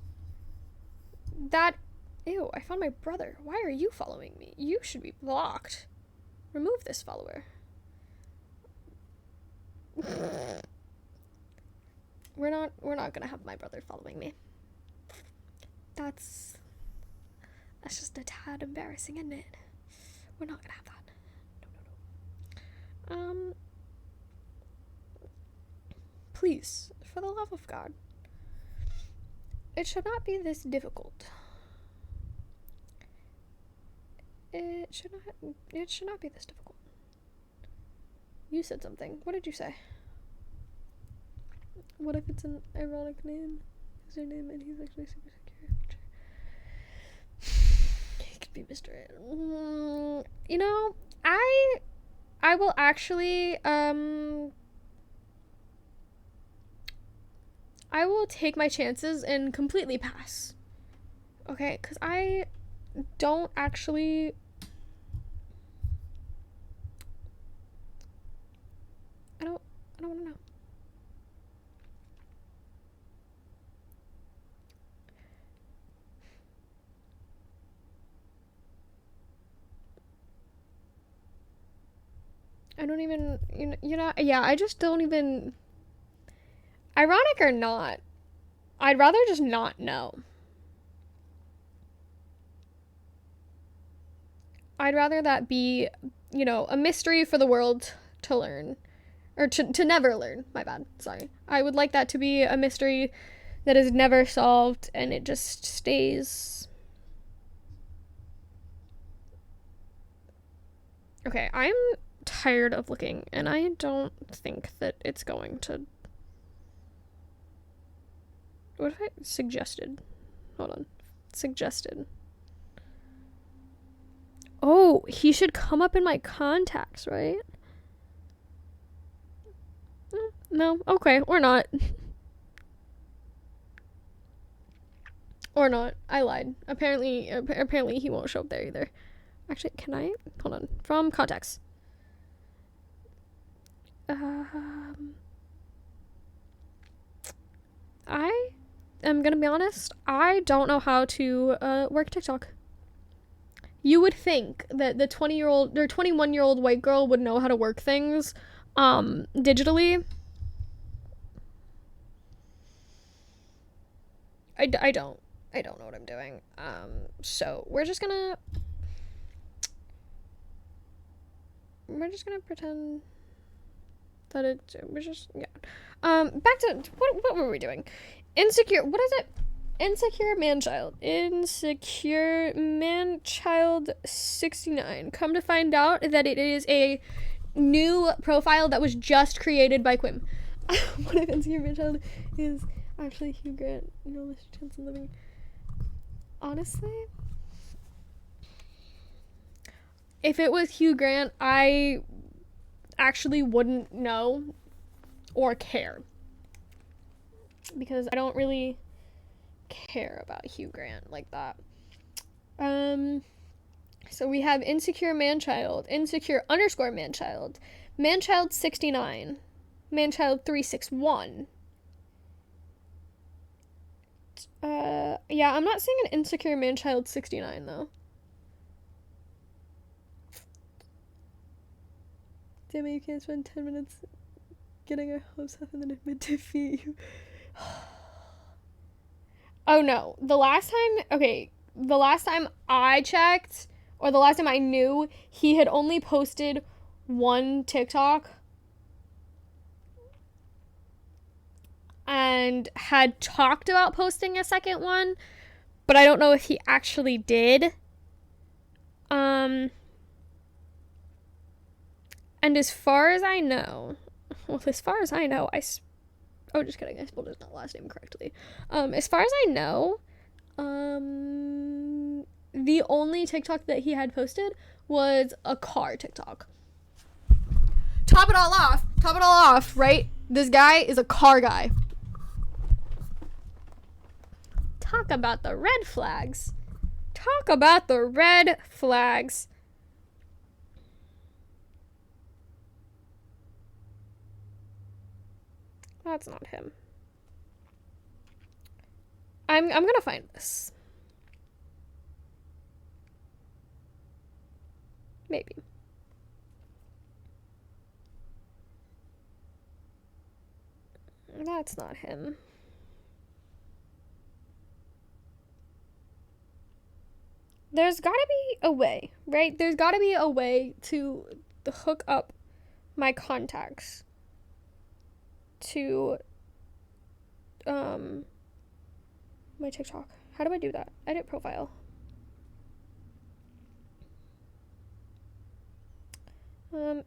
Ew, I found my brother. Why are you following me? You should be blocked. Remove this follower. We're not gonna have my brother following me. That's just a tad embarrassing, isn't it? We're not gonna have that. No. Please, for the love of God, it should not be this difficult. It should not be this difficult. You said something. What did you say? What if it's an ironic name? Is your name and he's actually super secure? He could be Mr. You know, I will actually I will take my chances and completely pass. Okay, because I don't actually... I don't want to know. I don't even, you know, yeah, I just don't even... Ironic or not, I'd rather just not know. I'd rather that be, you know, a mystery for the world to learn. Or to never learn, my bad, sorry. I would like that to be a mystery that is never solved and it just stays. Okay, I'm tired of looking and I don't think that it's going to... What if I suggested? Hold on. Suggested. Oh, he should come up in my contacts, right? No, okay, or not. Or not. I lied. Apparently he won't show up there either. Actually, can I? Hold on. From contacts. I am gonna be honest. I don't know how to work TikTok. You would think that the 20-year-old or 21-year-old white girl would know how to work things digitally. I don't know what I'm doing. So we're just gonna pretend that we're just, yeah. Back to, what were we doing? Insecure, what is it? Insecure man-child 69. Come to find out that it is a new profile that was just created by Quim. What if insecure man-child is actually Hugh Grant? You know, Mr. Chance of Living. Honestly, if it was Hugh Grant, I actually wouldn't know or care, because I don't really care about Hugh Grant like that. So we have insecure man-child, insecure _ man-child, man-child 69, man-child 361. Yeah, I'm not seeing an insecure man-child 69 though. Damn it, you can't spend 10 minutes getting a hose up and then admit defeat you. Oh no, the last time I checked, or the last time I knew, he had only posted one TikTok and had talked about posting a second one, but I don't know if he actually did. And as far as I know, oh, just kidding, I spelled his last name correctly. As far as I know, the only TikTok that he had posted was a car TikTok. Top it all off, right? This guy is a car guy. Talk about the red flags. That's not him. I'm gonna find this. Maybe. That's not him. there's gotta be a way, right? There's gotta be a way to hook up my contacts to my TikTok. How do I do that? Edit profile.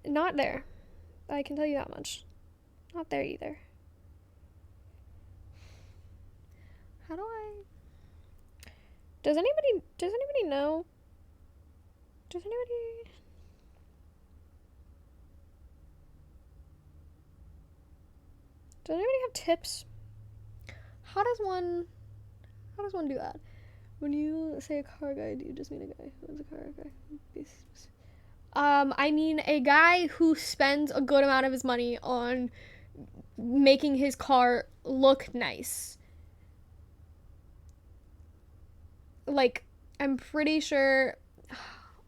Not there. I can tell you that much. Not there either. How do I... Does anybody know? Does anybody... Does anybody have tips? How does one do that? When you say a car guy, do you just mean a guy? What's a car guy? I mean a guy who spends a good amount of his money on making his car look nice. Like, I'm pretty sure,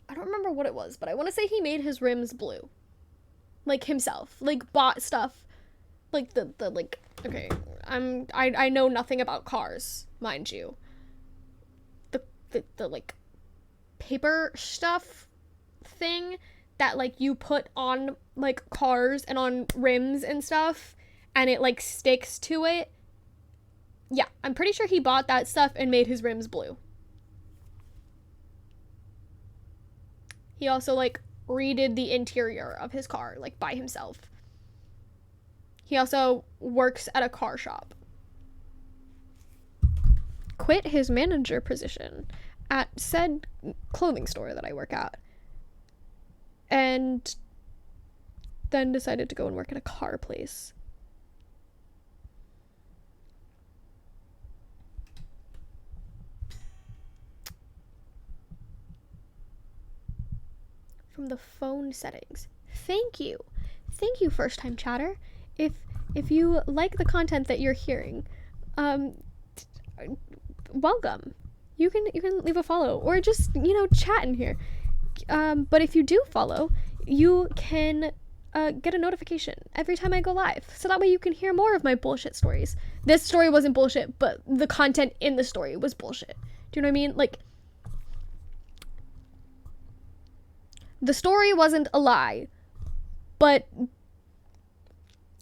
I don't remember what it was, but I want to say he made his rims blue. Like, himself. Like, bought stuff. Like, the like, okay, I know nothing about cars, mind you. The like, paper stuff thing that, like, you put on, like, cars and on rims and stuff, and it, like, sticks to it. Yeah, I'm pretty sure he bought that stuff and made his rims blue. He also, like, redid the interior of his car, like, by himself. He also works at a car shop. Quit his manager position at said clothing store that I work at. And then decided to go and work at a car place. From the phone settings. Thank you. Thank you, first time chatter. If you like the content that you're hearing, welcome. You can leave a follow or just, chat in here. But if you do follow, you can get a notification every time I go live. So that way you can hear more of my bullshit stories. This story wasn't bullshit, but the content in the story was bullshit. Do you know what I mean? Like, the story wasn't a lie, but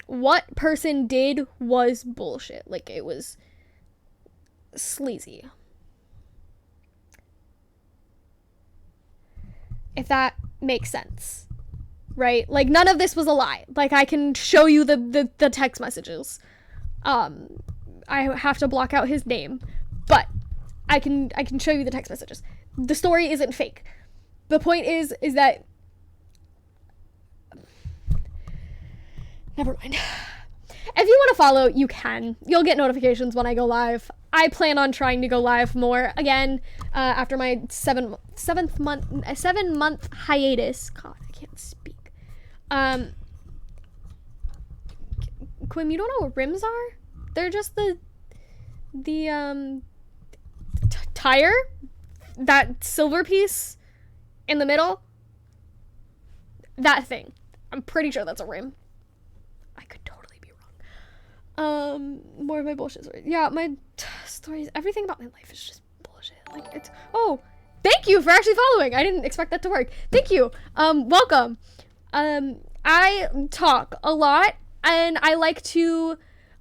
what person did was bullshit. Like, it was sleazy. If that makes sense. Right? Like, none of this was a lie. Like, I can show you the text messages. I have to block out his name, but I can show you the text messages. The story isn't fake. The point is that... Never mind. If you want to follow, you can. You'll get notifications when I go live. I plan on trying to go live more again after my 7-month hiatus. God, I can't speak. Quim, you don't know what rims are? They're just the tire, that silver piece in the middle. That thing. I'm pretty sure that's a rim. I could totally be wrong. More of my bullshit stories. Yeah, my stories, everything about my life is just bullshit. Like, it's... Oh, thank you for actually following. I didn't expect that to work. Thank you. Welcome. I talk a lot, and I like to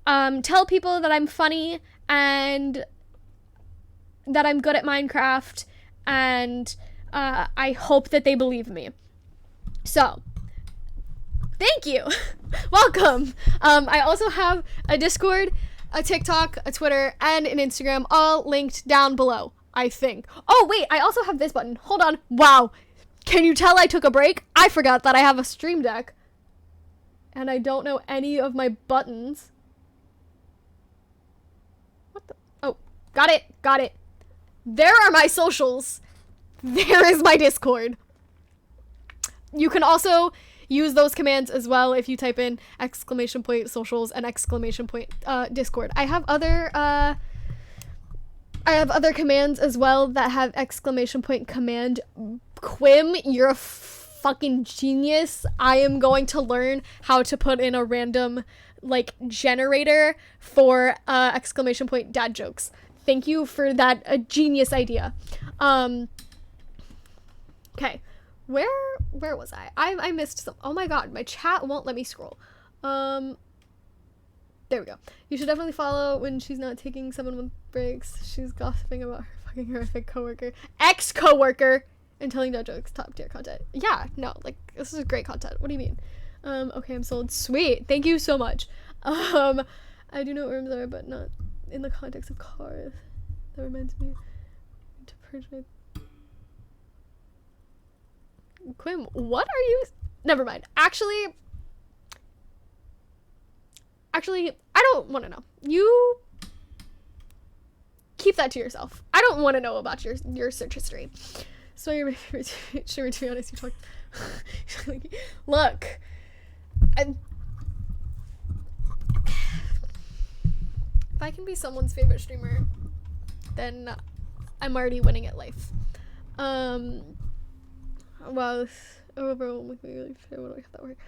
tell people that I'm funny and that I'm good at Minecraft, and I hope that they believe me. So, thank you. Welcome. I also have a Discord, a TikTok, a Twitter, and an Instagram, all linked down below, I think. Oh, wait, I also have this button. Hold on. Wow. Can you tell I took a break? I forgot that I have a stream deck. And I don't know any of my buttons. What the? Oh, got it. Got it. There are my socials. There is my Discord. You can also use those commands as well if you type in !socials and !Discord. I have other commands as well that have !command. Quim, you're a fucking genius. I am going to learn how to put in a random, like, generator for !dad jokes. Thank you for that genius idea. Okay, where was I missed some. Oh my god, my chat won't let me scroll. There we go. You should definitely follow when she's not taking 7-month breaks. She's gossiping about her fucking horrific coworker, ex-coworker, and telling dad jokes. Top tier content. Yeah, no, like this is great content. What do you mean? Okay, I'm sold. Sweet, thank you so much. I do know what rooms are, but not in the context of cars. That reminds me to purge my. Quim, what are you? Never mind. Actually, I don't want to know. You keep that to yourself. I don't want to know about your search history. So you're my favorite streamer, to be honest. You talk. Look, if I can be someone's favorite streamer, then I'm already winning at life. Wow, this overwhelmed with me really fair when I have that word.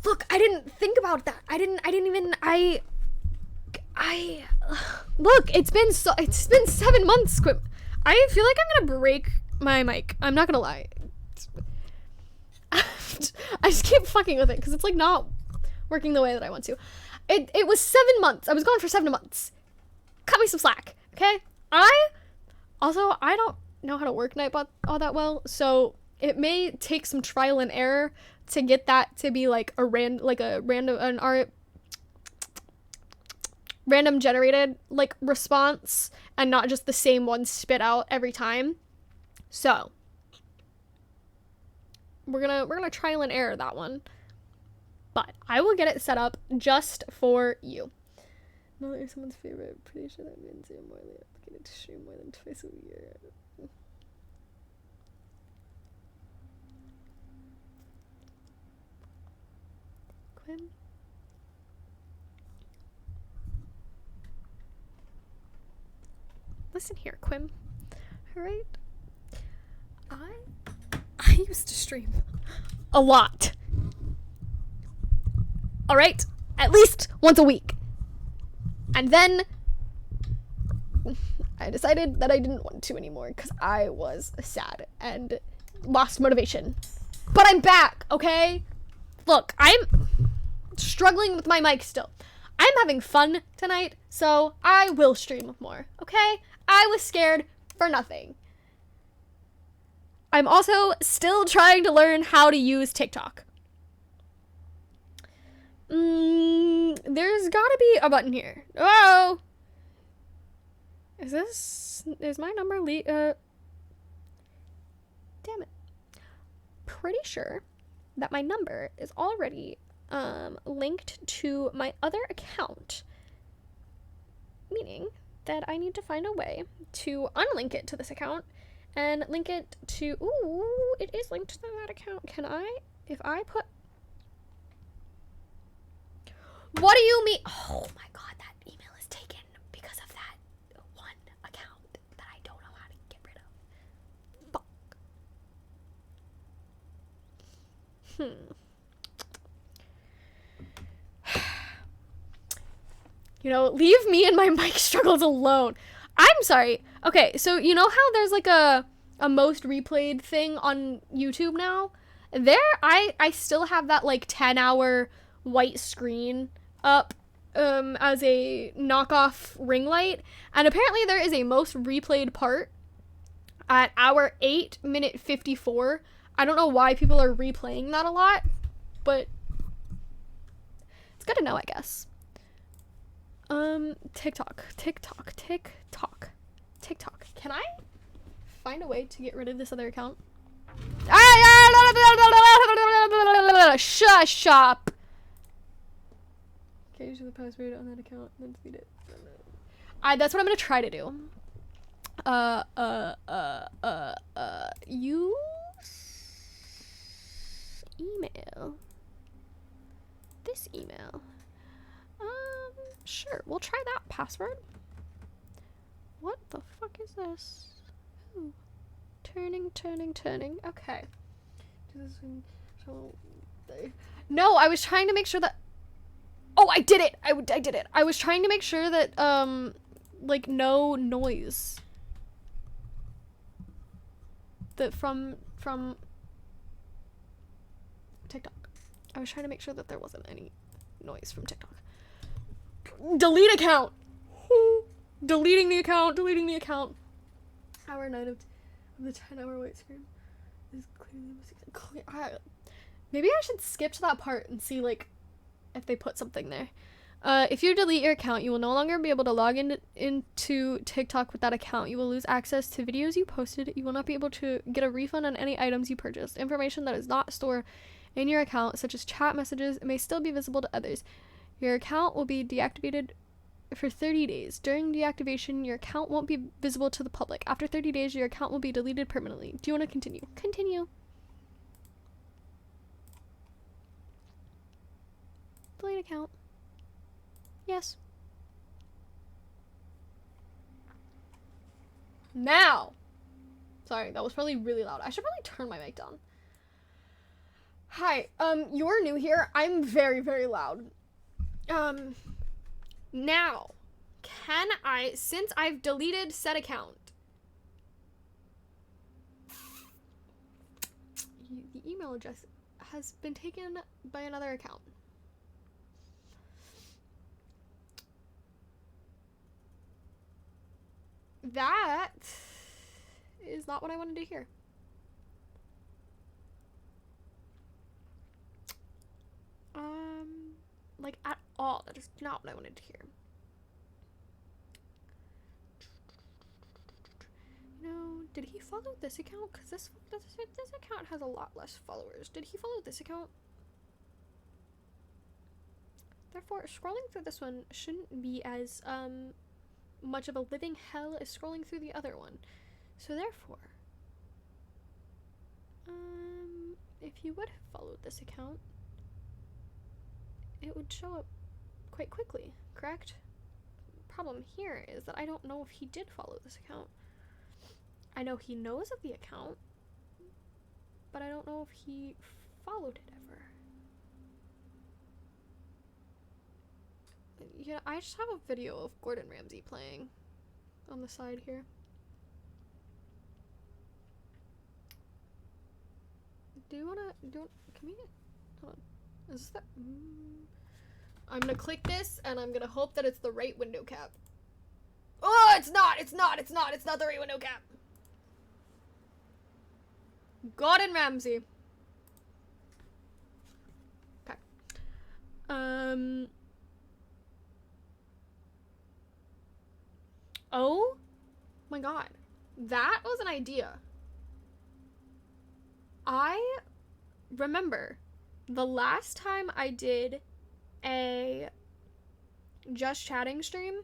Look, I didn't think about that. I didn't even look, it's been 7 months, Squib. I feel like I'm gonna break my mic. I'm not gonna lie. I just keep fucking with it because it's like not working the way that I want to. It was 7 months. I was gone for 7 months. Cut me some slack, okay? I don't know how to work Nightbot all that well, so it may take some trial and error to get that to be like a random generated like response and not just the same one spit out every time. So we're gonna trial and error that one, but I will get it set up just for you. Know that you're someone's favorite. Pretty sure that means you're more likely to stream more than twice a year. Quim. Listen here, Quim. Alright? I used to stream a lot. Alright? At least once a week. And then I decided that I didn't want to anymore because I was sad and lost motivation. But I'm back, okay? Look, I'm struggling with my mic still. I'm having fun tonight, so I will stream more, okay? I was scared for nothing. I'm also still trying to learn how to use TikTok. There's gotta be a button here. Oh! Is my number damn it. Pretty sure that my number is already linked to my other account, meaning that I need to find a way to unlink it to this account and link it to, ooh, it is linked to that account. Can I, if I put, what do you mean? Oh my god, that email is taken because of that one account that I don't know how to get rid of. Fuck. You know, leave me and my mic struggles alone. I'm sorry. Okay, so you know how there's like a most replayed thing on YouTube now? There, I still have that like 10-hour white screen up as a knockoff ring light. And apparently there is a most replayed part at hour 8 minute 54. I don't know why people are replaying that a lot, but it's good to know, I guess. TikTok. Can I find a way to get rid of this other account? Shush up. Okay, use the password on that account, then delete it. That's what I'm gonna try to do. Use email. This email. Sure, we'll try that password. What the fuck is this? Ooh. Turning. Okay. No, I was trying to make sure that. Oh, I did it. I did it. I was trying to make sure that like no noise. That from from TikTok. I was trying to make sure that there wasn't any noise from TikTok. Delete account. Deleting the account. Hour 9 of the 10-hour wait screen is clearly maybe I should skip to that part and see like if they put something there. If you delete your account, you will no longer be able to log into TikTok with that account. You will lose access to videos you posted. You will not be able to get a refund on any items you purchased. Information that is not stored in your account, such as chat messages, may still be visible to others. Your account will be deactivated for 30 days. During deactivation, your account won't be visible to the public. After 30 days, your account will be deleted permanently. Do you want to continue? Continue. Delete account. Yes. Now. Sorry, that was probably really loud. I should probably turn my mic down. Hi, you're new here. I'm very, very loud. Now, can I, since I've deleted said account, the email address has been taken by another account. That is not what I wanted to hear. Like at all. That is not what I wanted to hear. You know, did he follow this account? Because this account has a lot less followers. Did he follow this account? Therefore, scrolling through this one shouldn't be as much of a living hell as scrolling through the other one. So therefore, if you would have followed this account, it would show up quite quickly, correct? Problem here is that I don't know if he did follow this account. I know he knows of the account, but I don't know if he followed it ever. Yeah, I just have a video of Gordon Ramsay playing on the side here. Can we, hold on. Is that, I'm gonna click this and I'm gonna hope that it's the right window cap. Oh, it's not the right window cap. Gordon Ramsay. Okay. Oh my god. That was an idea. I remember the last time I did a just chatting stream,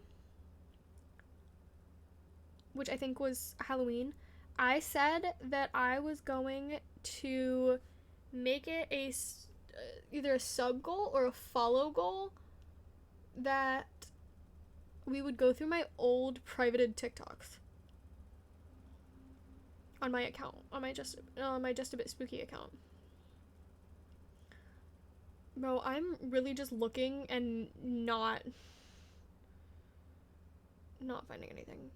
which I think was Halloween, I said that I was going to make it a either a sub goal or a follow goal that we would go through my old privated TikToks on my account, on my just a bit spooky account. Bro, I'm really just looking and not finding anything.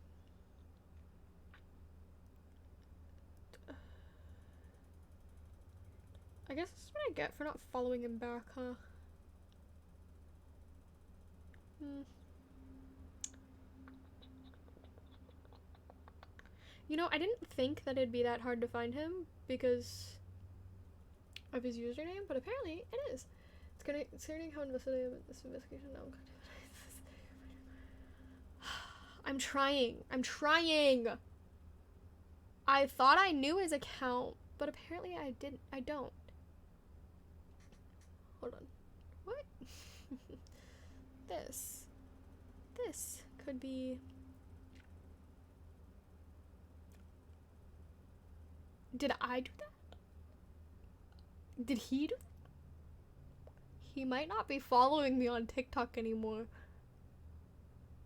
I guess this is what I get for not following him back, huh? You know, I didn't think that it'd be that hard to find him because of his username, but apparently it is. It's concerning how investigating this investigation now. I'm trying. I thought I knew his account, but apparently I didn't. I don't. Hold on. What? This could be. Did I do that? Did he do that? He might not be following me on TikTok anymore.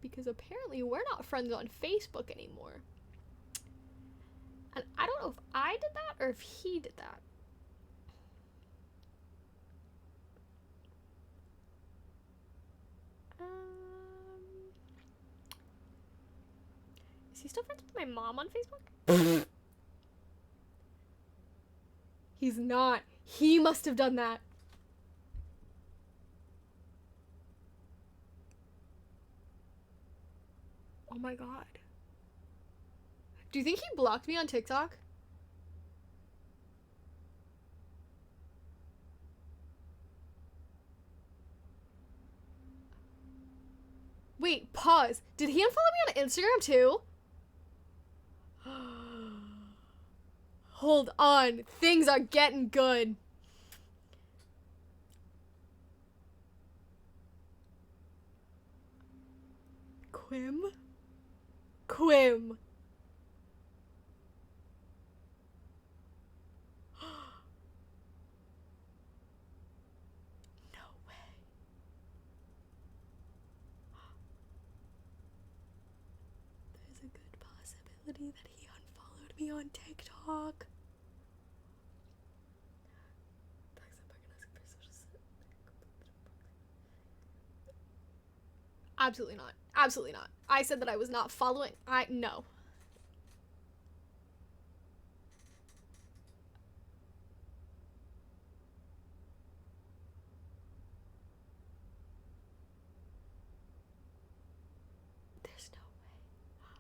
Because apparently we're not friends on Facebook anymore. And I don't know if I did that or if he did that. Is he still friends with my mom on Facebook? He's not. He must have done that. Oh my god. Do you think he blocked me on TikTok? Wait, pause. Did he unfollow me on Instagram too? Hold on. Things are getting good. Quim? Quim. No way. There's a good possibility that he unfollowed me on TikTok. Absolutely not. Absolutely not. I said that I was not following. No. There's no way. There's no fucking way.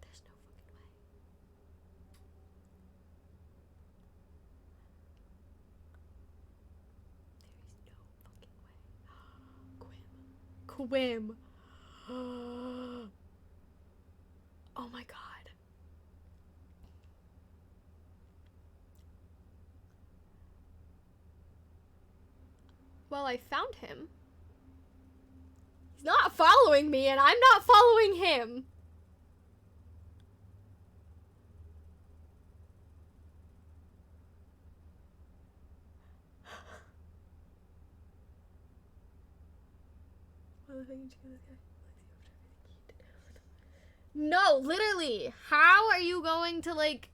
There is no fucking way. Quim. Oh my god. Well, I found him. He's not following me, and I'm not following him. No, literally. How are you going to, like...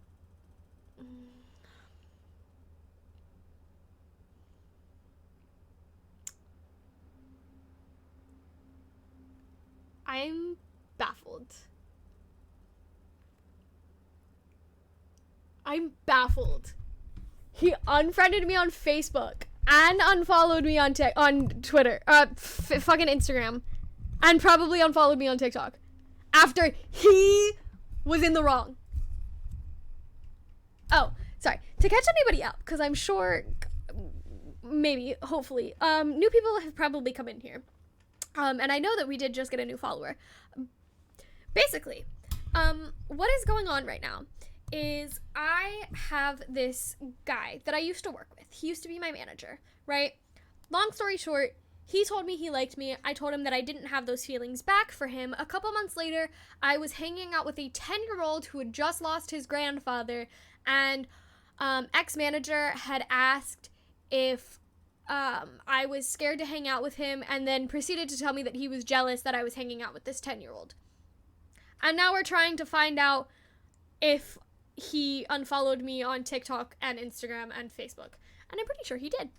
I'm baffled. I'm baffled. He unfriended me on Facebook and unfollowed me on Twitter, fucking Instagram, and probably unfollowed me on TikTok after he was in the wrong. Oh, sorry. To catch anybody up, because I'm sure, maybe, hopefully, new people have probably come in here. And I know that we did just get a new follower. Basically, what is going on right now is I have this guy that I used to work with. He used to be my manager, right? Long story short, he told me he liked me. I told him that I didn't have those feelings back for him. A couple months later, I was hanging out with a 10-year-old who had just lost his grandfather, and ex-manager had asked if I was scared to hang out with him, and then proceeded to tell me that he was jealous that I was hanging out with this 10-year-old. And now we're trying to find out if he unfollowed me on TikTok and Instagram and Facebook. And I'm pretty sure he did.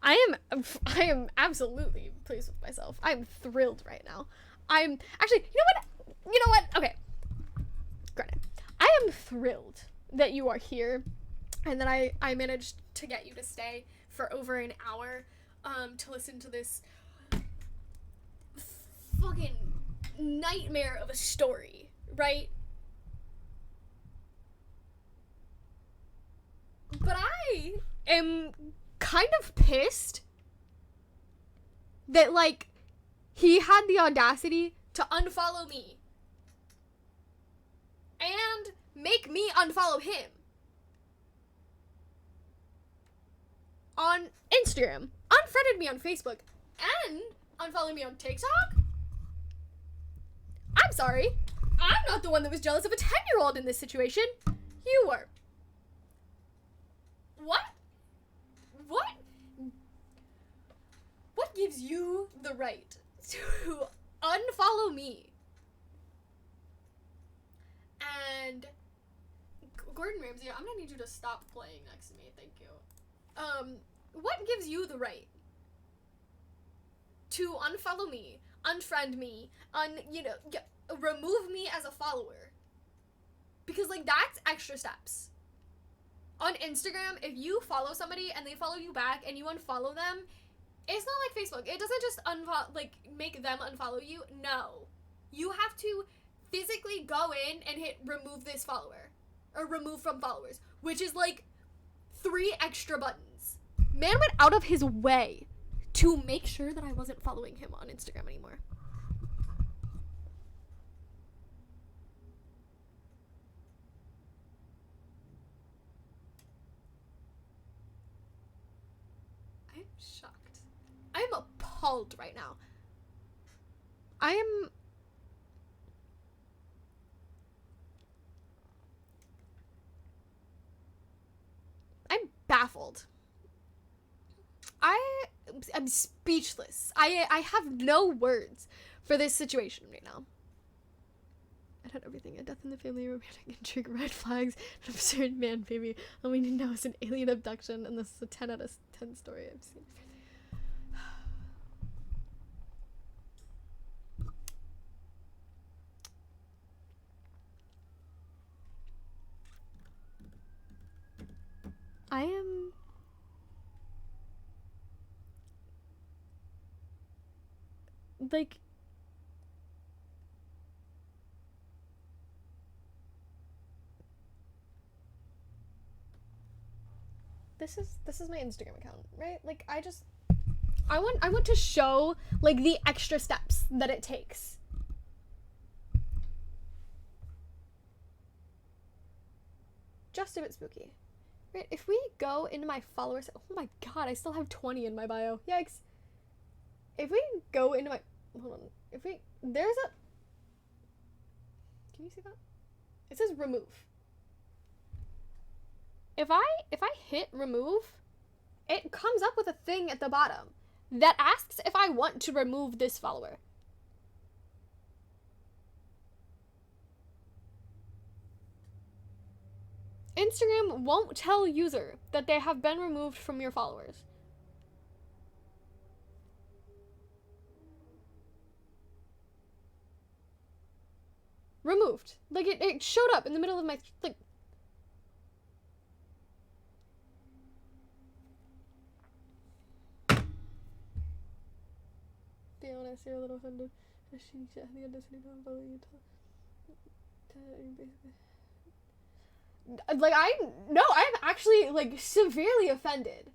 I am absolutely pleased with myself. I'm thrilled right now. I'm actually, you know what? Okay. Granted, I am thrilled that you are here and that I managed to get you to stay for over an hour to listen to this fucking nightmare of a story, right? But I am kind of pissed that, like, he had the audacity to unfollow me and make me unfollow him on Instagram, unfriended me on Facebook, and unfollowed me on TikTok. I'm sorry. I'm not the one that was jealous of a 10-year-old in this situation. You were. What? What? What gives you the right to unfollow me? And Gordon Ramsay, I'm gonna need you to stop playing next to me, thank you. What gives you the right to unfollow me, unfriend me, remove me as a follower. Because, like, that's extra steps. On Instagram, if you follow somebody and they follow you back and you unfollow them, it's not like Facebook. It doesn't just make them unfollow you. No. You have to physically go in and hit remove this follower. Or remove from followers. Which is, like, 3 extra buttons. Man went out of his way to make sure that I wasn't following him on Instagram anymore. I am shocked. I am appalled right now. I'm baffled. I'm speechless. I have no words for this situation right now. I had everything. A death in the family, romantic intrigue, red flags, an absurd man baby. All we need now is an alien abduction, and this is a 10 out of 10 story I've seen. I am... like... This is my Instagram account, right? Like, I want to show, like, the extra steps that it takes. Just a bit spooky. Right, if we go into my followers, oh my god, I still have 20 in my bio. Yikes. If we go into my, hold on, there's a, can you see that? It says remove. If I hit remove, it comes up with a thing at the bottom that asks if I want to remove this follower. Instagram won't tell user that they have been removed from your followers. Removed. Like, it showed up in the middle of my, like... Be honest, you're a little offended. She has the audacity to unfollow you. Like, I'm actually, like, severely offended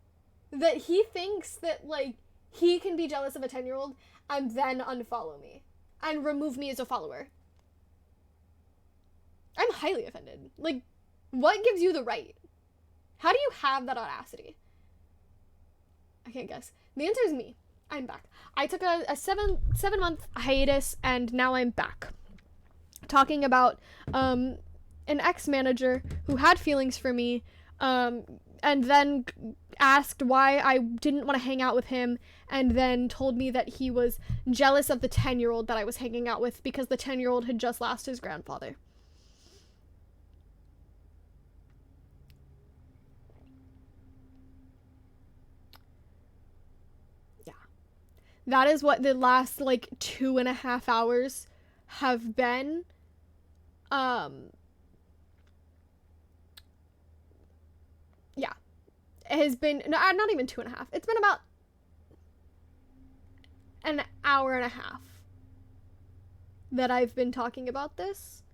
that he thinks that, like, he can be jealous of a 10-year-old and then unfollow me and remove me as a follower. I'm highly offended. Like, what gives you the right? How do you have that audacity? I can't guess. The answer is me. I'm back. I took a seven-month hiatus, and now I'm back. Talking about, an ex-manager who had feelings for me, and then asked why I didn't want to hang out with him, and then told me that he was jealous of the 10-year-old that I was hanging out with because the 10-year-old had just lost his grandfather. Yeah. That is what the last, like, 2.5 hours have been. Yeah, it has been, no, not even 2.5. It's been about an hour and a half that I've been talking about this.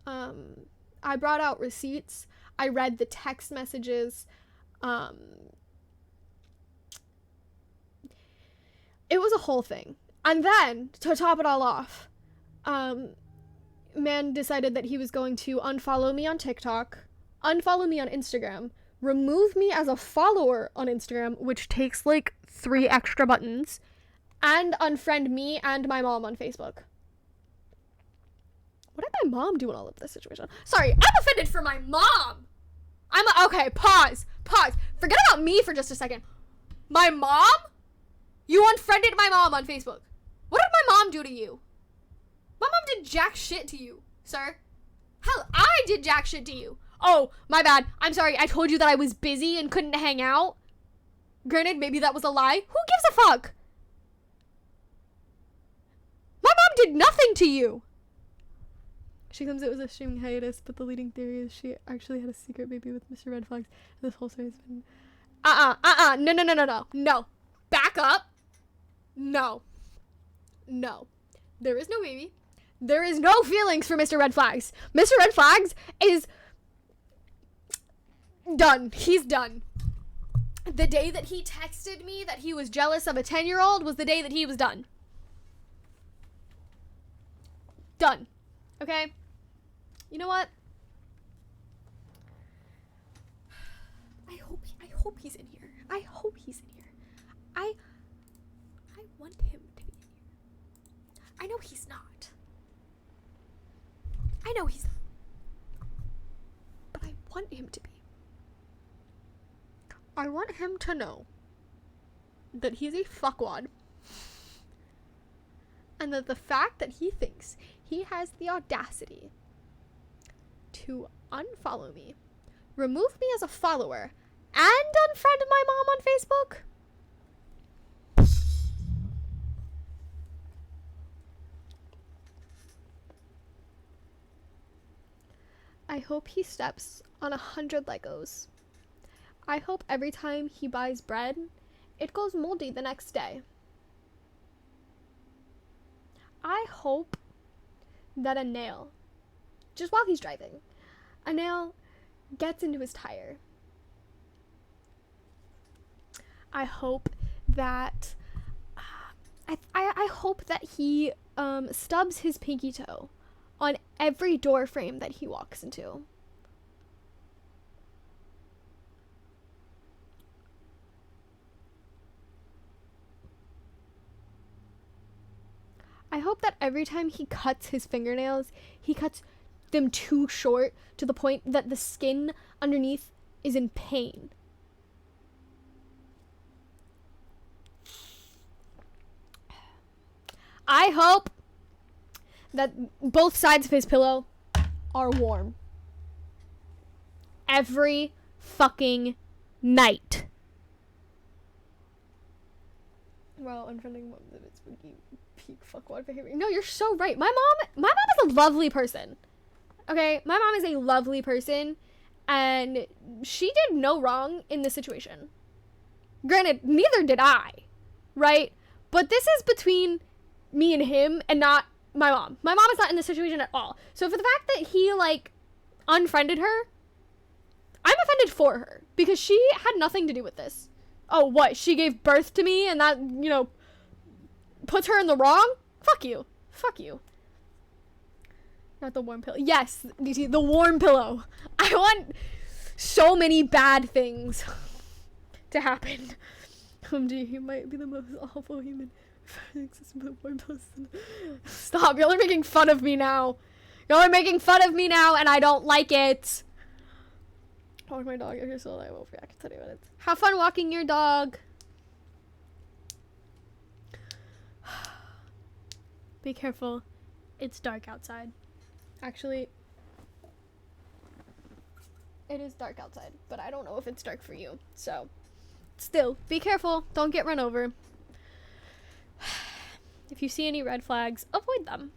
I brought out receipts. I read the text messages. It was a whole thing. And then, to top it all off, man decided that he was going to unfollow me on TikTok, unfollow me on Instagram, remove me as a follower on Instagram, which takes like 3 extra buttons, and unfriend me and my mom on Facebook. What did my mom do in all of this situation? Sorry, I'm offended for my mom! Okay, pause. Forget about me for just a second. My mom? You unfriended my mom on Facebook. What did my mom do to you? My mom did jack shit to you, sir. Hell, I did jack shit to you. Oh, my bad. I'm sorry. I told you that I was busy and couldn't hang out. Granted, maybe that was a lie. Who gives a fuck? did nothing to you. She claims it was a streaming hiatus, but the leading theory is she actually had a secret baby with Mr. Red Flags. And this whole story has been... No. Back up. No. There is no baby. There is no feelings for Mr. Red Flags. Mr. Red Flags is done. He's done. The day that he texted me that he was jealous of a 10-year-old was the day that he was done. Done. Okay? You know what? I hope he's in here. I hope he's in here. I want him to be in here. I know he's not. I know he's not. But I want him to be. I want him to know that he's a fuckwad. And that the fact that he thinks he has the audacity to unfollow me, remove me as a follower, and unfriend my mom on Facebook? I hope he steps on 100 Legos. I hope every time he buys bread, it goes moldy the next day. I hope that a nail, just while he's driving, a nail gets into his tire. I hope that I hope that he stubs his pinky toe on every door frame that he walks into. I hope that every time he cuts his fingernails, he cuts them too short to the point that the skin underneath is in pain. I hope that both sides of his pillow are warm. Every fucking night. Well, unfriending mom that it's spooky peak fuckwad behavior. No, you're so right. My mom is a lovely person. Okay? My mom is a lovely person, and she did no wrong in this situation. Granted, neither did I, right? But this is between me and him and not my mom. My mom is not in this situation at all. So for the fact that he, like, unfriended her, I'm offended for her because she had nothing to do with this. Oh, what? She gave birth to me and that, you know, puts her in the wrong? Fuck you. Fuck you. Not the warm pillow. Yes, DT, the warm pillow. I want so many bad things to happen. OMG, he might be the most awful human. Stop, y'all are making fun of me now. Y'all are making fun of me now, and I don't like it. Walk my dog if you're still alive. I will react in 30 minutes. Have fun walking your dog. Be careful. It's dark outside. Actually, it is dark outside, but I don't know if it's dark for you. So, still, be careful. Don't get run over. If you see any red flags, avoid them.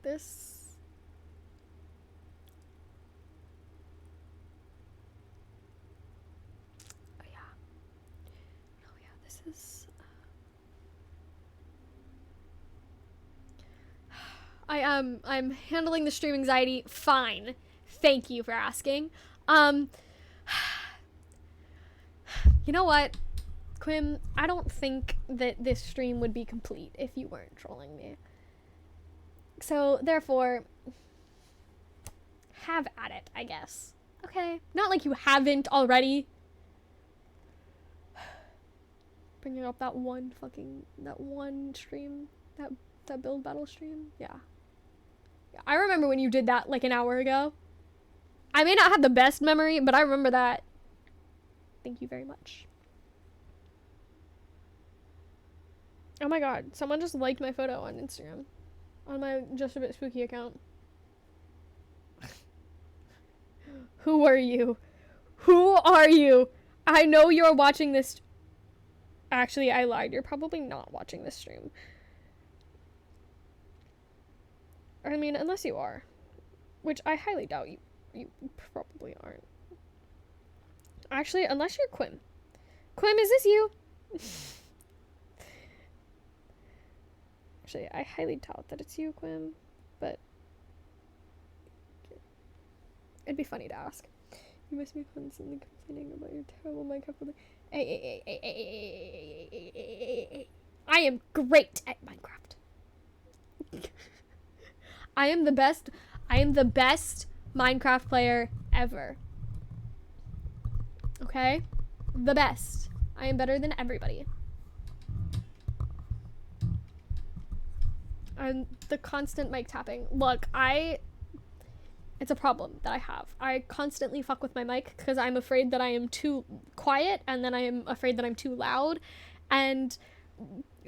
This... Oh yeah. This is... I'm handling the stream anxiety fine. Thank you for asking. You know what, Quim? I don't think that this stream would be complete if you weren't trolling me. So, therefore, have at it, I guess. Okay? Not like you haven't already. Bringing up that one stream. That build battle stream. Yeah. I remember when you did that like an hour ago. I may not have the best memory, but I remember that. Thank you very much. Oh my god, someone just liked my photo on Instagram. On my Just a Bit Spooky account. Who are you? Who are you? I know you're watching this. Actually, I lied. You're probably not watching this stream. I mean, unless you are. Which I highly doubt you probably aren't. Actually, unless you're Quim. Quim, is this you? Actually, I highly doubt that it's you, Quim. But it'd be funny to ask. You must be constantly complaining about your terrible Minecraft building. Hey. I am great at Minecraft. I am the best Minecraft player ever. Okay? The best. I am better than everybody. I'm the constant mic tapping. Look, it's a problem that I have. I constantly fuck with my mic because I'm afraid that I am too quiet, and then I am afraid that I'm too loud, and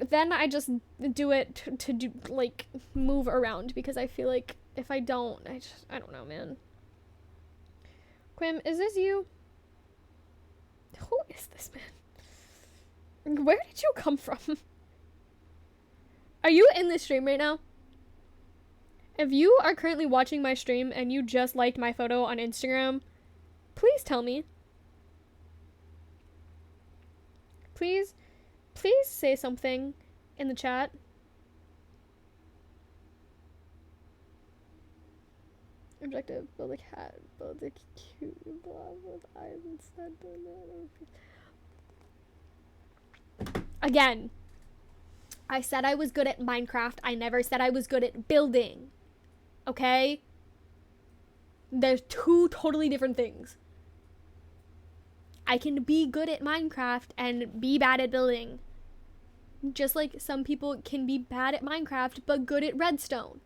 then I just do it to do, like, move around, because I feel like if I don't, I don't know, man. Quim, is this you? Who is this man? Where did you come from? Are you in this stream right now? If you are currently watching my stream and you just liked my photo on Instagram, please tell me. Please say something in the chat. Objective, build a cat, build a cute blob with eyes instead. Again, I said I was good at Minecraft. I never said I was good at building. Okay? There's two totally different things. I can be good at Minecraft and be bad at building. Just like some people can be bad at Minecraft but good at redstone.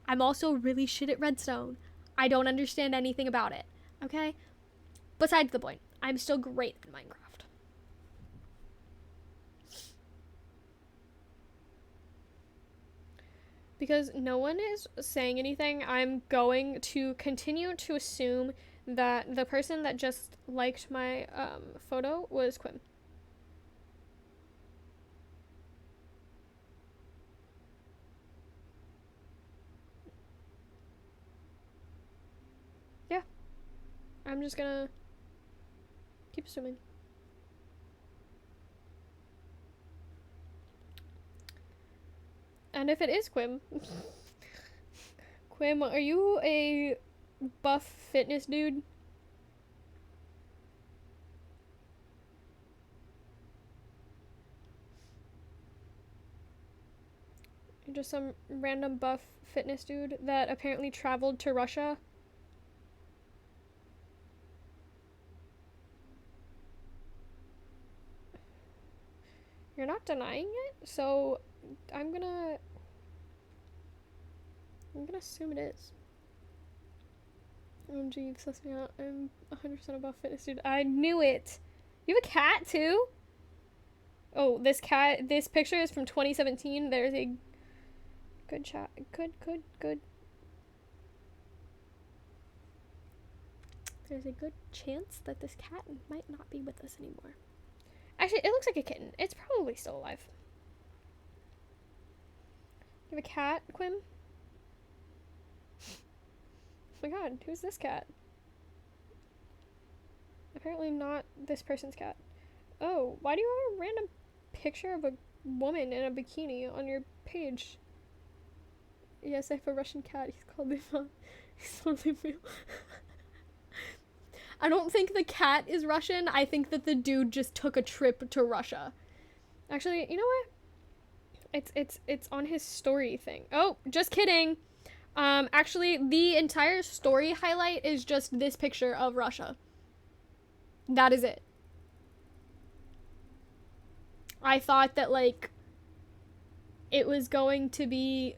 I'm also really shit at redstone. I don't understand anything about it. Okay? Besides the point, I'm still great at Minecraft. Because no one is saying anything, I'm going to continue to assume that the person that just liked my photo was Quim. Yeah. I'm just gonna keep assuming. And if it is Quim, Quim, are you a buff fitness dude? You're just some random buff fitness dude that apparently traveled to Russia? You're not denying it, so I'm gonna assume it is. OMG, you've sussed me out. I'm 100% above fitness, dude. I knew it! You have a cat, too? Oh, this picture is from 2017. There's a good chat. Good. There's a good chance that this cat might not be with us anymore. Actually, it looks like a kitten. It's probably still alive. You have a cat, Quim? Oh my god, who's this cat? Apparently not this person's cat. Oh, why do you have a random picture of a woman in a bikini on your page? Yes, I have a Russian cat. He's called Ivan. He's totally real. I don't think the cat is Russian. I think that the dude just took a trip to Russia. Actually, you know what? It's on his story thing. Oh, just kidding. Actually, the entire story highlight is just this picture of Russia. That is it. I thought that, like, it was going to be,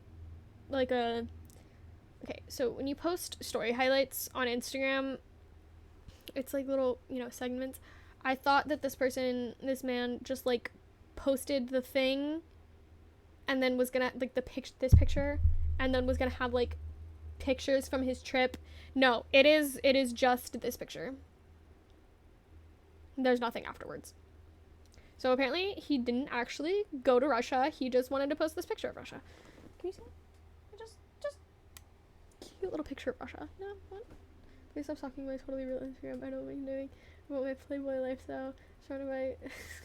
like, a... Okay, so when you post story highlights on Instagram, it's, like, little, you know, segments. I thought that this man, just, like, posted the thing, and then was gonna, like, this picture, and then was gonna have, like, pictures from his trip. No, it is just this picture. There's nothing afterwards. So apparently he didn't actually go to Russia. He just wanted to post this picture of Russia. Can you see it? Just cute little picture of Russia. No, what? Please stop stalking my totally real Instagram. I know what I'm doing. About my Playboy lifestyle. Surrounded by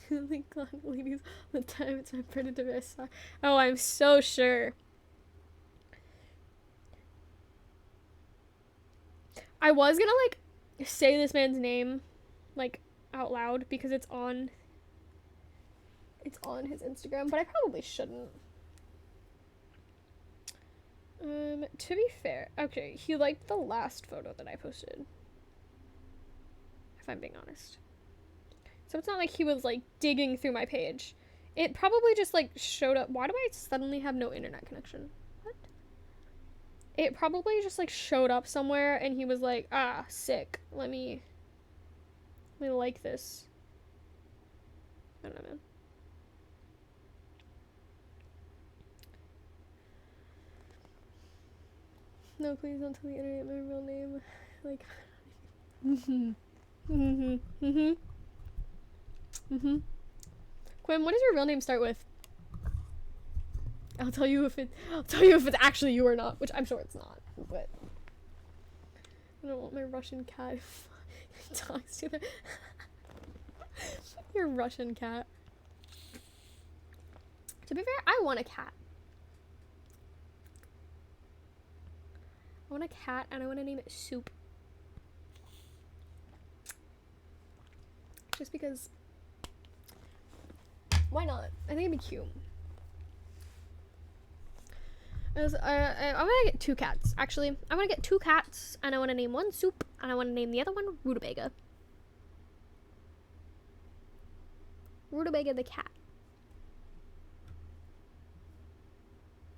really blonde ladies all the time. It's my predator star. Oh, I'm so sure. I was gonna like say this man's name like out loud because it's on his Instagram, but I probably shouldn't. To be fair, okay, he liked the last photo that I posted, if I'm being honest. So it's not like he was like digging through my page. It probably just like showed up. Why do I suddenly have no internet connection? What? It probably just like showed up somewhere and he was like, ah, sick. Let me like this. I don't know, man. No, please don't tell the internet my real name. Like, Quinn, what does your real name start with? I'll tell you if it's actually you or not, which I'm sure it's not, but I don't want my Russian cat talks to the your Russian cat. To be fair, I want a cat. I want a cat and I want to name it Soup. Just because, why not? I think it'd be cute. I'm gonna get 2 cats, actually. I'm gonna get 2 cats, and I want to name one Soup, and I want to name the other one Rutabaga. Rutabaga the cat.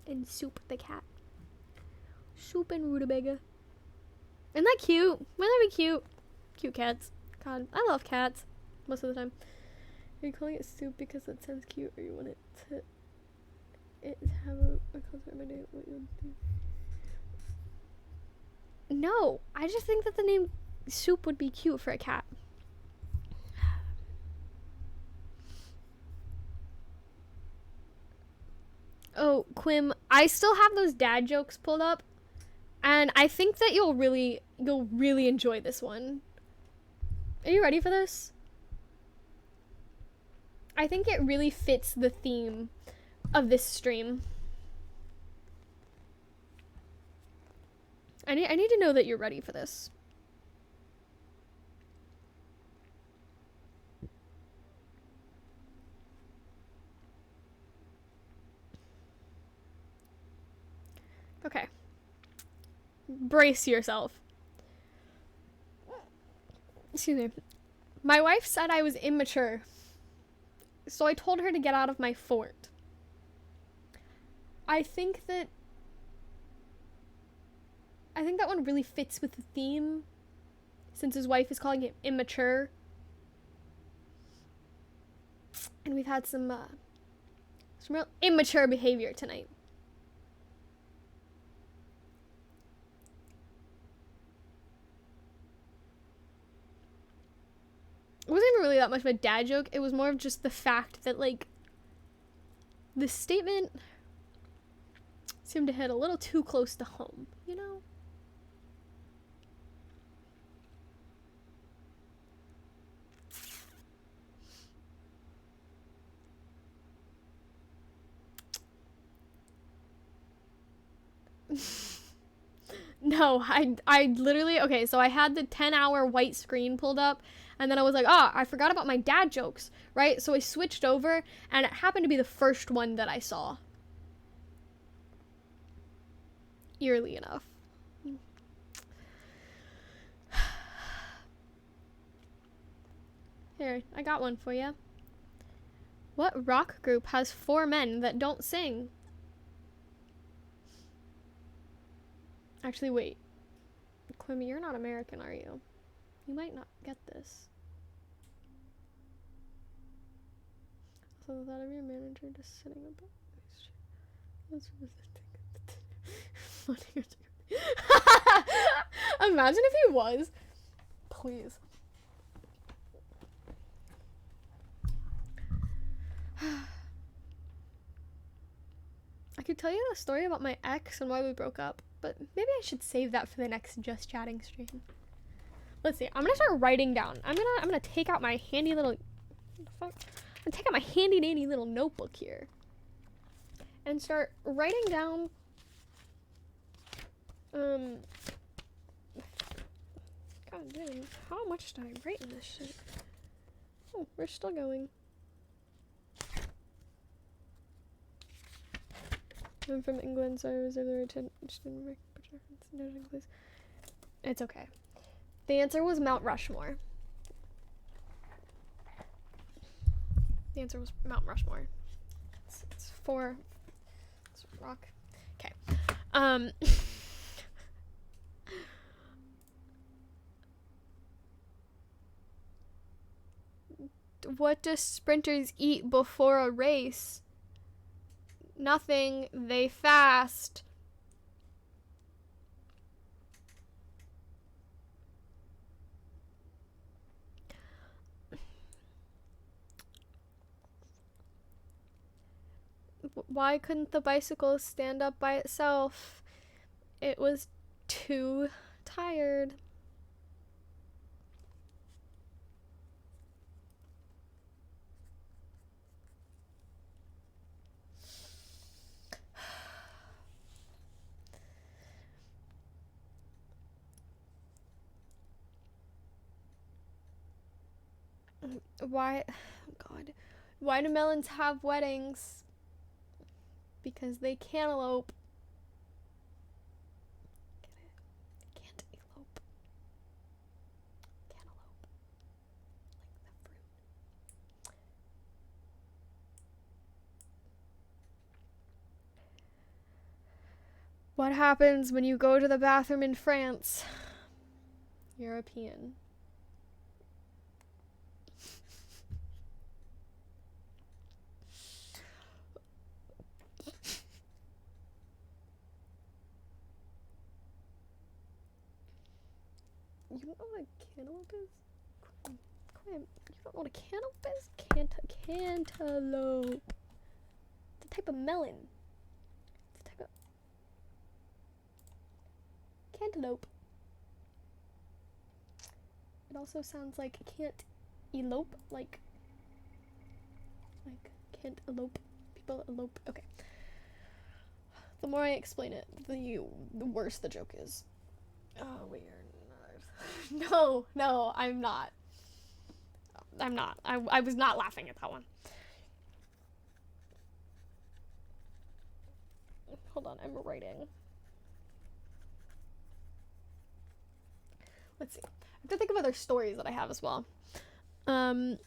And Soup the cat. Soup and Rutabaga. Isn't that cute? Wouldn't that be cute? Cute cats. God, I love cats. Most of the time. Are you calling it Soup because it sounds cute, or you want it to have a concert every day? What you'll do? No, I just think that the name Soup would be cute for a cat. Oh, Quim, I still have those dad jokes pulled up, and I think that you'll really enjoy this one. Are you ready for this? I think it really fits the theme of this stream. I need to know that you're ready for this. Okay. Brace yourself. Excuse me. My wife said I was immature, so I told her to get out of my fort. I think that one really fits with the theme, since his wife is calling him immature. And we've had some real immature behavior tonight. It wasn't even really that much of a dad joke. It was more of just the fact that, like, the statement seemed to hit a little too close to home, you know? No, I literally, okay, so I had the 10-hour white screen pulled up, and then I was like, I forgot about my dad jokes, right? So I switched over, and it happened to be the first one that I saw. Eerily enough. Here, I got one for you. What rock group has 4 men that don't sing? Actually, wait. Quimmy, you're not American, are you? You might not get this. So the thought of your manager just sitting above me. Imagine if he was. Please. could tell you the story about my ex and why we broke up, but maybe I should save that for the next Just Chatting stream. Let's see. I'm gonna start writing down. I'm gonna take out my handy little. What the fuck? I'm gonna take out my handy dandy little notebook here and start writing down. God dang! How much did I write in this shit? Oh, we're still going. I'm from England, so I reserve the right to make reference. Please. It's okay. The answer was Mount Rushmore. The answer was Mount Rushmore. It's rock. Okay. What do sprinters eat before a race? Nothing. They fast. Why couldn't the bicycle stand up by itself? It was too tired. Why, God, why do melons have weddings? Because they cantaloupe. Get it? They can't elope. Cantaloupe. Like the fruit. What happens when you go to the bathroom in France? European. You don't know what a cantaloupe is? Quim, you don't know what a cantaloupe is? Cantaloupe. It's a type of melon. It's a type of cantaloupe. It also sounds like can't elope, like can't elope. People elope. Okay. The more I explain it, the worse the joke is. Oh, weird. No, I'm not. I'm not. I was not laughing at that one. Hold on, I'm writing. Let's see. I have to think of other stories that I have as well. Oh,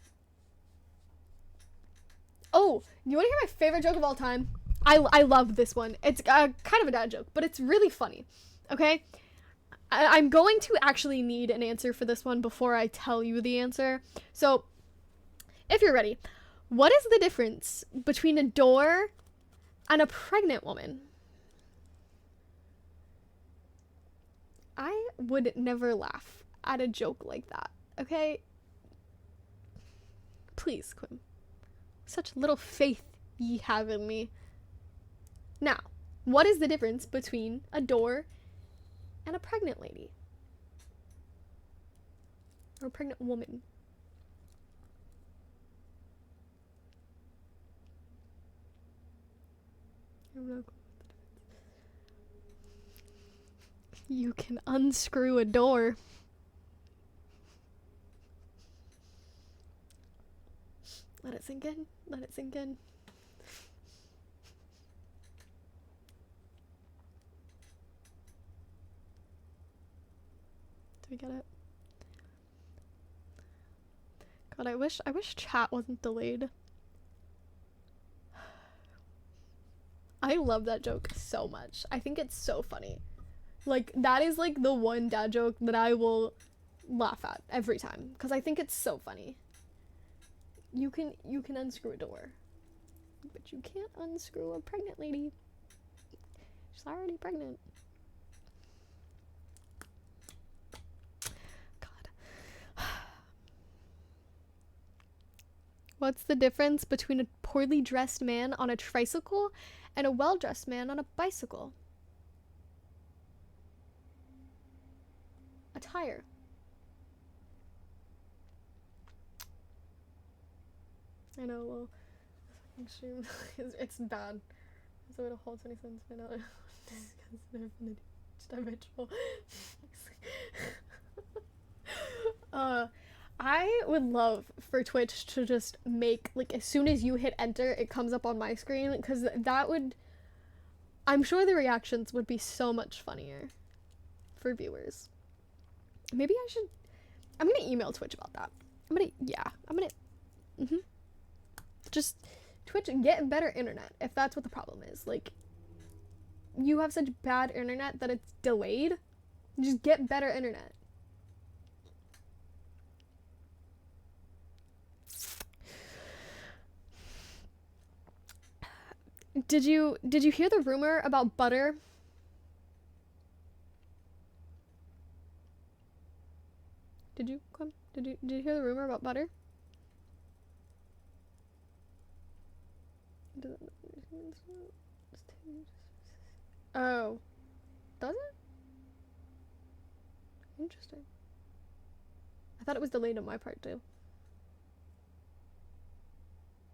you want to hear my favorite joke of all time? I love this one. It's kind of a dad joke, but it's really funny. Okay? I'm going to actually need an answer for this one before I tell you the answer. So, if you're ready, what is the difference between a door and a pregnant woman? I would never laugh at a joke like that, okay? Please, Quim. Such little faith ye have in me. Now, what is the difference between a door and a pregnant lady? Or a pregnant woman? You can unscrew a door. Let it sink in. Let it sink in. Do we get it? God, I wish chat wasn't delayed. I love that joke so much. I think it's so funny. Like, that is like the one dad joke that I will laugh at every time because I think it's so funny. You can unscrew a door, but you can't unscrew a pregnant lady. She's already pregnant. God. What's the difference between a poorly dressed man on a tricycle and a well-dressed man on a bicycle? Attire. I know, well, it's bad. So it holds any sense by now. Dimensional. I would love for Twitch to just make, like, as soon as you hit enter, it comes up on my screen, because that would, I'm sure the reactions would be so much funnier for viewers. Maybe I should, I'm gonna email Twitch about that. Just, Twitch, get better internet, if that's what the problem is. Like, you have such bad internet that it's delayed. Just get better internet. Did you hear the rumor about butter? Did you hear the rumor about butter? Oh. Does it? Interesting. I thought it was delayed on my part too.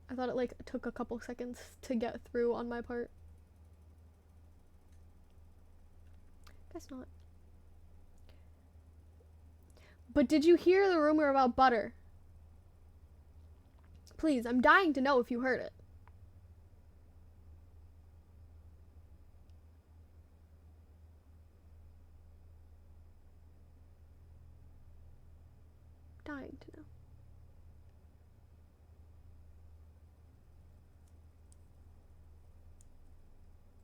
I thought it like took a couple seconds to get through on my part. Guess not. But did you hear the rumor about butter? Please, I'm dying to know if you heard it. Dying to know.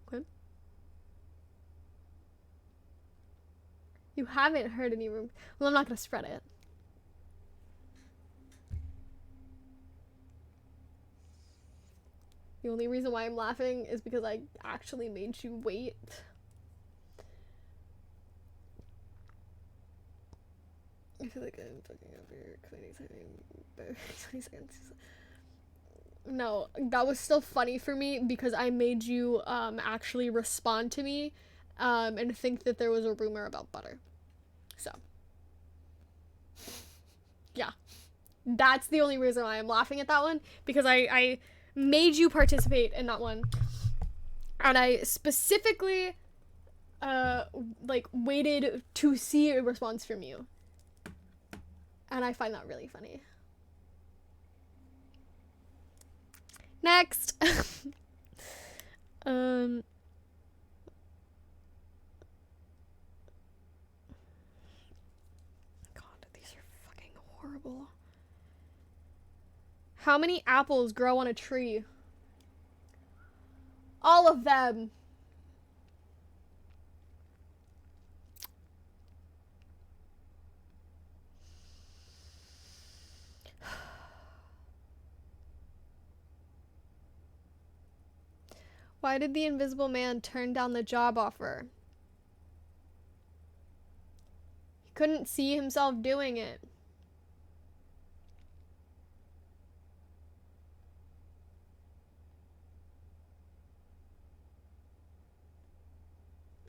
Okay. You haven't heard any rumors. Well, I'm not gonna spread it. The only reason why I'm laughing is because I actually made you wait. I feel like I'm fucking up here. 20 seconds. No, that was still funny for me because I made you actually respond to me and think that there was a rumor about butter. So, yeah. That's the only reason why I'm laughing at that one, because I made you participate in that one. And I specifically like waited to see a response from you. And I find that really funny. Next. God, these are fucking horrible. How many apples grow on a tree? All of them. Why did the invisible man turn down the job offer? He couldn't see himself doing it.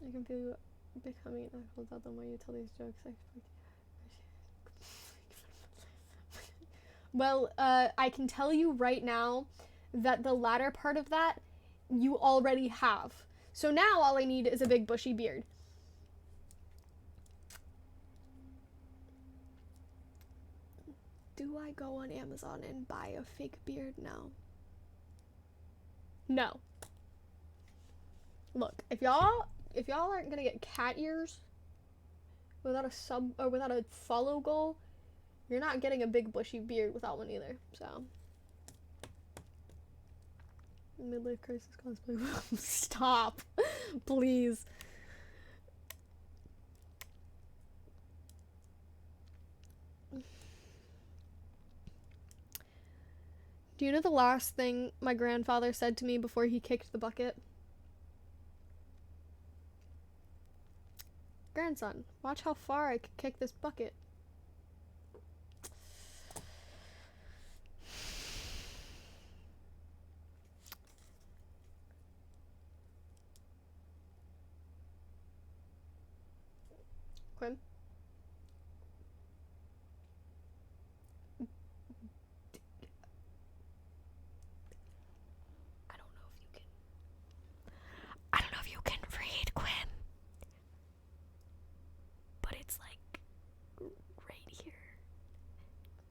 I can feel you becoming knuckles out the more you tell these jokes. Well, I can tell you right now that the latter part of that you already have. So now all I need is a big bushy beard. Do I go on Amazon and buy a fake beard now? No. Look, if y'all aren't gonna get cat ears without a sub or without a follow goal, you're not getting a big bushy beard without one either. So midlife crisis cosplay. Stop, please. Do you know the last thing my grandfather said to me before he kicked the bucket? Grandson, watch how far I can kick this bucket. Quim? I don't know if you can read, Quim. But it's like right here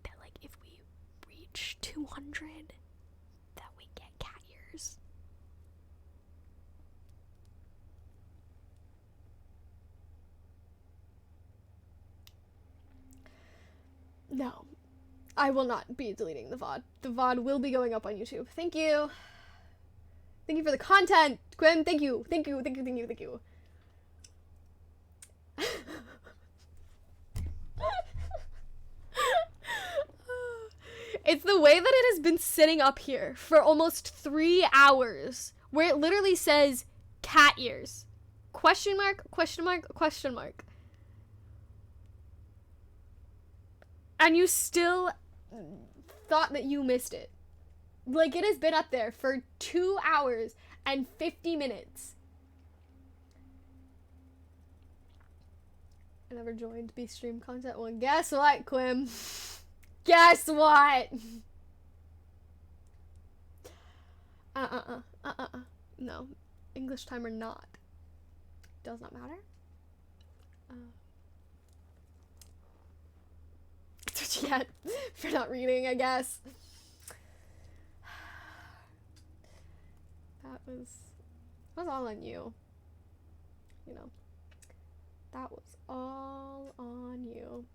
that like if we reach 200 that we get cat ears. No, I will not be deleting the VOD. The VOD will be going up on YouTube. Thank you. Thank you for the content, Quinn. Thank you. Thank you. Thank you. Thank you. Thank you. It's the way that it has been sitting up here for almost 3 hours, where it literally says cat ears. Question mark, question mark, question mark. And you still thought that you missed it. Like, it has been up there for 2 hours and 50 minutes. I never joined B stream content. Well, guess what, Quim? Guess what? No. English time or not. Does not matter. Yet for not reading, I guess. That was all on you. You know. That was all on you.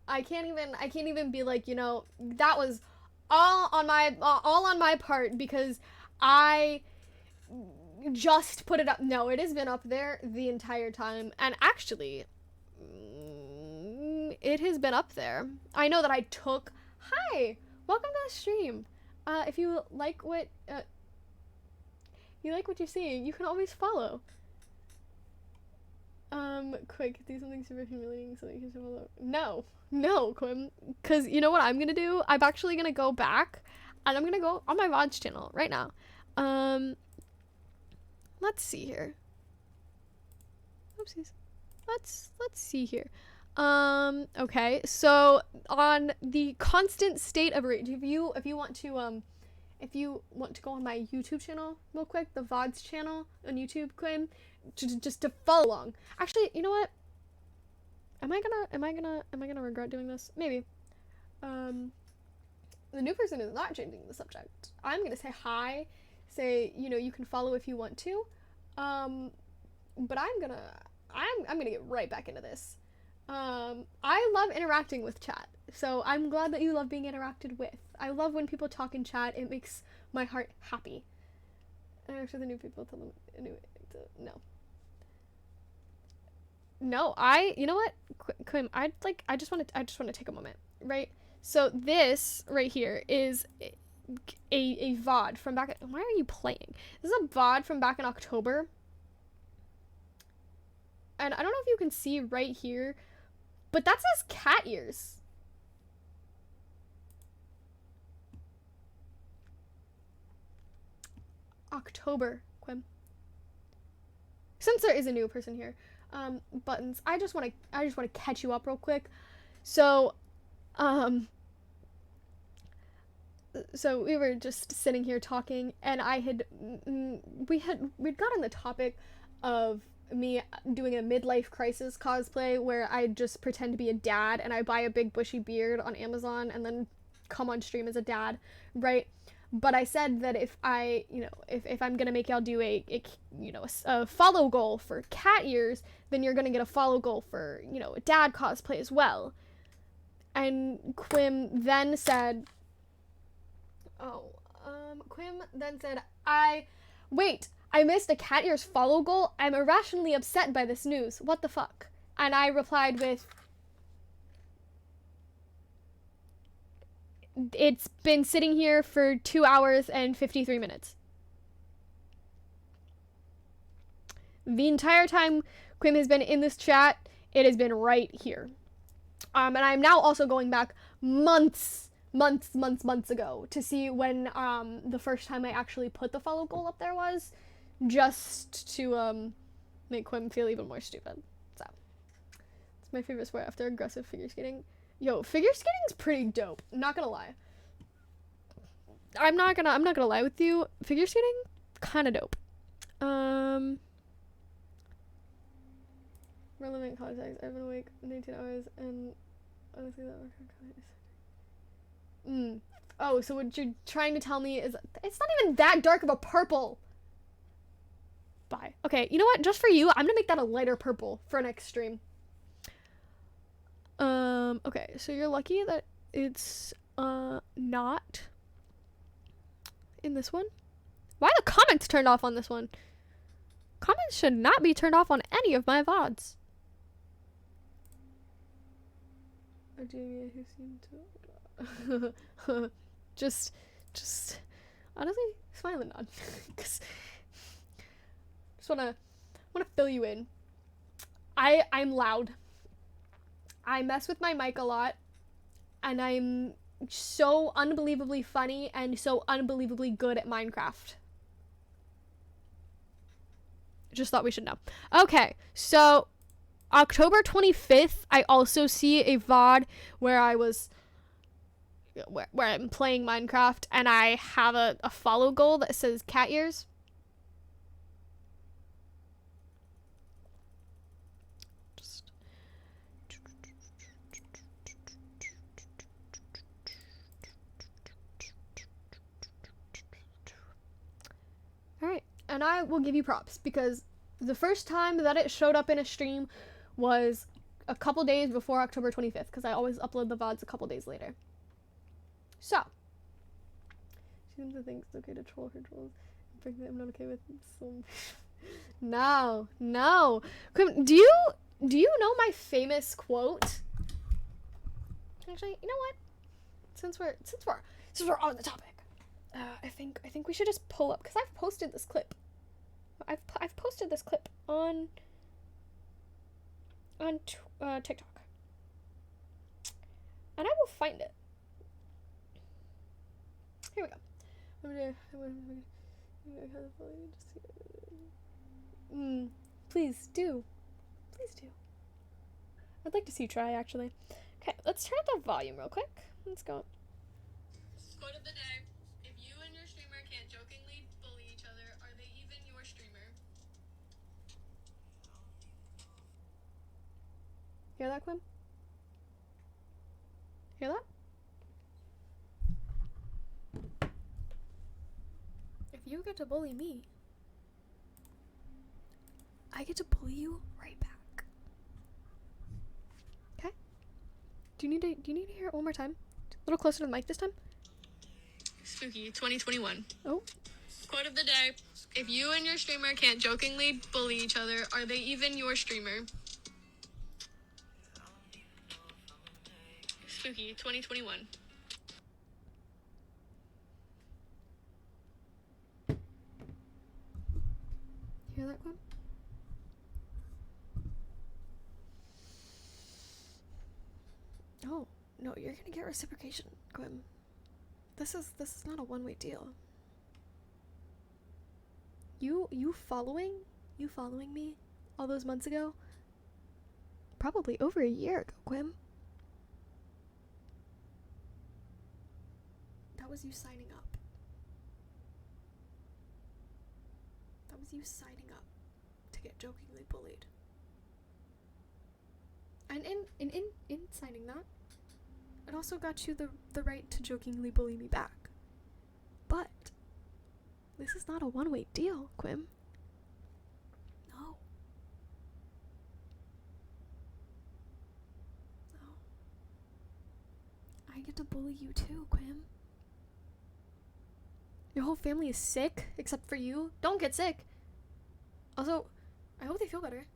I can't even be like, you know, that was all on my part because I just put it up. No, it has been up there the entire time. And actually, it has been up there. I know that I took... Hi! Welcome to the stream. If you like what... you like what you're seeing, you can always follow. Quick, do something super humiliating so that you can follow. No, Quim. Because you know what I'm gonna do? I'm actually gonna go back and I'm gonna go on my VOD's channel right now. Let's see here. Oopsies. Let's see here. Okay, so on the constant state of rage, if you want to go on my YouTube channel real quick, the VOD's channel on YouTube, Quim, just to follow along. Actually, you know what? Am I gonna regret doing this? Maybe. The new person is not changing the subject. I'm gonna say hi, say, you know, you can follow if you want to. But I'm gonna get right back into this. I love interacting with chat, so I'm glad that you love being interacted with. I love when people talk in chat. It makes my heart happy. And actually, the new people tell them no. No, you know what, Quim, I just want to take a moment, right? So this right here is a VOD from back. Why are you playing? This is a VOD from back in October. And I don't know if you can see right here, but that says cat ears. October, Quim. Since there is a new person here, buttons. I just want to catch you up real quick. So, so we were just sitting here talking, and we'd got on the topic of me doing a midlife crisis cosplay where I just pretend to be a dad and I buy a big bushy beard on Amazon and then come on stream as a dad, right? But I said that if I'm gonna make y'all do a follow goal for cat ears, then you're gonna get a follow goal for, you know, a dad cosplay as well. And Quim then said, I missed a cat ears follow goal. I'm irrationally upset by this news. What the fuck? And I replied with, it's been sitting here for 2 hours and 53 minutes. The entire time Quim has been in this chat, it has been right here. And I'm now also going back months ago to see when the first time I actually put the follow goal up there was, just to make Quim feel even more stupid. It's my favorite sport after aggressive figure skating. Yo, figure skating's pretty dope. Not gonna lie. I'm not gonna lie with you. Figure skating, kind of dope. Relevant context. I've been awake 19 hours and honestly that workout. Oh, so what you're trying to tell me is it's not even that dark of a purple. Bye. Okay, you know what? Just for you, I'm gonna make that a lighter purple for next stream. Okay, so you're lucky that it's not in this one. Why are the comments turned off on this one? Comments should not be turned off on any of my VODs. A Jamie who seemed to just honestly smile and nod. Cause just wanna fill you in. I'm loud. I mess with my mic a lot, and I'm so unbelievably funny and so unbelievably good at Minecraft. Just thought we should know. Okay, so October 25th, I also see a VOD where I'm playing Minecraft, and I have a follow goal that says cat ears. Alright, and I will give you props because the first time that it showed up in a stream was a couple days before October 25th because I always upload the VODs a couple days later. So, she seems to think it's okay to troll her trolls. I'm not okay with some. No. Do you know my famous quote? Actually, you know what? Since we're on the topic. I think we should just pull up because I've posted this clip. I've posted this clip on TikTok, and I will find it. Here we go. Please do. I'd like to see you try actually. Okay, let's turn up the volume real quick. Let's go. Quote of the day. If you and your streamer can't jokingly bully each other, are they even your streamer? Hear that, Quinn? Hear that? If you get to bully me, I get to bully you right back. Okay? Do you need to hear it one more time? A little closer to the mic this time? Spooky 2021. Oh. Quote of the day. If you and your streamer can't jokingly bully each other, are they even your streamer? Spooky 2021. Hear that, Quinn? Oh, no, you're gonna get reciprocation, Quinn. This is not a one-way deal. You following me all those months ago? Probably over a year ago, Quim. That was you signing up. That was you signing up to get jokingly bullied. And in signing that, it also got you the right to jokingly bully me back. But this is not a one-way deal, Quim. No. I get to bully you too, Quim. Your whole family is sick, except for you. Don't get sick. Also, I hope they feel better.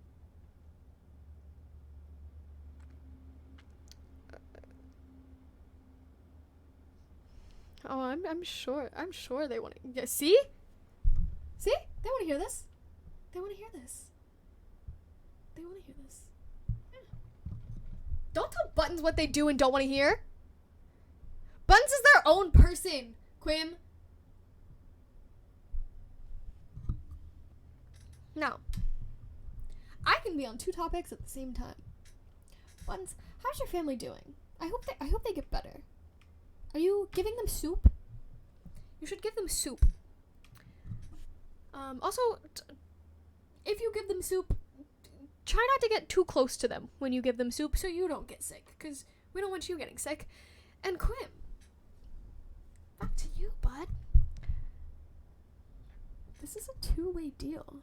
Oh, I'm sure they want to. Yeah, see? They want to hear this. They want to hear this. Yeah. Don't tell Buttons what they do and don't want to hear. Buttons is their own person, Quim. Now, I can be on two topics at the same time. Buttons, how's your family doing? I hope they get better. Are you giving them soup? You should give them soup. Also, if you give them soup, try not to get too close to them when you give them soup so you don't get sick, because we don't want you getting sick. And Quim, back to you, bud. This is a two-way deal.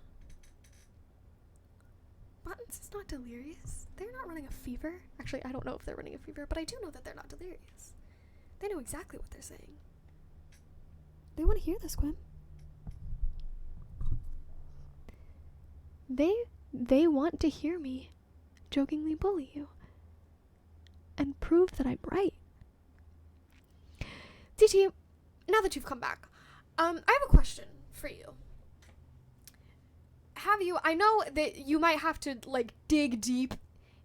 Buttons is not delirious. They're not running a fever. Actually, I don't know if they're running a fever, but I do know that they're not delirious. They know exactly what they're saying. They want to hear this, Quim. They want to hear me jokingly bully you and prove that I'm right. DT, now that you've come back, I have a question for you. I know that you might have to, like, dig deep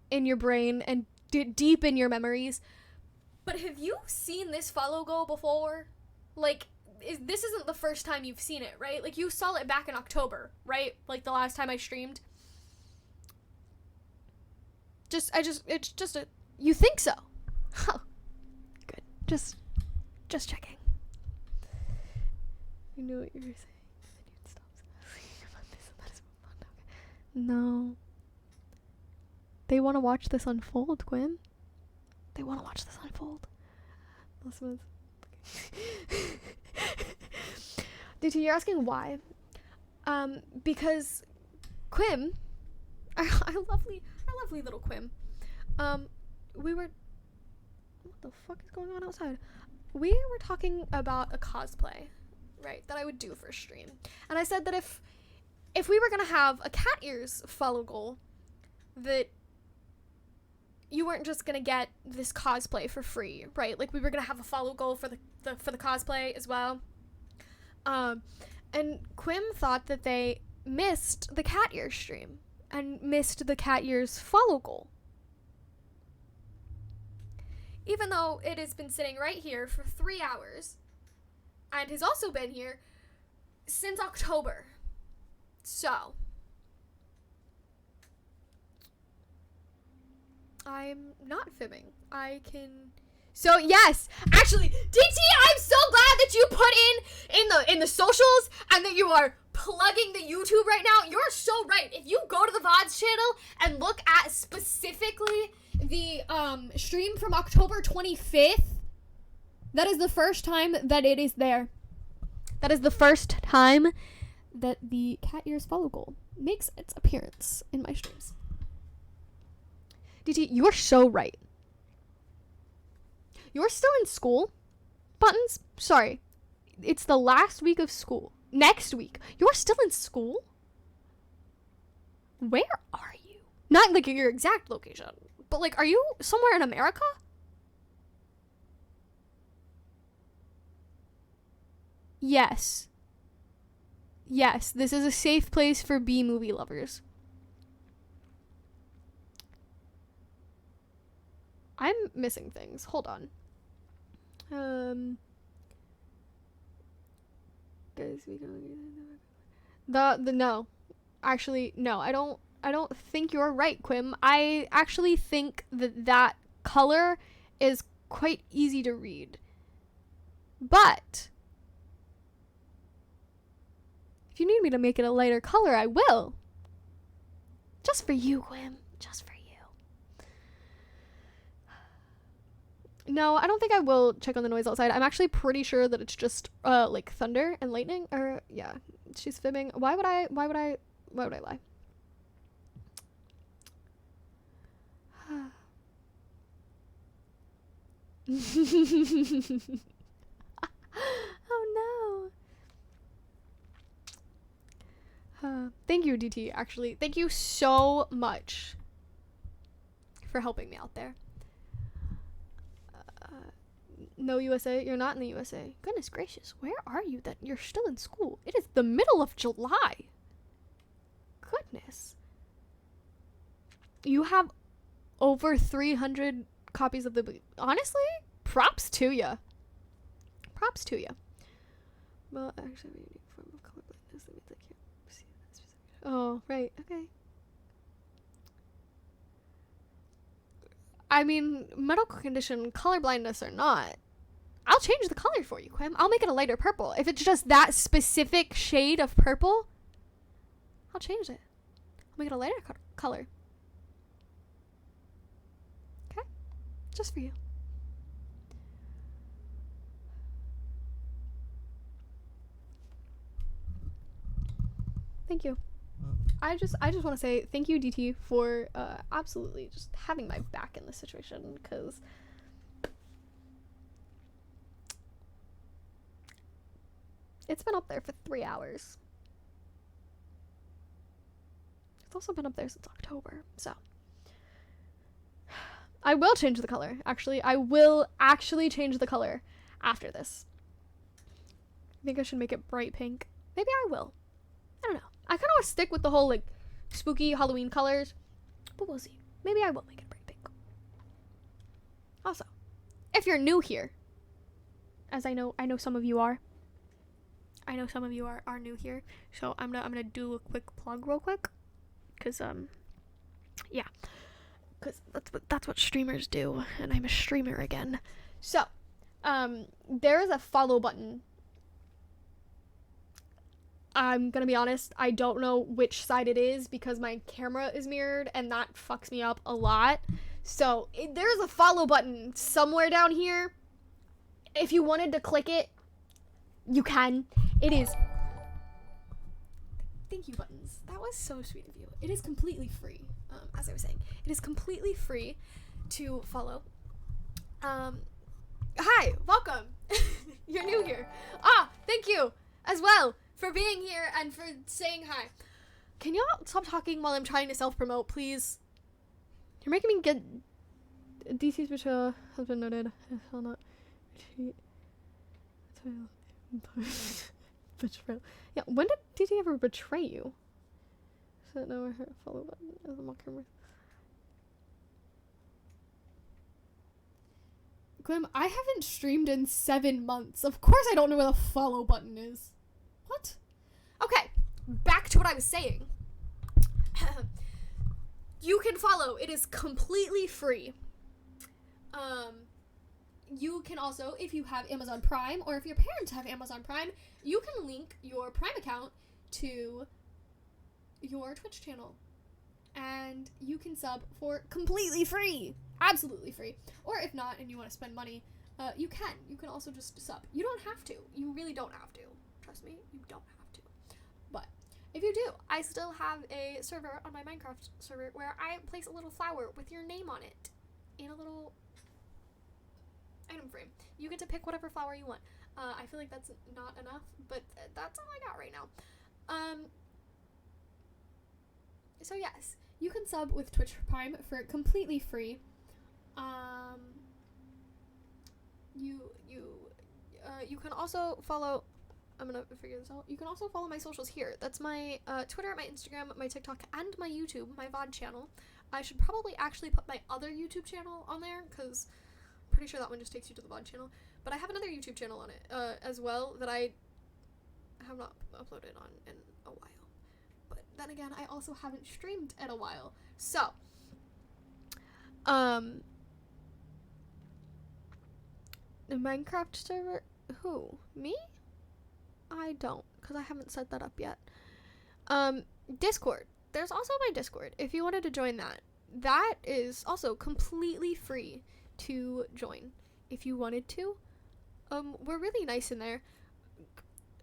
in your brain and deep in your memories, but have you seen this follow goal before? Like, this isn't the first time you've seen it, right? Like, you saw it back in October, right? Like, the last time I streamed. It's just a, you think so? Huh. Good. Just checking. I knew what you were saying. No. They want to watch this unfold, Quim. They want to watch this unfold. DT, you're asking why? Because Quim, our lovely little Quim, we were, what the fuck is going on outside? We were talking about a cosplay, right, that I would do for stream. And I said that if we were gonna have a cat ears follow goal, that you weren't just gonna get this cosplay for free, right? Like, we were gonna have a follow goal for the cosplay as well. And Quim thought that they missed the cat ears stream and missed the cat ears follow goal. Even though it has been sitting right here for 3 hours and has also been here since October. So, I'm not fibbing. So yes, actually, DT, I'm so glad that you put in the socials and that you are plugging the YouTube right now. You're so right. If you go to the VODs channel and look at specifically the stream from October 25th, that is the first time that it is there. That is the first time that the cat ears follow goal makes its appearance in my streams. DT, you're so right. You're still in school? Buttons? Sorry. It's the last week of school. Next week. You're still in school? Where are you? Not like your exact location, but like, are you somewhere in America? Yes. Yes, this is a safe place for B-movie lovers. I'm missing things. Hold on. Guys, we no. Actually, no. I don't think you're right, Quim. I actually think that color is quite easy to read. But if you need me to make it a lighter color, I will. Just for you, Quim. Just for you. No, I don't think I will check on the noise outside. I'm actually pretty sure that it's just like thunder and lightning. Or yeah, she's fibbing. Why would I lie? Oh no. Thank you, DT, actually. Thank you so much for helping me out there. No, USA, you're not in the USA. Goodness gracious, where are you that you're still in school? It is the middle of July. Goodness. You have over 300 copies of the book. Honestly, props to ya. Props to ya. Well, actually, a unique form of color blindness that means I can't see that specific. Oh, right, okay. I mean, medical condition, color blindness or not, I'll change the color for you, Quim. I'll make it a lighter purple. If it's just that specific shade of purple, I'll change it. I'll make it a lighter color. Okay? Just for you. Thank you. I just want to say thank you, DT, for absolutely just having my back in this situation, because it's been up there for 3 hours. It's also been up there since October, so I will change the color. Actually, I will actually change the color after this. I think I should make it bright pink. Maybe I will. I don't know. I kind of want to stick with the whole, like, spooky Halloween colors, but we'll see. Maybe I will make it bright pink. Also, if you're new here, as I know some of you are. I know some of you are new here, so I'm gonna do a quick plug real quick, cause yeah, cause that's what streamers do, and I'm a streamer again. So, there is a follow button. I'm gonna be honest, I don't know which side it is because my camera is mirrored and that fucks me up a lot. So there's a follow button somewhere down here. If you wanted to click it, you can. It is. Thank you, buttons. That was so sweet of you. It is completely free. As I was saying, it is completely free to follow. Hi, welcome. You're new here. Thank you as well for being here and for saying hi. Can y'all stop talking while I'm trying to self-promote, please? You're making me get... DC's betrayal has been noted. I shall not retreat. Betrayal. Yeah, when did DC ever betray you? So now I heard follow button as a mock camera. Glim, I haven't streamed in 7 months. Of course I don't know where the follow button is. What? Okay, back to what I was saying. You can follow. It is completely free. You can also, if you have Amazon Prime, or if your parents have Amazon Prime, you can link your Prime account to your Twitch channel. And you can sub for completely free. Absolutely free. Or if not, and you want to spend money, you can. You can also just sub. You don't have to. You really don't have to. Trust me, you don't have to. But if you do, I still have a server on my Minecraft server where I place a little flower with your name on it in a little item frame. You get to pick whatever flower you want. I feel like that's not enough, but that's all I got right now. So yes, you can sub with Twitch Prime for completely free. You can also follow... I'm gonna figure this out. You can also follow my socials here. That's my Twitter, my Instagram, my TikTok, and my YouTube, my VOD channel. I should probably actually put my other YouTube channel on there, because I'm pretty sure that one just takes you to the VOD channel. But I have another YouTube channel on it as well that I have not uploaded on in a while. But then again, I also haven't streamed in a while. So, the Minecraft server... Who? Me? I don't, because I haven't set that up yet. Discord. There's also my Discord, if you wanted to join that. That is also completely free to join, if you wanted to. We're really nice in there.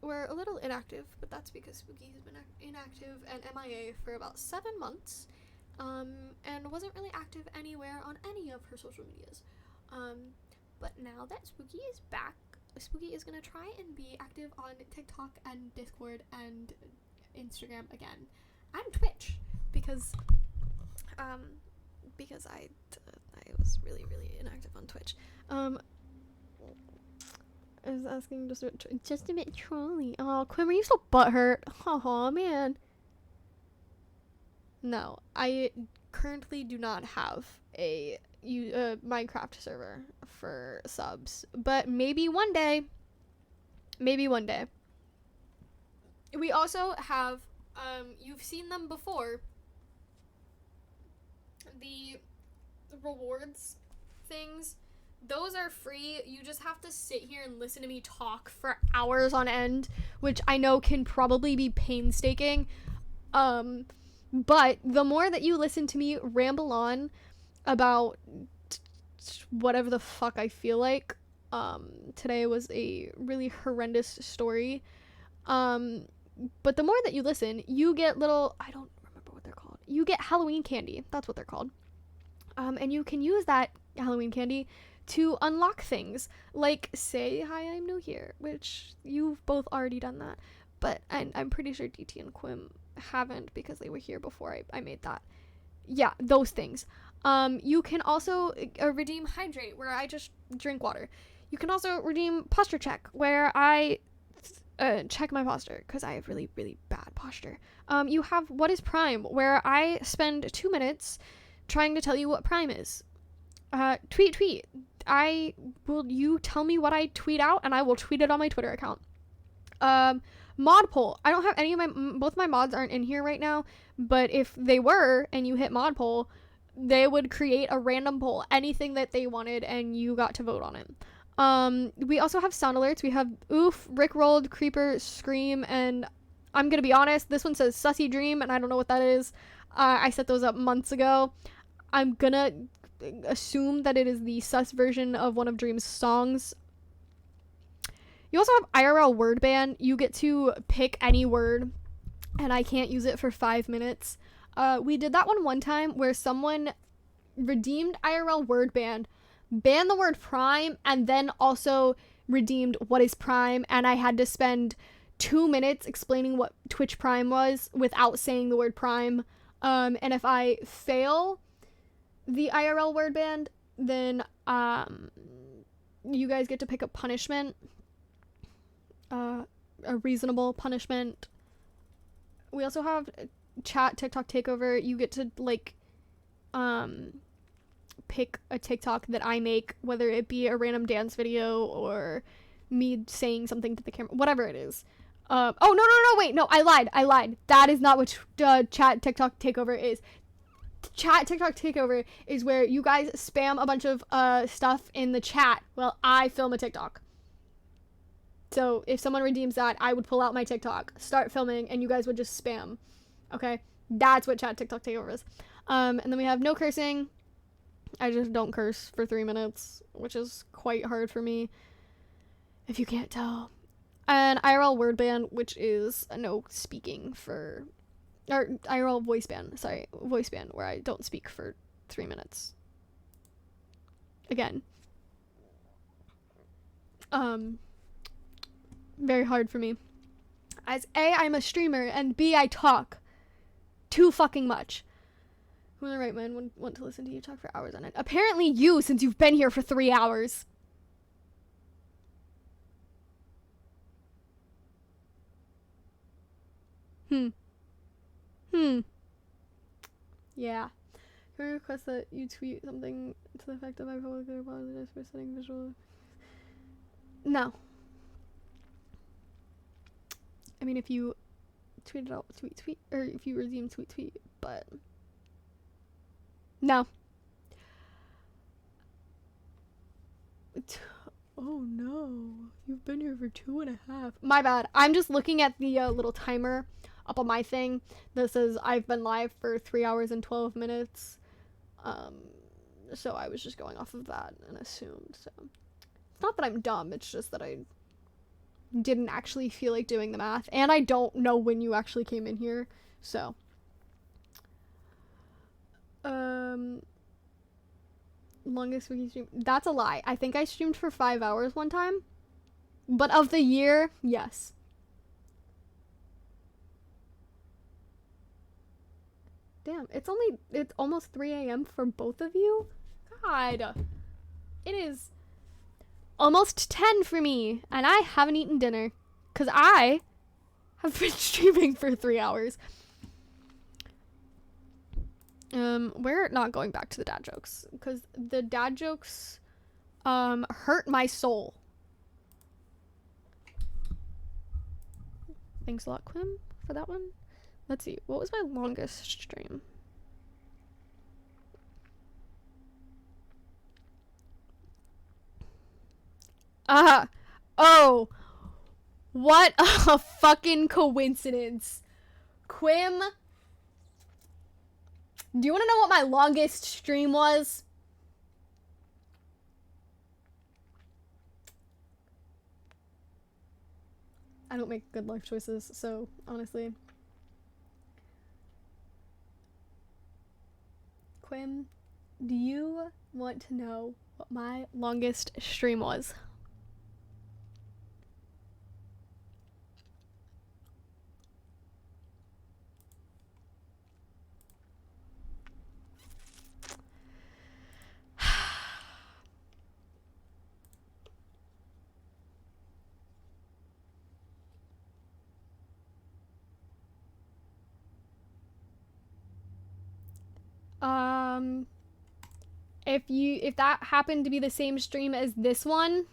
We're a little inactive, but that's because Spooky has been inactive and MIA for about 7 months, and wasn't really active anywhere on any of her social medias. But now that Spooky is back, Spooky is gonna try and be active on TikTok and Discord and Instagram again, and Twitch, because I was really inactive on Twitch. I was asking just a bit trolly. Oh, Quim, are you so butthurt? Oh man. No, I currently do not have a Minecraft server for subs, but maybe one day. We also have, you've seen them before, the rewards things, those are free. You just have to sit here and listen to me talk for hours on end, which I know can probably be painstaking. But the more that you listen to me ramble on about whatever the fuck I feel like, today was a really horrendous story. But the more that you listen, you get little, I don't remember what they're called. You get Halloween candy. That's what they're called. And you can use that Halloween candy to unlock things. Like, say, hi, I'm new here, which you've both already done that. But I'm pretty sure DT and Quim haven't because they were here before I made that. Yeah, those things. You can also redeem Hydrate, where I just drink water. You can also redeem Posture Check, where I check my posture because I have really, really bad posture. You have What is Prime, where I spend 2 minutes trying to tell you what Prime is. Tweet. You tell me what I tweet out and I will tweet it on my Twitter account. Mod poll. I don't have any of both my mods aren't in here right now, but if they were and you hit mod poll, they would create a random poll, anything that they wanted, and you got to vote on it. We also have sound alerts. We have Oof, Rickrolled, Creeper, Scream, and I'm gonna be honest, this one says Sussy Dream, and I don't know what that is. I set those up months ago. I'm gonna assume that it is the sus version of one of Dream's songs. You also have IRL word ban. You get to pick any word, and I can't use it for 5 minutes. We did that one time where someone redeemed IRL word ban, banned the word Prime, and then also redeemed What is Prime, and I had to spend 2 minutes explaining what Twitch Prime was without saying the word Prime. And if I fail the IRL word ban, then you guys get to pick a punishment, a reasonable punishment. We also have chat TikTok takeover. You get to pick a TikTok that I make, whether it be a random dance video or me saying something to the camera, whatever it is. Wait, I lied. That is not what chat TikTok takeover is. Chat TikTok takeover is where you guys spam a bunch of stuff in the chat while I film a TikTok. So if someone redeems that, I would pull out my TikTok, start filming, and you guys would just spam. Okay? That's what chat TikTok takeover is. And then we have no cursing. I just don't curse for 3 minutes, which is quite hard for me, if you can't tell. And IRL word ban, which is no speaking for, or IRL voice ban, where I don't speak for 3 minutes. Again. Very hard for me. As A, I'm a streamer, and B, I talk too fucking much. Who in the right mind would want to listen to you talk for hours on end? Apparently you, since you've been here for 3 hours. Yeah. Can I request that you tweet something to the effect of I publicly apologize for setting visual... No. I mean, if you tweet it out, tweet, or if you redeem tweet, but... No. Oh no. You've been here for 2.5. My bad. I'm just looking at the little timer up on my thing that says I've been live for 3 hours and 12 minutes. So I was just going off of that and assumed. So it's not that I'm dumb, it's just that I didn't actually feel like doing the math, and I don't know when you actually came in here, so longest weekly stream, that's a lie. I think I streamed for 5 hours one time, but of the year, yes. Damn, it's almost 3 a.m. for both of you? God. It is almost 10 for me, and I haven't eaten dinner, because I have been streaming for 3 hours. We're not going back to the dad jokes, because the dad jokes, hurt my soul. Thanks a lot, Quim, for that one. Let's see, what was my longest stream? Oh, what a fucking coincidence. Quim, do you want to know what my longest stream was? I don't make good life choices, so honestly. Quim, do you want to know what my longest stream was? If that happened to be the same stream as this one,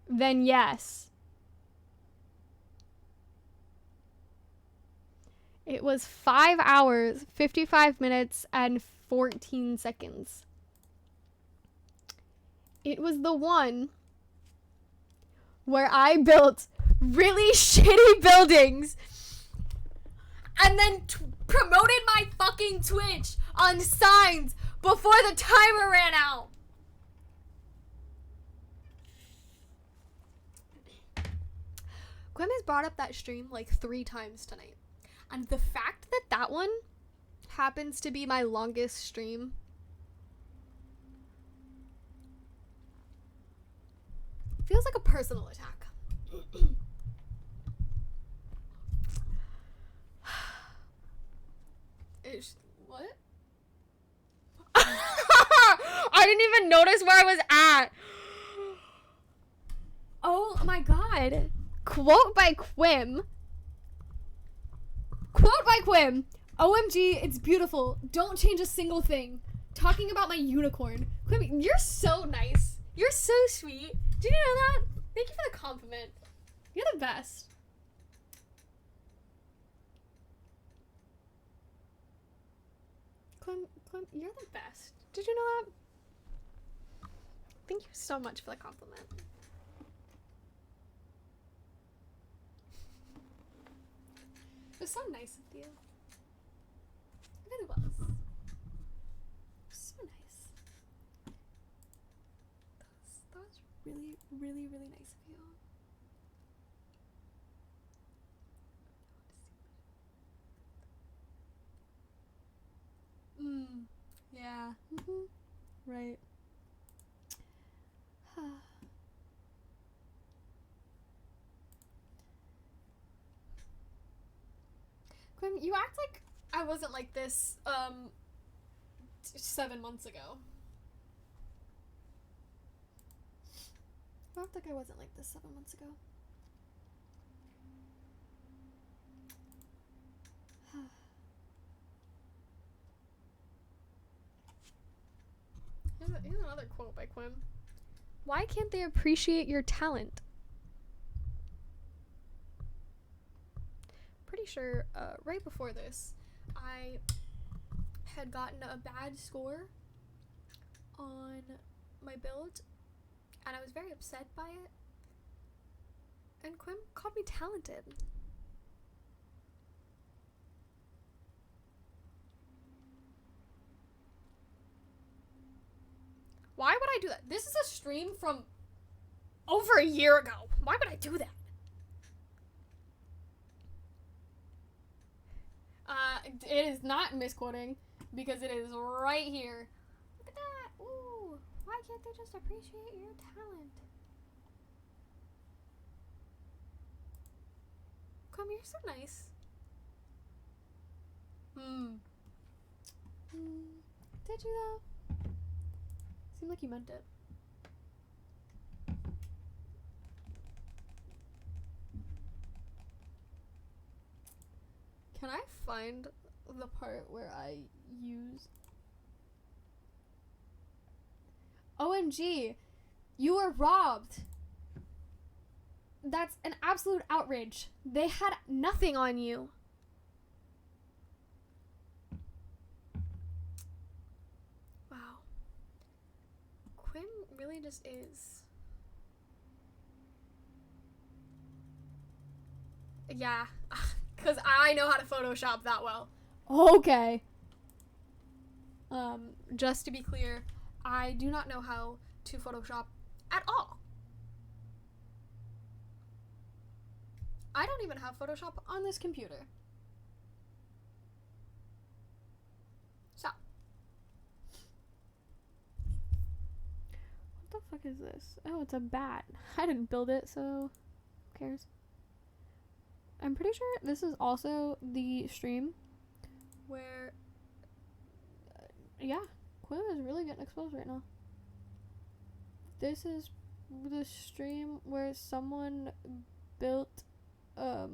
then yes. It was 5 hours, 55 minutes, and 14 seconds. It was the one where I built really shitty buildings and then promoted my fucking Twitch on signs before the timer ran out. Quim has brought up that stream like 3 times tonight. And the fact that that one happens to be my longest stream feels like a personal attack. What? I didn't even notice where I was at. Oh my god. Quote by Quim. Quote by Quim. OMG, it's beautiful. Don't change a single thing. Talking about my unicorn. Quim, you're so nice. You're so sweet. Did you know that? Thank you for the compliment. You're the best. Quim, you're the best. Did you know that? Thank you so much for the compliment. It was so nice of you. It really was. So nice. That was really, really, really nice of you. Yeah. Right. Quim, you act like I wasn't like this 7 months ago. You act like I wasn't like this 7 months ago. Here's another quote by Quim. Why can't they appreciate your talent? Pretty sure right before this, I had gotten a bad score on my build, and I was very upset by it. And Quim called me talented. Why would I do that? This is a stream from over a year ago. Why would I do that? It is not misquoting because it is right here. Look at that. Ooh. Why can't they just appreciate your talent? Come, you're so nice. Did you though? Seemed like you meant it. Can I find the part where I use... OMG! You were robbed! That's an absolute outrage. They had nothing on you. Wow. Quim really just is. Yeah, because I know how to Photoshop that well. Okay. Just to be clear, I do not know how to Photoshop at all. I don't even have Photoshop on this computer. So. What the fuck is this? Oh, it's a bat. I didn't build it, so who cares? I'm pretty sure this is also the stream where, yeah, Quim is really getting exposed right now. This is the stream where someone built a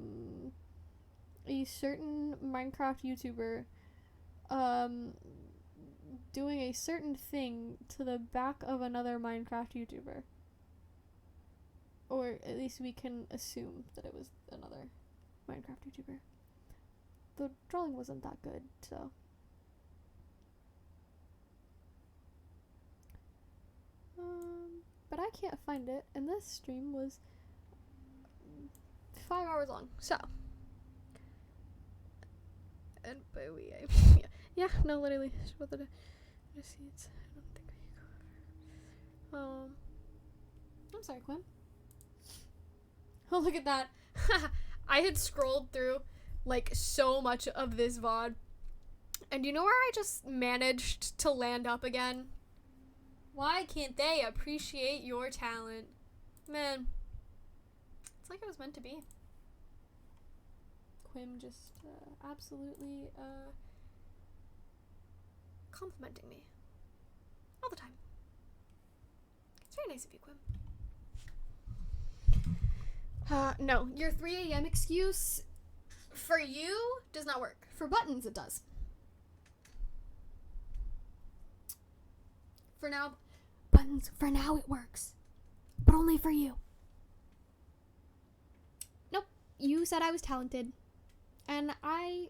certain Minecraft YouTuber doing a certain thing to the back of another Minecraft YouTuber. Or at least we can assume that it was another Minecraft YouTuber. The drawing wasn't that good, so. But I can't find it, and this stream was 5 hours long, so. And by we, yeah, no, literally, what the receipts? I don't think I go. I'm sorry, Quinn. Oh, look at that. I had scrolled through like so much of this VOD, and you know where I just managed to land up again? Why can't they appreciate your talent? Man, it's like it was meant to be. Quim just absolutely complimenting me all the time. It's very nice of you, Quim. No, your 3 a.m. excuse for you does not work. For Buttons, it does. For now, Buttons, for now it works. But only for you. Nope, you said I was talented. And I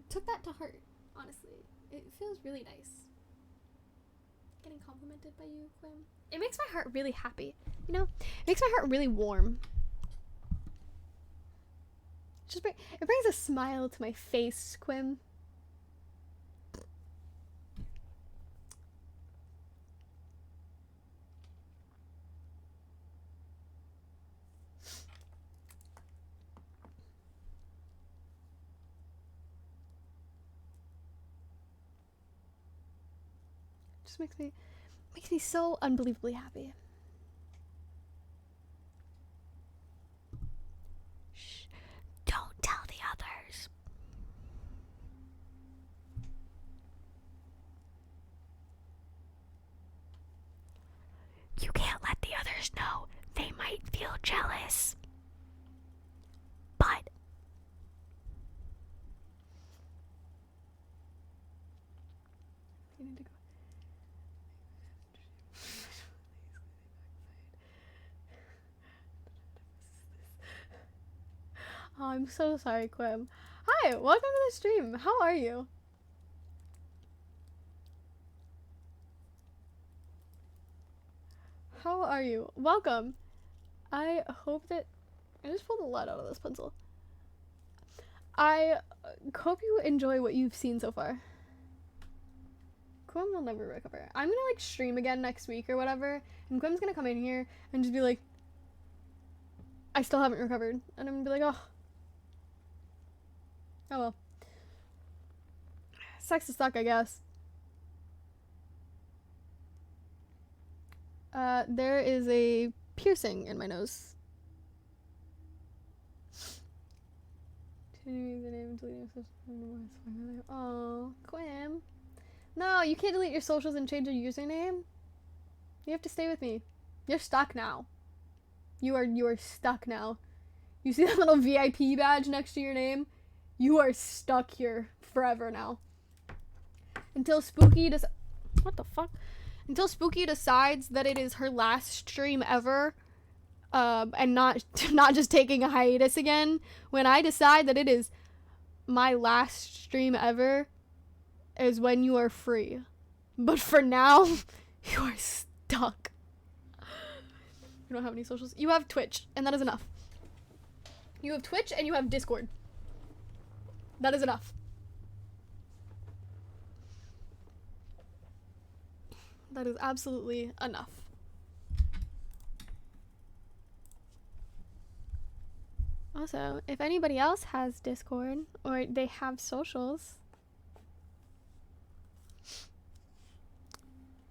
took that to heart, honestly. It feels really nice. Getting complimented by you, Quim. It makes my heart really happy. You know, it makes my heart really warm. It brings a smile to my face, Quim. Just makes me so unbelievably happy. Shh. Don't tell the others. You can't let the others know. They might feel jealous. But you need to go. Oh, I'm so sorry, Quim. Hi, welcome to the stream. How are you? How are you? Welcome. I hope that... I just pulled the lead out of this pencil. I hope you enjoy what you've seen so far. Quim will never recover. I'm gonna like stream again next week or whatever, and Quim's gonna come in here and just be like, I still haven't recovered. And I'm gonna be like, oh well. Sucks to suck, I guess. There is a piercing in my nose. Oh, Quim. No, you can't delete your socials and change your username. You have to stay with me. You're stuck now. You are stuck now. You see that little VIP badge next to your name? You are stuck here forever now. Until Spooky what the fuck? Until Spooky decides that it is her last stream ever, and not just taking a hiatus again. When I decide that it is my last stream ever, is when you are free. But for now, you are stuck. You don't have any socials? You have Twitch, and that is enough. You have Twitch and you have Discord. That is enough. That is absolutely enough. Also, if anybody else has Discord or they have socials,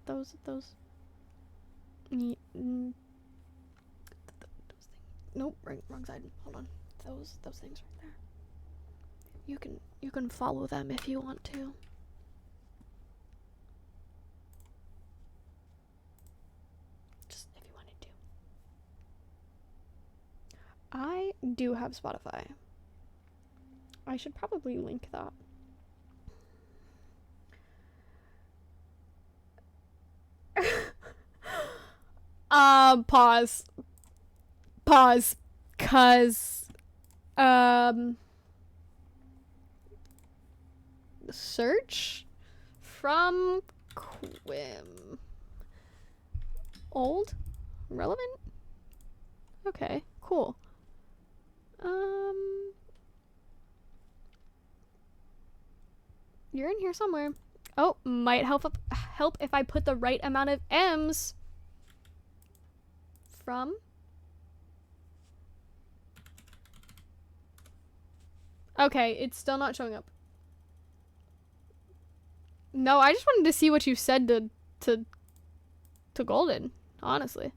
those things. Nope, wrong side. Hold on. Those things right there. You can follow them if you want to. Just if you wanted to. I do have Spotify. I should probably link that. Pause, cause, search from Quim. Old? Relevant? Okay, cool. You're in here somewhere. Oh, might help if I put the right amount of M's. From? Okay, it's still not showing up. No, I just wanted to see what you said to Golden, honestly.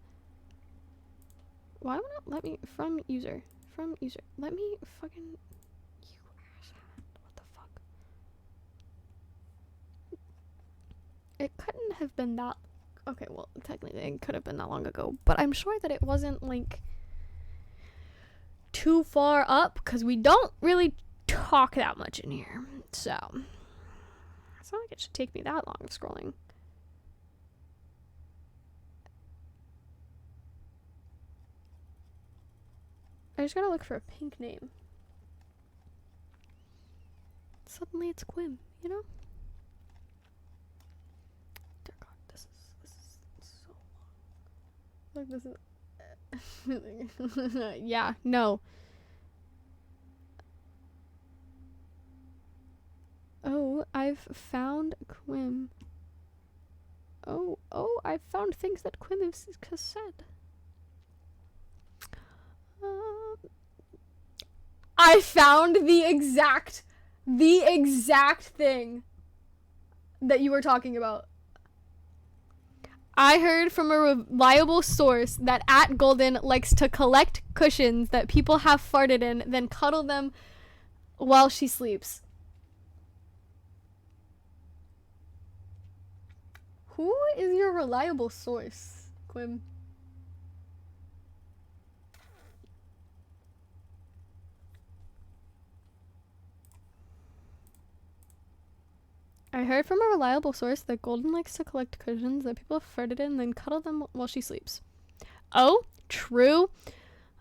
Why would not let me from user? Let me fucking you asshat. What the fuck? It couldn't have been that. Okay, well, technically it could have been that long ago, but I'm sure that it wasn't like too far up because we don't really talk that much in here. So it's not like it should take me that long of scrolling. I just gotta look for a pink name. Suddenly it's Quim, you know? Dear God, this is so long. Like, this is yeah, no. Oh, I've found Quim. Oh, I've found things that Quim has said. I found the exact thing that you were talking about. I heard from a reliable source that @Golden likes to collect cushions that people have farted in, then cuddle them while she sleeps. Who is your reliable source, Quim? I heard from a reliable source that Golden likes to collect cushions that people have farted in, then cuddle them while she sleeps. Oh, true.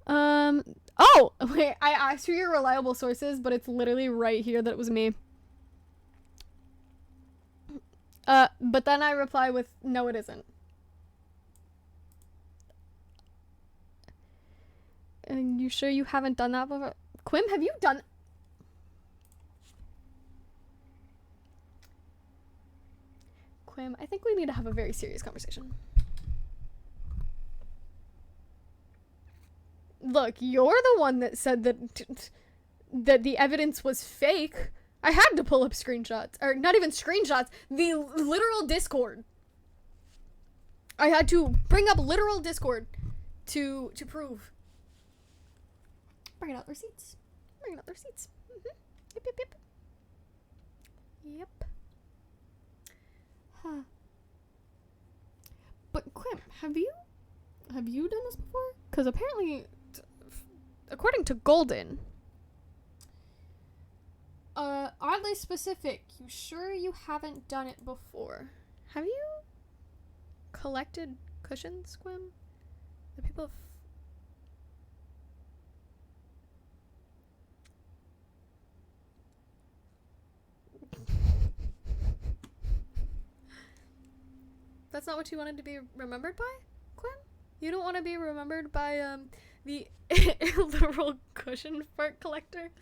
Oh, wait, I asked who your reliable source is, but it's literally right here that it was me. But then I reply with, no, it isn't. And you sure you haven't done that before? Quim, have you done... Quim, I think we need to have a very serious conversation. Look, you're the one that said that the evidence was fake. I had to pull up screenshots. Or not even screenshots, the literal Discord. I had to bring up literal Discord to prove. Bringing out their seats. Yep. Yep. Huh. But Quim, have you done this before? Because apparently, according to Golden, oddly specific, you sure you haven't done it before? Have you collected cushions, Quim? The people have... That's not what you wanted to be remembered by, Quim? You don't want to be remembered by the literal cushion fart collector.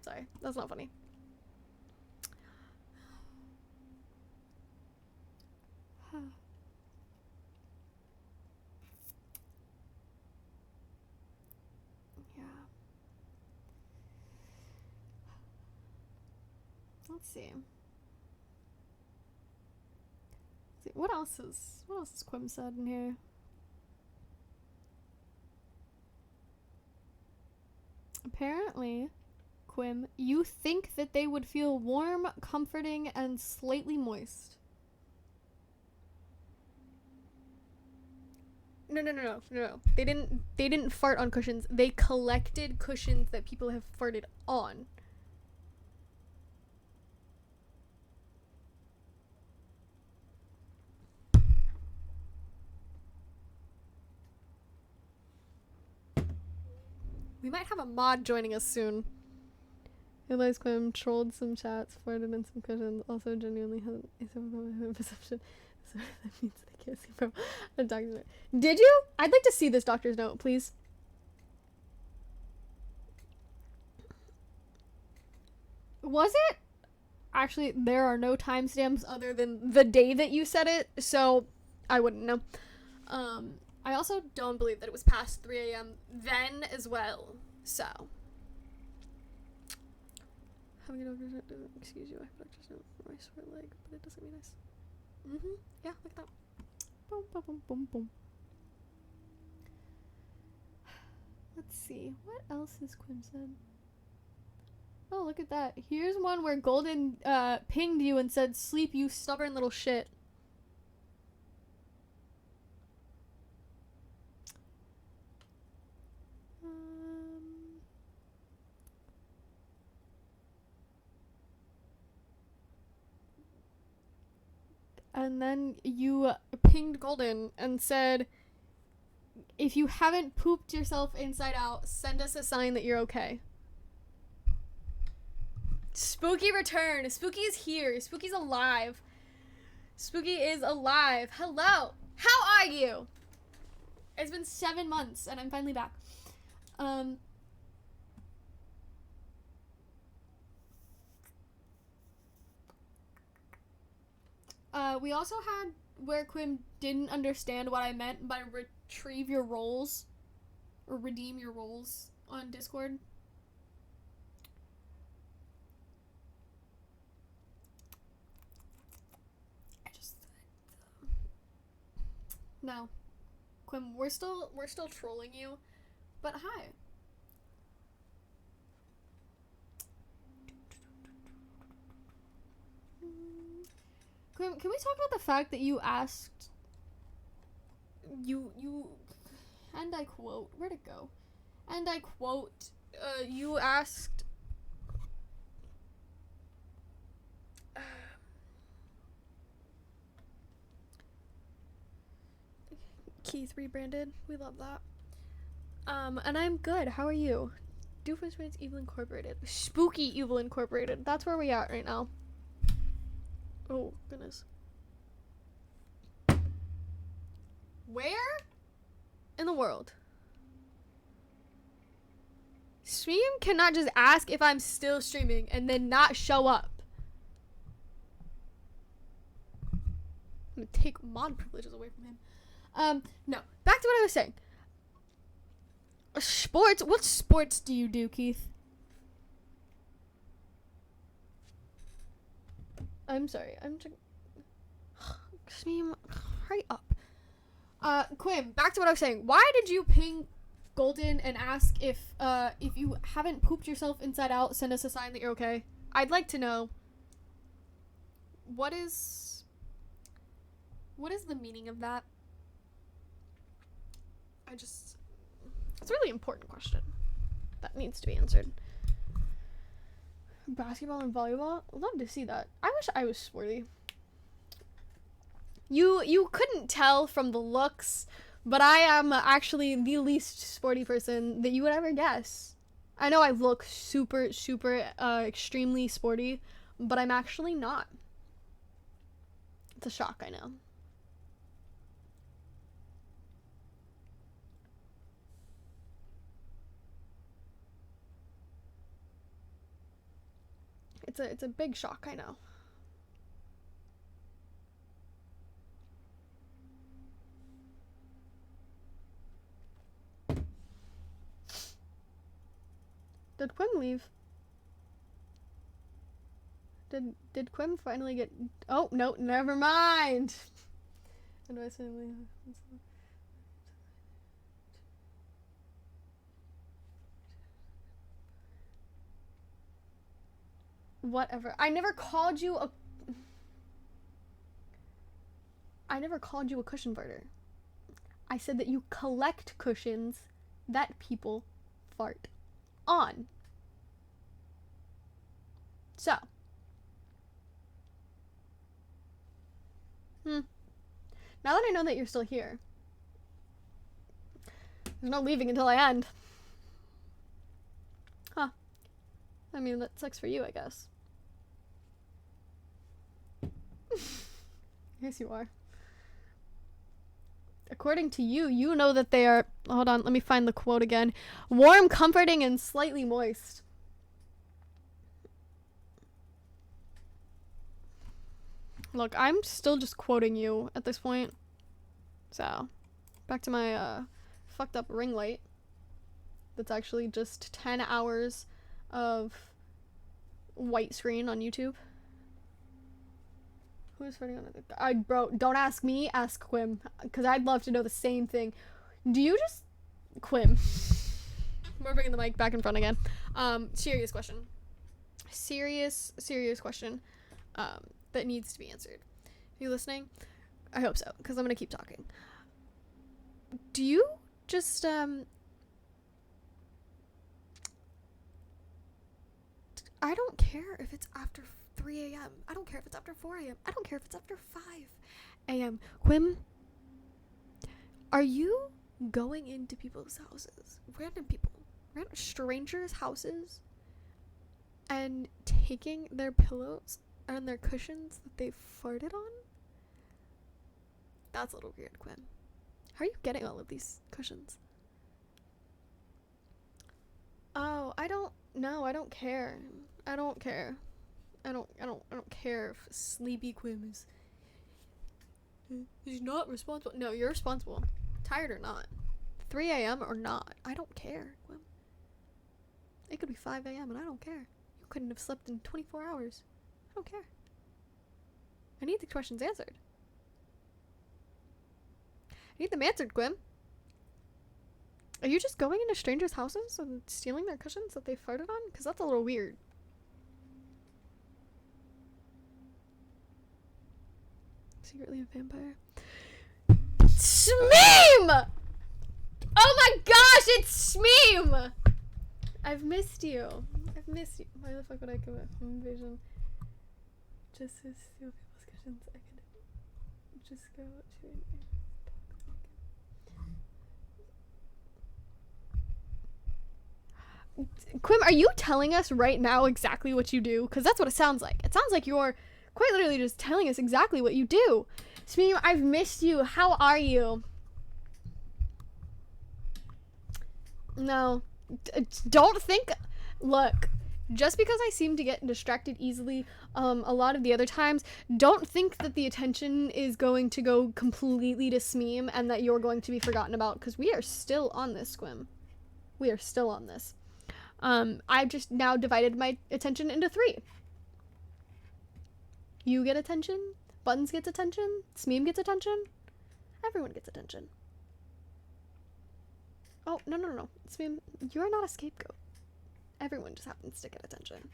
Sorry, that's not funny. Yeah. Let's see. What else is Quim said in here? Apparently, Quim, you think that they would feel warm, comforting, and slightly moist. No. They didn't fart on cushions. They collected cushions that people have farted on. We might have a mod joining us soon. Elias Quim trolled some chats, farted in some cushions, also genuinely has a perception. So that means they can't see from a doctor's note. Did you? I'd like to see this doctor's note, please. Was it? Actually, there are no timestamps other than the day that you said it, so I wouldn't know. I also don't believe that it was past 3 a.m. then as well, so. Having a doctor's note doesn't excuse you. I have a doctor's note for my sore leg, but it doesn't mean nice. Yeah, look at that. Boom, boom, boom, boom, boom. Let's see. What else has Quim said? Oh, look at that. Here's one where Golden pinged you and said, "Sleep, you stubborn little shit." And then you pinged Golden and said, "If you haven't pooped yourself inside out, send us a sign that you're okay." Spooky return. Spooky is here. Spooky's alive. Spooky is alive. Hello. How are you? It's been 7 months and I'm finally back. We also had where Quim didn't understand what I meant by retrieve your roles or redeem your roles on Discord. No. Quim, we're still trolling you. But hi. Quim, can we talk about the fact that you asked you and I quote, where'd it go? And I quote, you asked Keith rebranded. We love that. And I'm good. How are you? Doofenshmirtz Evil Incorporated. Spooky Evil Incorporated. That's where we at right now. Oh, goodness. Where in the world? Stream cannot just ask if I'm still streaming and then not show up. I'm gonna take mod privileges away from him. No. Back to what I was saying. Sports? What sports do you do, Keith? I'm sorry. I'm just... Stream, hurry up. Quim, back to what I was saying. Why did you ping Golden and ask if you haven't pooped yourself inside out, send us a sign that you're okay? I'd like to know. What is the meaning of that? It's a really important question that needs to be answered. Basketball and volleyball? Love to see that. I wish I was sporty. You couldn't tell from the looks, but I am actually the least sporty person that you would ever guess. I know I look super extremely sporty, but I'm actually not. a shock, I know. It's a big shock, I know. Did Quim leave? Did Quim finally get... Oh, no, never mind! Whatever. I never called you a cushion farter. I said that you collect cushions that people fart on. So. Now that I know that you're still here, there's no leaving until I end. Huh. I mean, that sucks for you, I guess. Yes, you are. According to you, you know that they are... Hold on, let me find the quote again. Warm, comforting, and slightly moist. Look, I'm still just quoting you at this point. So, back to my fucked up ring light. That's actually just 10 hours of white screen on YouTube. Who's farting on it? Bro, don't ask me, ask Quim. Because I'd love to know the same thing. Do you just... Quim. We're bringing the mic back in front again. Serious question. Serious question. That needs to be answered. Are you listening? I hope so, because I'm going to keep talking. Do you just, I don't care if it's after 3 a.m. I don't care if it's after 4 a.m. I don't care if it's after 5 a.m. Quim, are you going into people's houses, random strangers' houses, and taking their pillows and their cushions that they farted on? That's a little weird, Quim. How are you getting all of these cushions? Oh, I don't care. I don't care if Sleepy Quim is... He's not responsible. No, you're responsible. Tired or not. 3 a.m. or not. I don't care, Quim. It could be 5 a.m. and I don't care. You couldn't have slept in 24 hours. I don't care. I need the questions answered. I need them answered, Quim. Are you just going into strangers' houses and stealing their cushions that they farted on? Because that's a little weird. Secretly a vampire. Smeem! Oh my gosh, it's Smeem! I've missed you. Why the fuck would I commit home invasion? Just to steal people's cushions. I could just go to... Quim, are you telling us right now exactly what you do? Because that's what it sounds like. It sounds like you're quite literally just telling us exactly what you do. Smeem, I've missed you. How are you? No. Don't think... Look, just because I seem to get distracted easily a lot of the other times, don't think that the attention is going to go completely to Smeem and that you're going to be forgotten about, because we are still on this, Quim. We are still on this. I've just now divided my attention into 3. You get attention, Buttons gets attention, Smeem gets attention, everyone gets attention. Oh, no. Smeem, you're not a scapegoat. Everyone just happens to get attention.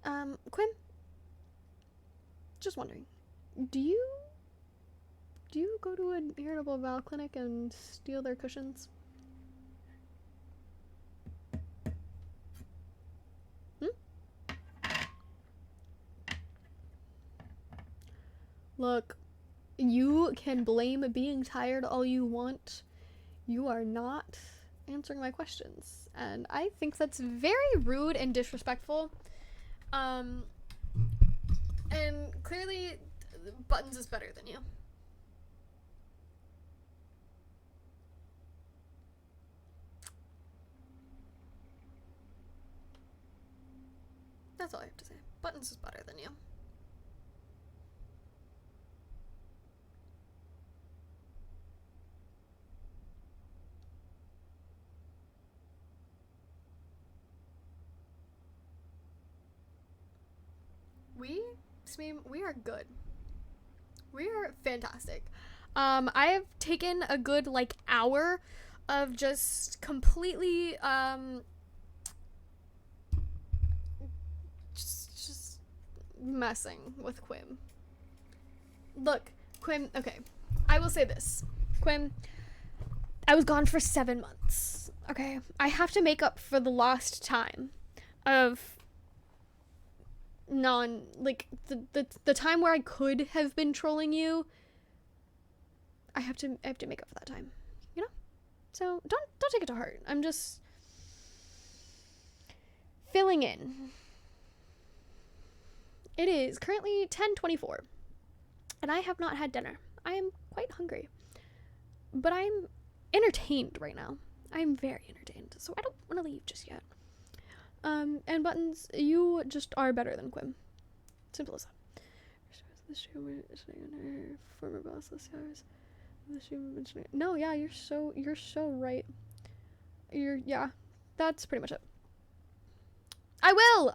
Quim, just wondering, do you go to an irritable bowel clinic and steal their cushions? Look, you can blame being tired all you want. You are not answering my questions. And I think that's very rude and disrespectful. And clearly, Buttons is better than you. That's all I have to say. Buttons is better than you. We are good. We are fantastic. I have taken a good, like, hour of just completely, just messing with Quim. Look, Quim, okay, I will say this. Quim, I was gone for 7 months, okay? I have to make up for the lost time of the time where I could have been trolling you. I have to make up for that time, you know? So don't take it to heart. I'm just filling in. It is currently 10:24 and I have not had dinner. I am quite hungry, but I'm entertained right now. I'm very entertained, so I don't want to leave just yet. And Buttons, you just are better than Quim. Simple as that. The streamer sitting on her former boss list hours. The streamer mentioning. No, yeah, you're so right. Yeah, that's pretty much it. I will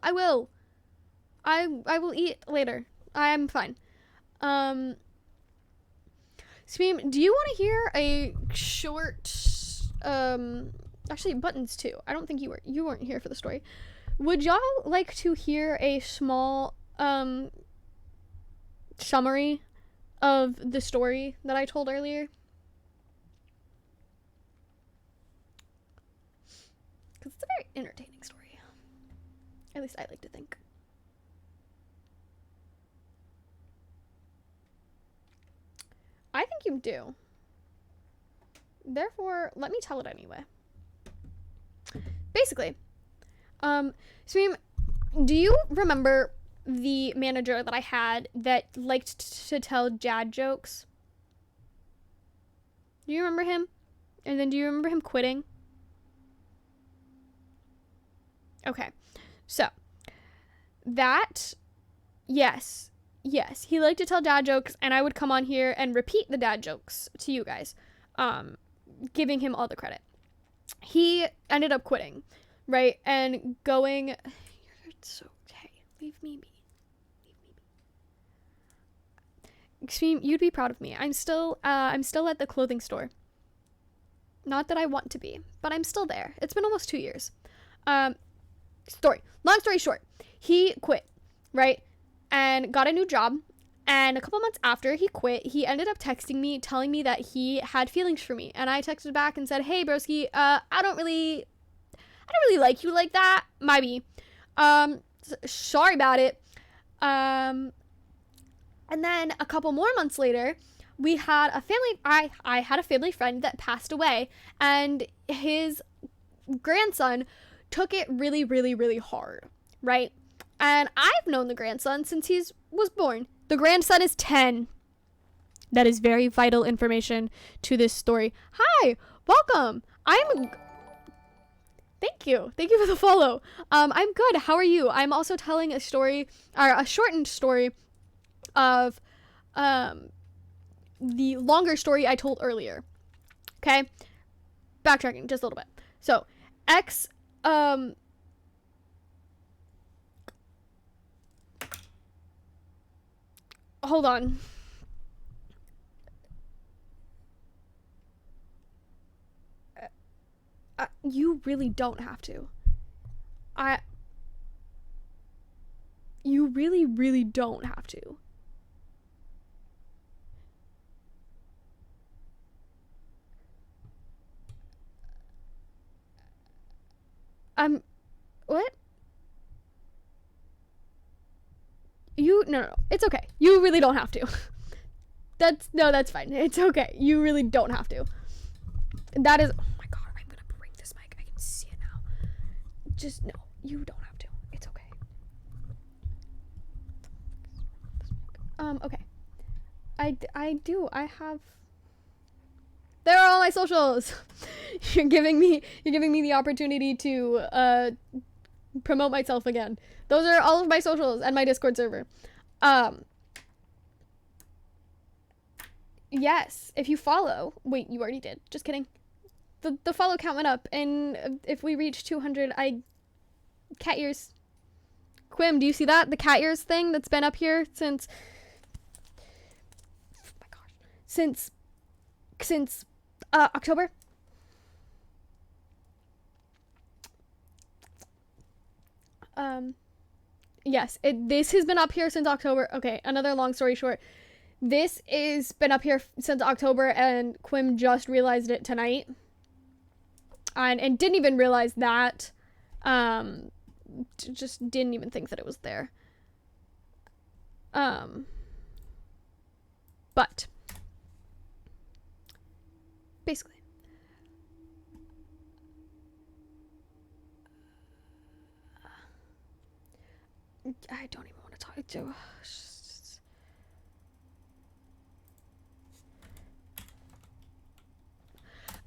eat later. I'm fine. Smeem, do you want to hear a short, actually Buttons too. I don't think you weren't here for the story. Would y'all like to hear a small summary of the story that I told earlier? Because it's a very entertaining story. At least I like to think. I think you do. Therefore, let me tell it anyway. Basically, Smeem, do you remember the manager that I had that liked to tell dad jokes? Do you remember him? And then do you remember him quitting? Okay, so that, yes, he liked to tell dad jokes, and I would come on here and repeat the dad jokes to you guys, giving him all the credit. He ended up quitting, right? And going, it's okay, leave me be. Extreme, you'd be proud of me. I'm still at the clothing store. Not that I want to be, but I'm still there. It's been almost 2 years. Long story short, he quit, right? And got a new job. And a couple months after he quit, he ended up texting me, telling me that he had feelings for me. And I texted back and said, hey, broski, I don't really like you like that. Maybe. Sorry about it. And then a couple more months later, we had a family, I had a family friend that passed away, and his grandson took it really, really, really hard, right? And I've known the grandson since he was born. The grandson is 10. That is very vital information to this story. Hi, welcome. Thank you for the follow. I'm good. How are you? I'm also telling a story, or a shortened story of the longer story I told earlier. Okay? Backtracking just a little bit. So, hold on. You really don't have to. You really, really don't have to. What? No, it's okay. You really don't have to. That's fine. It's okay. You really don't have to. That is, oh my god, I'm gonna break this mic. I can see it now. Just, no, you don't have to. It's okay. Okay. I do. I have. There are all my socials. You're giving me the opportunity to promote myself again. Those are all of my socials and my Discord server. Yes, if you follow. Wait, you already did. Just kidding. The follow count went up, and if we reach 200, cat ears. Quim, do you see that? The cat ears thing that's been up here since. Oh my gosh. Since October. Yes, this has been up here since October. Okay, another long story short. This is been up here since October, and Quim just realized it tonight. And didn't even realize that. Just didn't even think that it was there. But basically, I don't even want to talk to.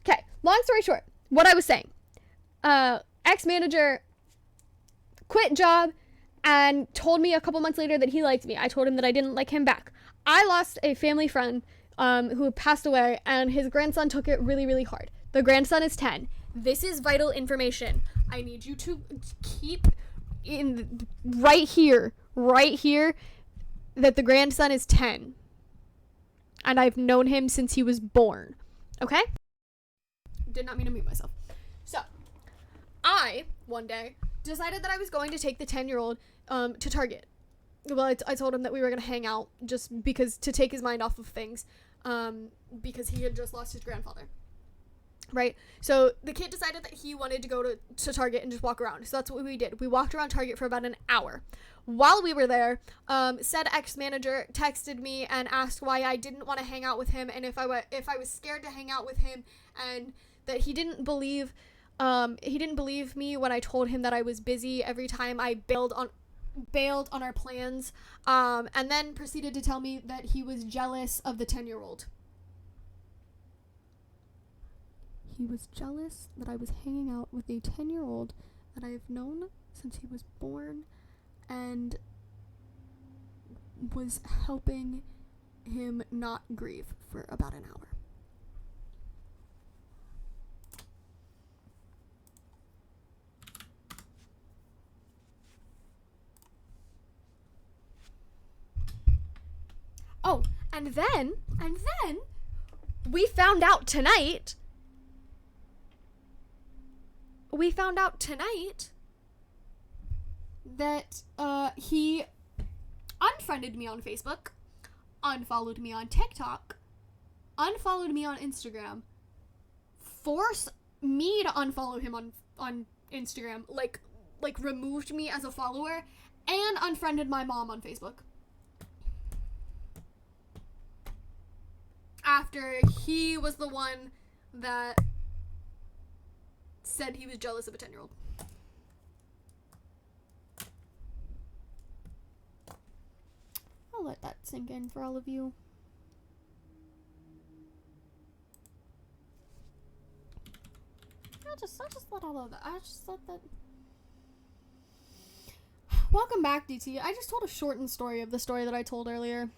Okay, long story short, what I was saying. Ex-manager quit job and told me a couple months later that he liked me. I told him that I didn't like him back. I lost a family friend who passed away, and his grandson took it really, really hard. The grandson is 10. This is vital information. I need you to keep in right here, that the grandson is 10. And I've known him since he was born. Okay? Did not mean to mute myself. So, I, one day, decided that I was going to take the 10-year-old to Target. Well, I told him that we were going to hang out just because, to take his mind off of things, because he had just lost his grandfather. Right? So the kid decided that he wanted to go to Target and just walk around. So that's what we did. We walked around Target for about an hour. While we were there, said ex-manager texted me and asked why I didn't want to hang out with him, and if I was scared to hang out with him, and that he didn't believe me when I told him that I was busy every time I bailed on our plans, and then proceeded to tell me that he was jealous of the 10-year-old. He was jealous that I was hanging out with a 10-year-old that I have known since he was born, and was helping him not grieve for about an hour. Oh, and then we found out tonight that he unfriended me on Facebook, unfollowed me on TikTok, unfollowed me on Instagram, forced me to unfollow him on Instagram, like removed me as a follower, and unfriended my mom on Facebook. After he was the one that said he was jealous of a 10-year-old. I'll let that sink in for all of you. I'll just let all of that. I just let that. Welcome back, DT. I just told a shortened story of the story that I told earlier.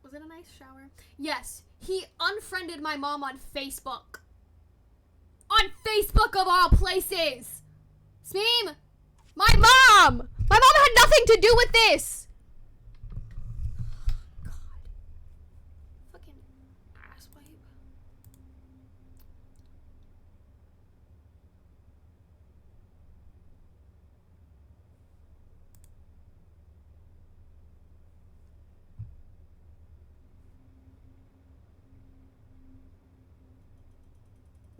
Was it a nice shower? Yes, he unfriended my mom on Facebook. On Facebook of all places! Smeem! My mom! My mom had nothing to do with this! God. Fucking asswipe.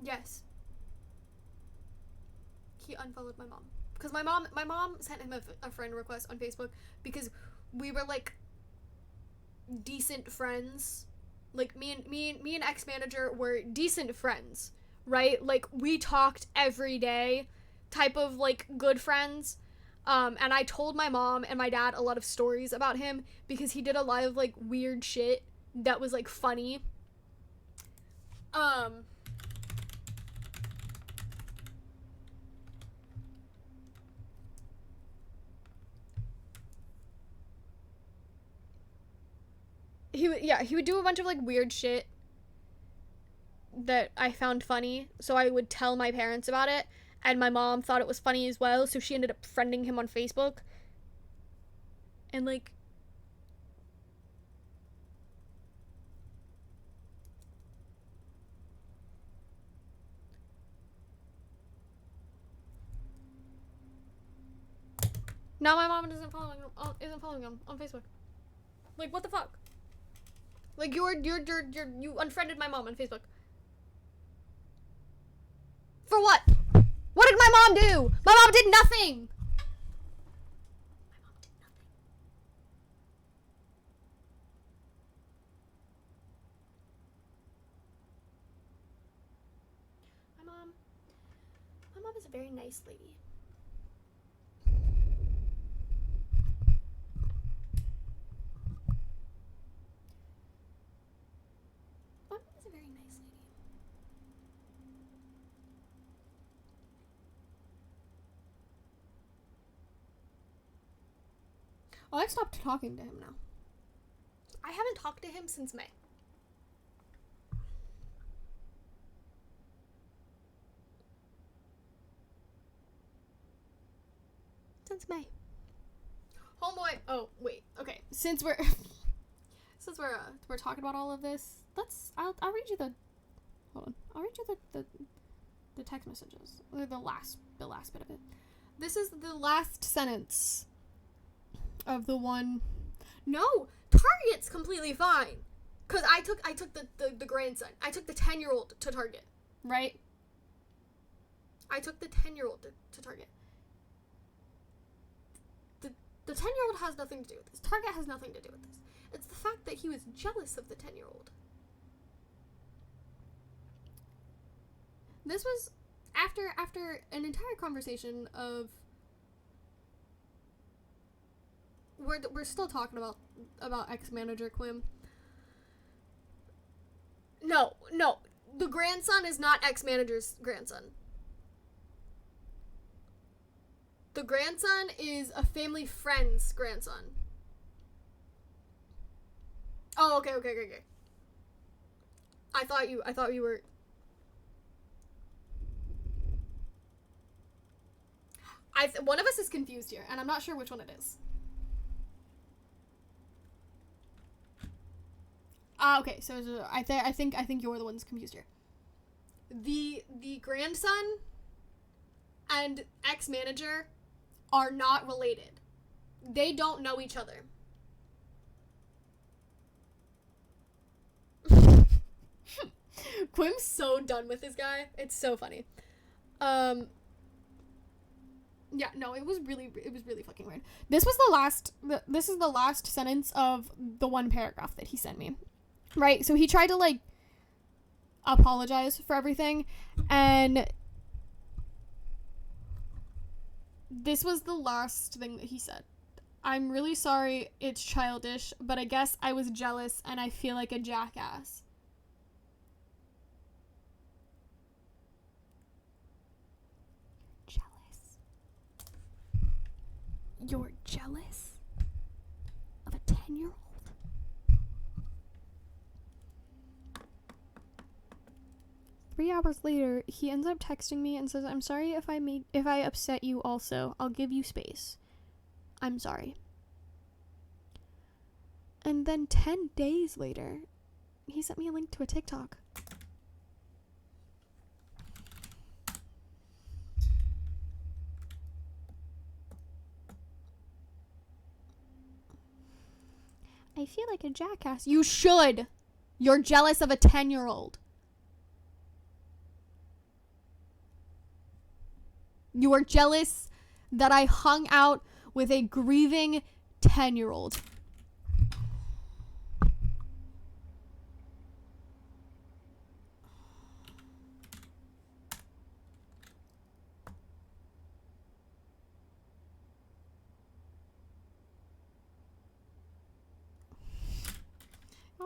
Yes. He unfollowed my mom. Because my mom sent him a friend request on Facebook because we were, like, decent friends Like, me and ex-manager were decent friends, right? Like, we talked every day, type of, like, good friends. And I told my mom and my dad a lot of stories about him because he did a lot of, like, weird shit that was, like, funny. He would do a bunch of, like, weird shit that I found funny, so I would tell my parents about it, and my mom thought it was funny as well, so she ended up friending him on Facebook. And, like, now my mom isn't following him on Facebook. Like, what the fuck? Like, you unfriended my mom on Facebook. For what? What did my mom do? My mom did nothing. My mom is a very nice lady. My mom is a very nice lady. Oh, I stopped talking to him now. I haven't talked to him since May. Since May. Homeboy. Oh, wait. Okay. Since we're talking about all of this, I'll read you the hold on. I'll read you the text messages. Or the last bit of it. This is the last sentence of the one. No, Target's completely fine. Cause I took the grandson. I took the 10-year-old to Target. Right? I took the 10-year-old to Target. The 10-year-old has nothing to do with this. Target has nothing to do with this. It's the fact that he was jealous of the 10-year-old. This was after an entire conversation of we're still talking about ex-manager Quim. No. The grandson is not ex-manager's grandson. The grandson is a family friend's grandson. Oh, okay. I thought you were. One of us is confused here, and I'm not sure which one it is. Okay. So I think you're the one that's confused here. The grandson and ex-manager are not related. They don't know each other. Quim's so done with this guy. It's so funny. Yeah, no, it was really fucking weird. This is the last sentence of the one paragraph that he sent me. Right? So he tried to, like, apologize for everything, and this was the last thing that he said. I'm really sorry, it's childish, but I guess I was jealous and I feel like a jackass. Jealous? You're jealous of a 10-year-old? Three hours later, he ends up texting me and says, I'm sorry if I upset you also. I'll give you space. I'm sorry. And then 10 days later, he sent me a link to a TikTok. I feel like a jackass. You should. You're jealous of a 10-year-old. You are jealous that I hung out with a grieving 10-year-old.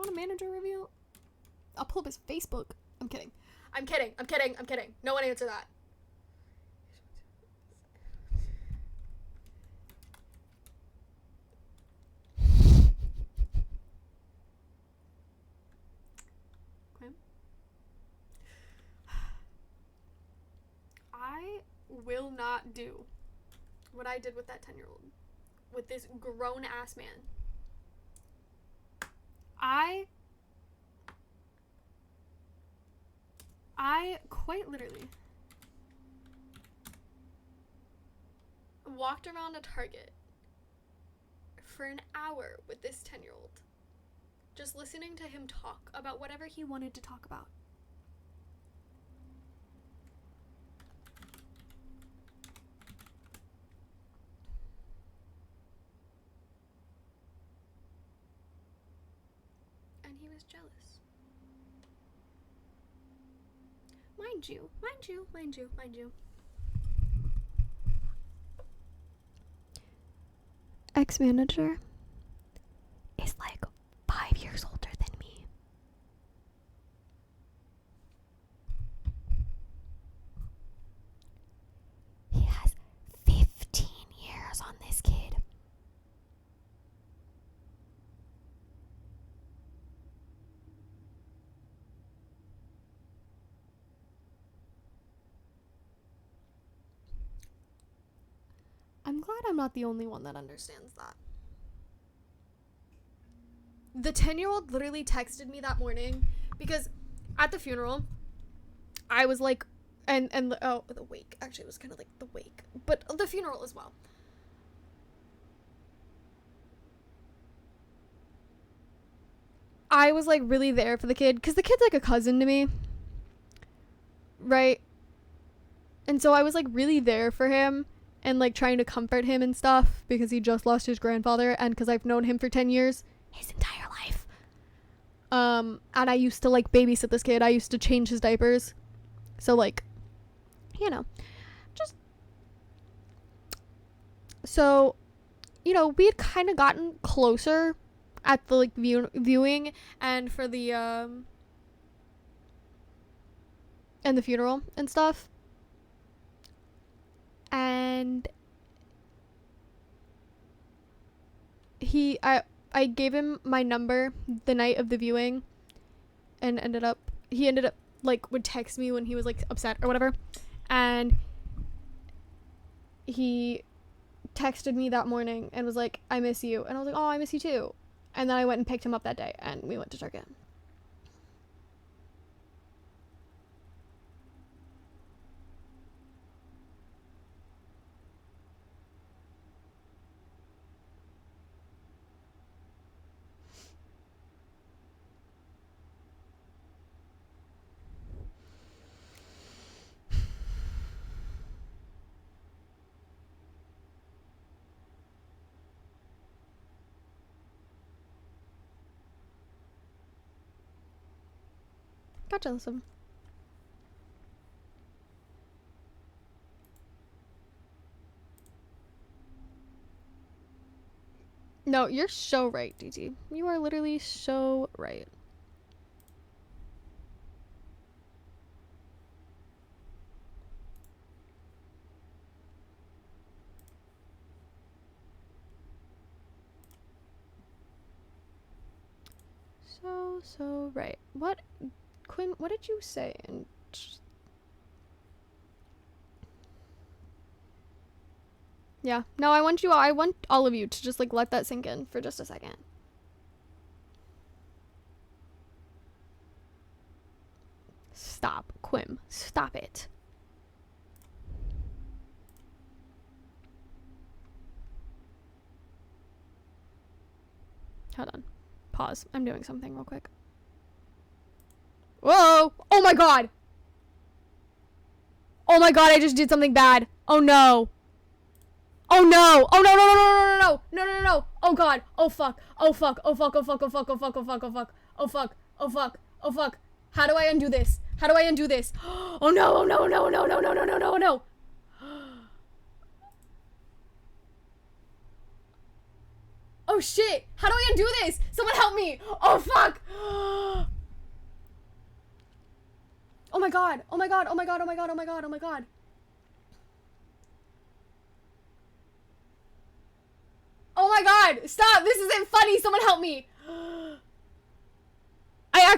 want a manager review? I'll pull up his Facebook. I'm kidding. I'm kidding. I'm kidding. I'm kidding. No one answer that. I will not do what I did with that 10-year-old. With this grown-ass man. I quite literally walked around a Target for an hour with this 10-year-old. Just listening to him talk about whatever he wanted to talk about. And he was jealous. Mind you. Ex-manager is like 5 years older than me. He has 15 years on this kid. I'm glad I'm not the only one that understands that. The 10-year-old literally texted me that morning because at the funeral, I was like, the wake. Actually, it was kind of like the wake, but the funeral as well. I was like really there for the kid because the kid's like a cousin to me. Right? And so I was like really there for him. And, like, trying to comfort him and stuff because he just lost his grandfather and because I've known him for 10 years, his entire life. And I used to, like, babysit this kid. I used to change his diapers. So, like, you know, just... So, you know, we had kind of gotten closer at the, like, viewing and for the, and the funeral and stuff. And I gave him my number the night of the viewing and he ended up like would text me when he was like upset or whatever, and he texted me that morning and was like, I miss you, and I was like, oh, I miss you too. And then I went and picked him up that day and we went to Target. Got jealous of him. No, you're so right, DT. You are literally so right. So right. What, Quinn, what did you say? And yeah, no, I want all of you to just like let that sink in for just a second. Stop, Quim, stop it. Hold on. Pause. I'm doing something real quick. Whoa! Oh my god! Oh my god, I just did something bad. Oh no. Oh no! Oh no no no no no no no no no no! Oh god! Oh fuck! Oh fuck! Oh fuck! Oh fuck! Oh fuck! Oh fuck! Oh fuck! Oh fuck! Oh fuck! Oh fuck! Oh fuck! How do I undo this? How do I undo this? Oh no! Oh no! No! No! No! No! No! No! No! No! Oh Oh shit! How do I undo this? Someone help me! Oh fuck! Oh my god! Oh my god! Oh my god! Oh my god! Oh my god! Oh my god! Oh my god! Stop! This isn't funny! Someone help me! I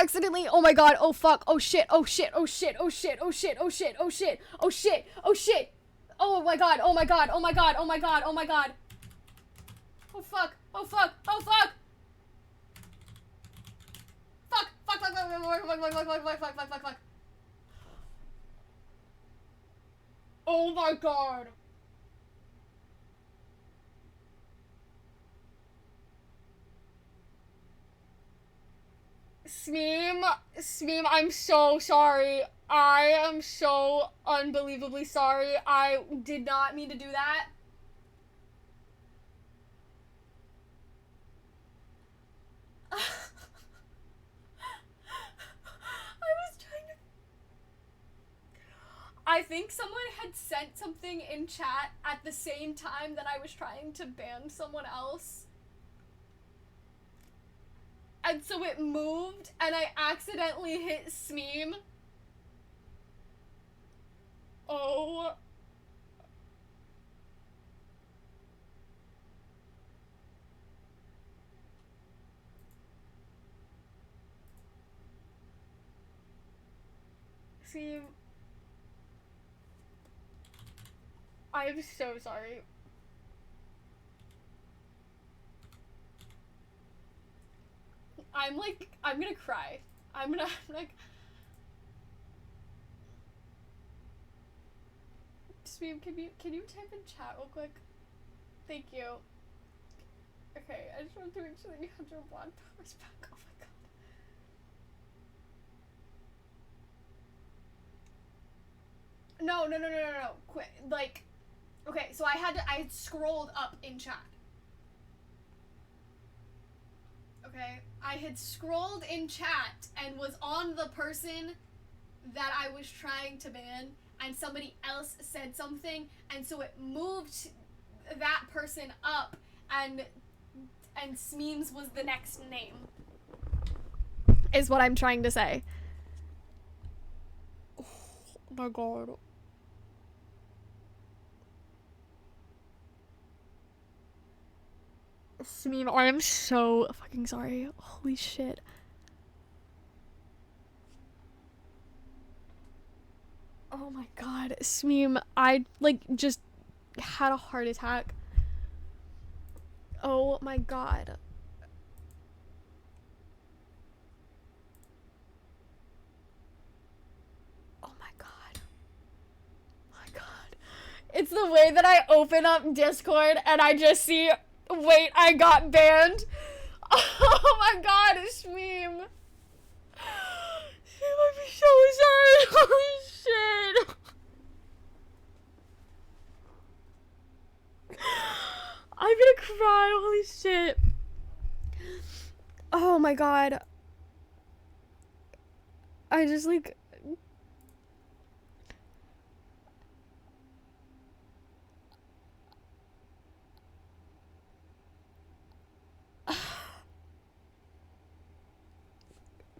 accidentally, oh my god, oh fuck, oh shit, oh shit, oh shit, oh shit, oh shit, oh shit, oh shit, oh shit, oh shit, oh my god, oh my god, oh my god, oh my god, oh my god. Oh fuck, oh fuck, oh fuck. Fuck, fuck, fuck, fuck, fuck, fuck, fuck, fuck, fuck, fuck, fuck, fuck, fuck. Oh my god. Smeem, I'm so sorry. I am so unbelievably sorry. I did not mean to do that. I was trying to... I think someone had sent something in chat at the same time that I was trying to ban someone else. And so it moved, and I accidentally hit Smeem. Oh. Smeem. I am so sorry. I'm gonna cry. I'm like... Smeem, can you type in chat real quick? Thank you. Okay, I just want to make sure that you have your blog powers back. Oh my god. No. Quit. Like, okay, so I had scrolled up in chat. Okay, I had scrolled in chat and was on the person that I was trying to ban, and somebody else said something, and so it moved that person up, and Smeems was the next name. Is what I'm trying to say. Oh my god. Smeem, I am so fucking sorry. Holy shit. Oh my god, Smeem, I like just had a heart attack. Oh my god. Oh my god. Oh my god. It's the way that I open up Discord and I just see, wait, I got banned. Oh my god, Smeem. Smeem, I'm so sorry. Holy shit. I'm gonna cry, holy shit. Oh my god. I just like...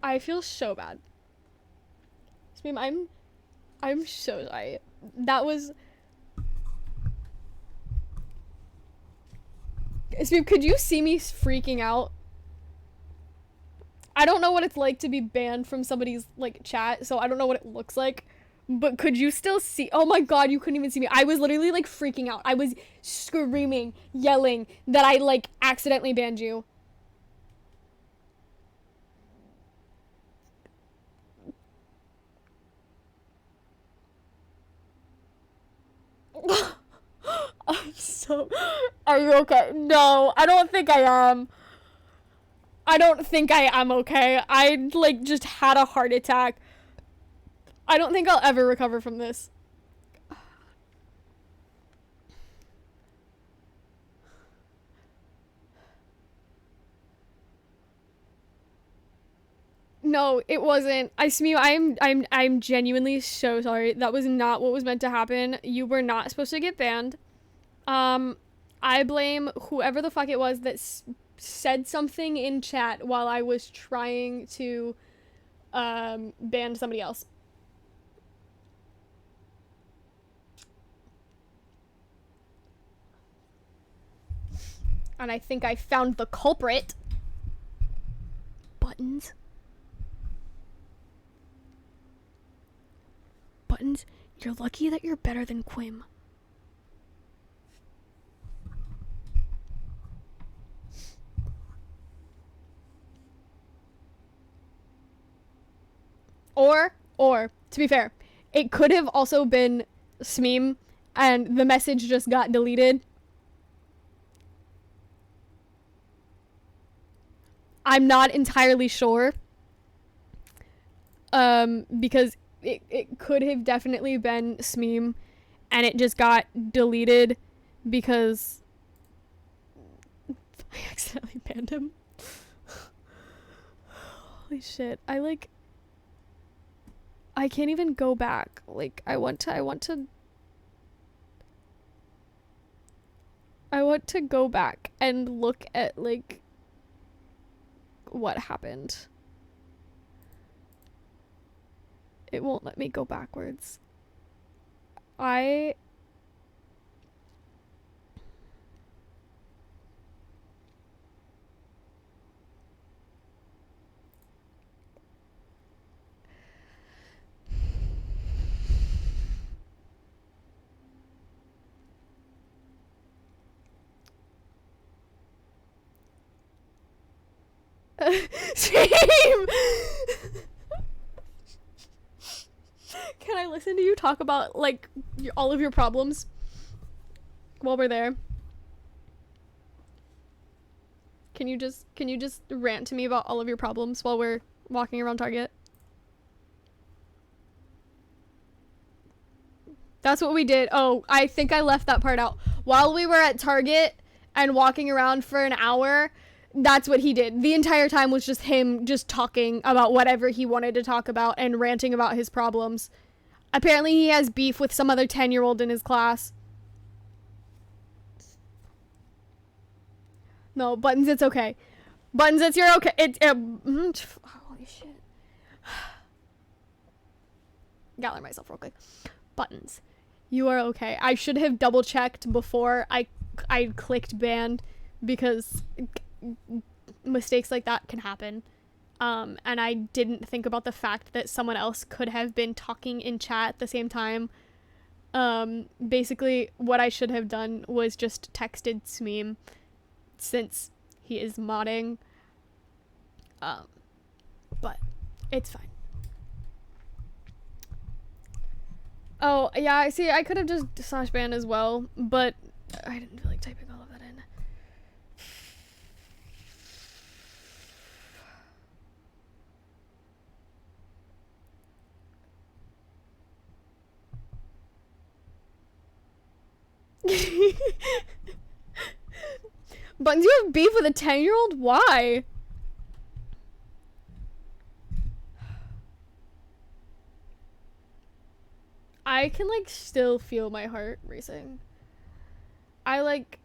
I feel so bad. I'm so sorry. That was... Smeem, could you see me freaking out? I don't know what it's like to be banned from somebody's, like, chat, so I don't know what it looks like. But could you still see? Oh my god, you couldn't even see me. I was literally, like, freaking out. I was screaming, yelling that I, like, accidentally banned you. I'm so... Are you okay? No, I don't think I am. I don't think I am okay. I, like, just had a heart attack. I don't think I'll ever recover from this. No, it wasn't. I'm genuinely so sorry. That was not what was meant to happen. You were not supposed to get banned. I blame whoever the fuck it was that said something in chat while I was trying to ban somebody else. And I think I found the culprit. Buttons. Buttons, you're lucky that you're better than Quim. Or, to be fair, it could have also been Smeem and the message just got deleted. I'm not entirely sure. Because it could have definitely been Smeem and it just got deleted because I accidentally banned him. Holy shit. I can't even go back. Like, I want to go back and look at, like, what happened. It won't let me go backwards. Same. Can I listen to you talk about, like, all of your problems while we're there? Can you just rant to me about all of your problems while we're walking around Target? That's what we did. Oh, I think I left that part out. While we were at Target and walking around for an hour, that's what he did. The entire time was just him just talking about whatever he wanted to talk about and ranting about his problems. Apparently he has beef with some other 10-year-old in his class. No, Buttons, it's okay. Buttons, it's you're okay. Holy shit. Gather myself real quick. Buttons, you are okay. I should have double checked before I clicked ban because mistakes like that can happen. And I didn't think about the fact that someone else could have been talking in chat at the same time. Basically, what I should have done was just texted Smeem, since he is modding. But it's fine. Oh, yeah, I see, I could have just slash banned as well, but I didn't feel like typing all of that in. Buttons, you have beef with a 10-year-old? Why? I can, like, still feel my heart racing. I, like...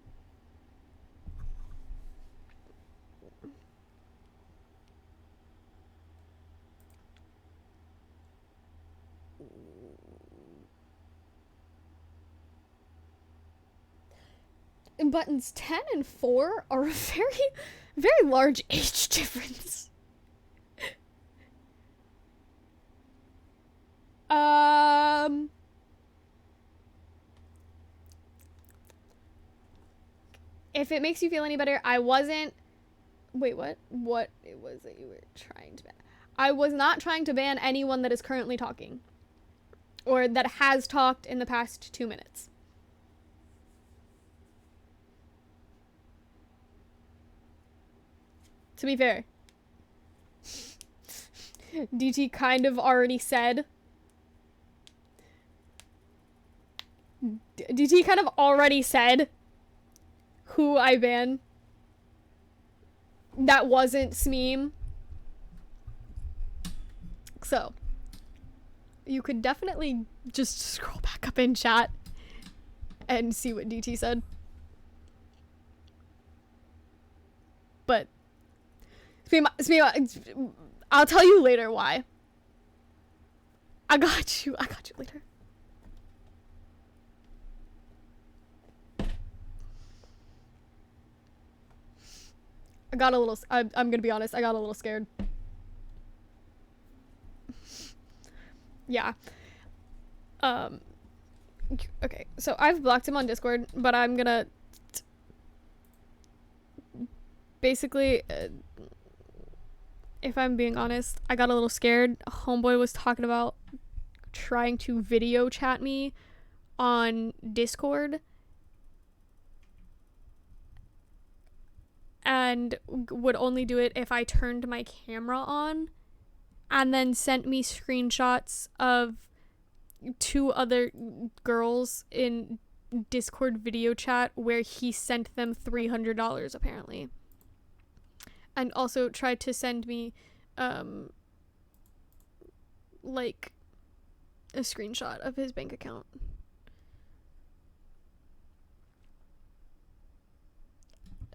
Buttons 10 and 4 are a very large age difference. If it makes you feel any better, I wasn't... Wait, what? What it was that you were trying to ban? I was not trying to ban anyone that is currently talking. Or that has talked in the past 2 minutes. To be fair. DT kind of already said... DT kind of already said who I ban. That wasn't Smeem. So, you could definitely just scroll back up in chat and see what DT said. But I'll tell you later why. I got you later. I'm gonna be honest, I got a little scared. Yeah. Okay, so I've blocked him on Discord, but I'm gonna basically, if I'm being honest, I got a little scared. Homeboy was talking about trying to video chat me on Discord and would only do it if I turned my camera on, and then sent me screenshots of 2 other girls in Discord video chat where he sent them $300 apparently, and also tried to send me like a screenshot of his bank account.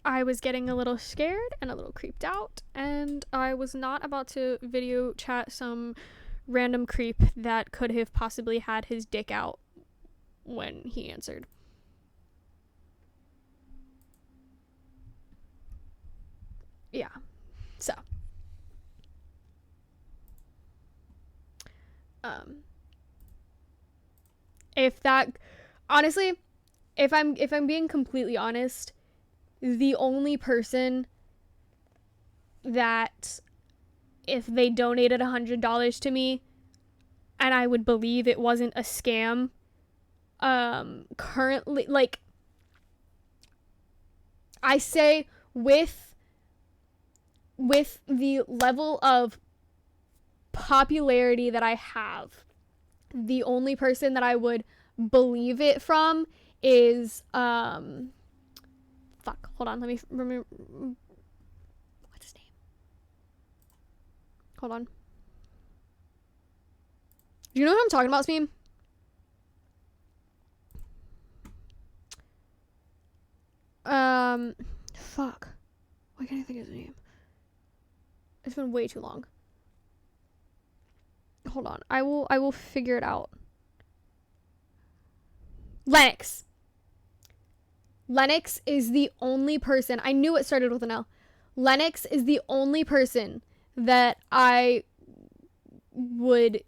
I was getting a little scared and a little creeped out, and I was not about to video chat some random creep that could have possibly had his dick out when he answered. Yeah. So. Honestly, if I'm being completely honest, the only person that, if they donated $100 to me and I would believe it wasn't a scam, currently, like, I say with the level of popularity that I have, the only person that I would believe it from is fuck, hold on, let me remember. What's his name? Hold on. Do you know what I'm talking about, Smeem? Fuck. Why can't I think of his name? It's been way too long. Hold on. I will figure it out. Lennox. Lennox is the only person. I knew it started with an L. Lennox is the only person that I would,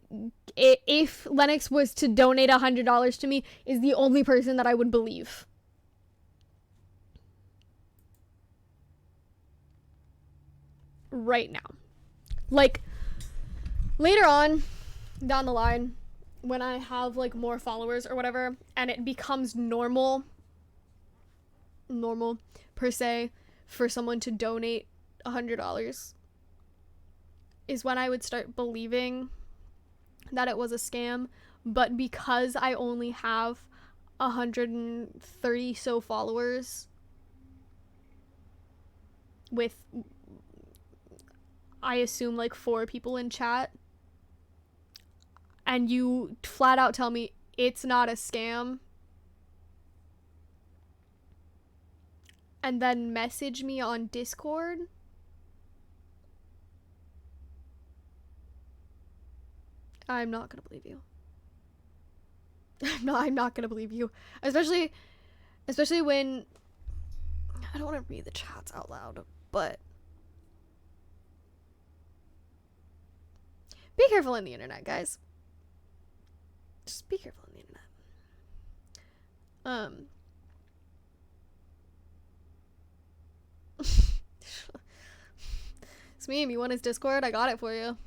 if Lennox was to donate $100 to me, is the only person that I would believe. Right now. Like, later on down the line, when I have like more followers or whatever, and it becomes normal per se for someone to donate $100, is when I would start believing that it was a scam. But because I only have 130 so followers, with, I assume, like 4 people in chat, and you flat out tell me it's not a scam, and then message me on Discord, I'm not gonna believe you. I'm not gonna believe you. Especially when, I don't want to read the chats out loud, but be careful on the internet, guys. Just be careful on the internet. Smeem, you want his Discord? I got it for you.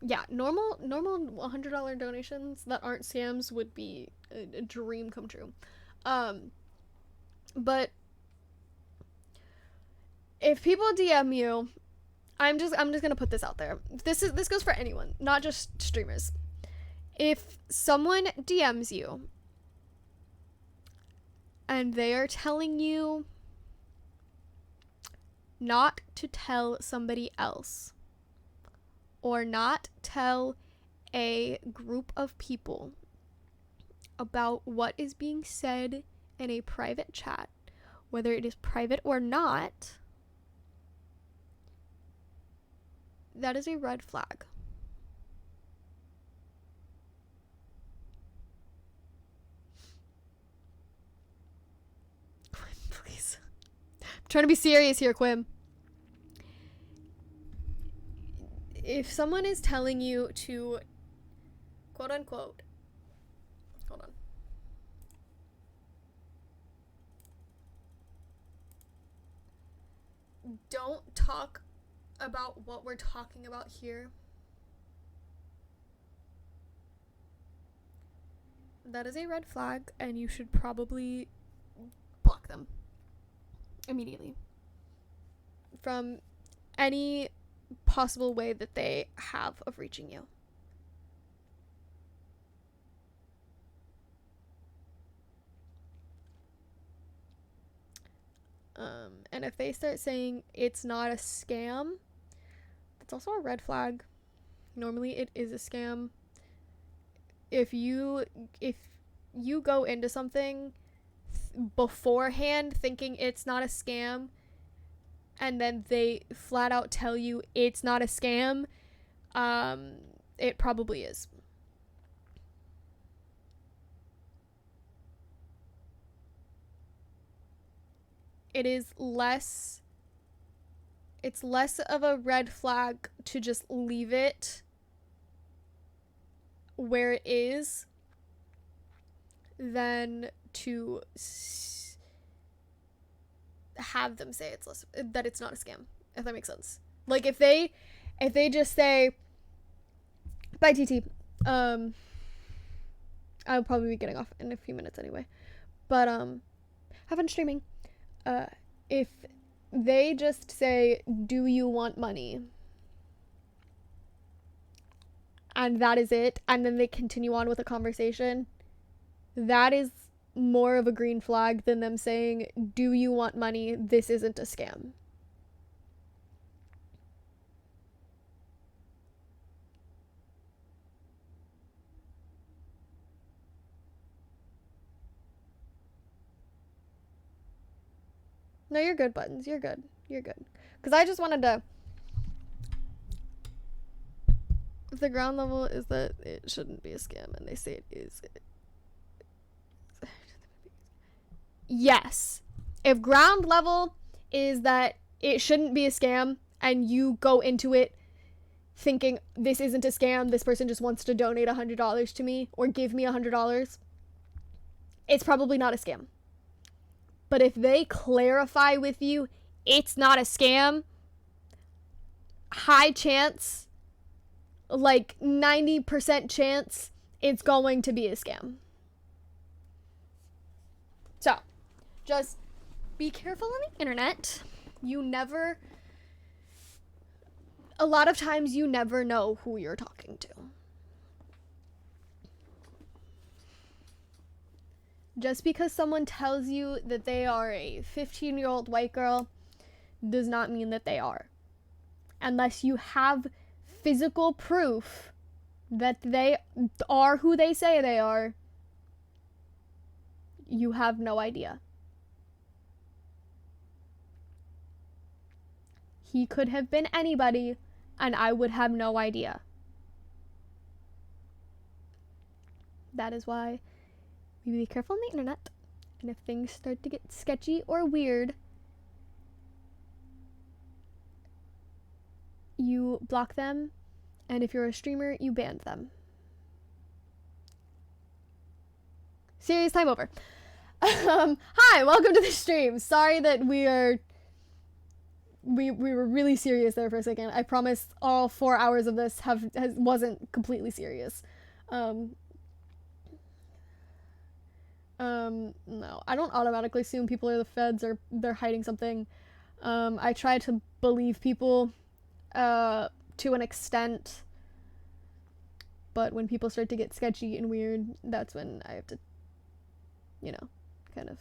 Yeah, normal $100 donations that aren't scams would be a dream come true. But if people DM you, I'm just gonna put this out there. This goes for anyone, not just streamers. If someone DMs you and they are telling you not to tell somebody else or not tell a group of people about what is being said in a private chat, whether it is private or not, that is a red flag. Quim, please. I'm trying to be serious here, Quim. If someone is telling you to, quote unquote, hold on. Don't talk about what we're talking about here. That is a red flag, and you should probably block them immediately from any possible way that they have of reaching you. And if they start saying it's not a scam, that's also a red flag. Normally it is a scam. If you go into something beforehand thinking it's not a scam, and then they flat out tell you it's not a scam, it probably is. It's less of a red flag to just leave it where it is than to have them say that it's not a scam, if that makes sense. Like if they just say, bye TT, I'll probably be getting off in a few minutes anyway, but have fun streaming. If they just say, do you want money? And that is it, and then they continue on with a conversation, that is more of a green flag than them saying, do you want money? This isn't a scam. No, you're good, Buttons. You're good. You're good. Because I just wanted to... If the ground level is that it shouldn't be a scam, and they say it is... Yes. If ground level is that it shouldn't be a scam, and you go into it thinking, this isn't a scam, this person just wants to donate $100 to me, or give me $100, it's probably not a scam. But if they clarify with you, it's not a scam, high chance, like 90% chance, it's going to be a scam. So, just be careful on the internet. A lot of times you never know who you're talking to. Just because someone tells you that they are a 15-year-old white girl does not mean that they are. Unless you have physical proof that they are who they say they are, you have no idea. He could have been anybody, and I would have no idea. That is why we be careful on the internet, and if things start to get sketchy or weird, you block them, and if you're a streamer, you ban them. Serious time over. Hi, welcome to the stream. Sorry that we were really serious there for a second. I promise all 4 hours of this wasn't completely serious. No, I don't automatically assume people are the feds or they're hiding something. I try to believe people, to an extent, but when people start to get sketchy and weird, that's when I have to, kind of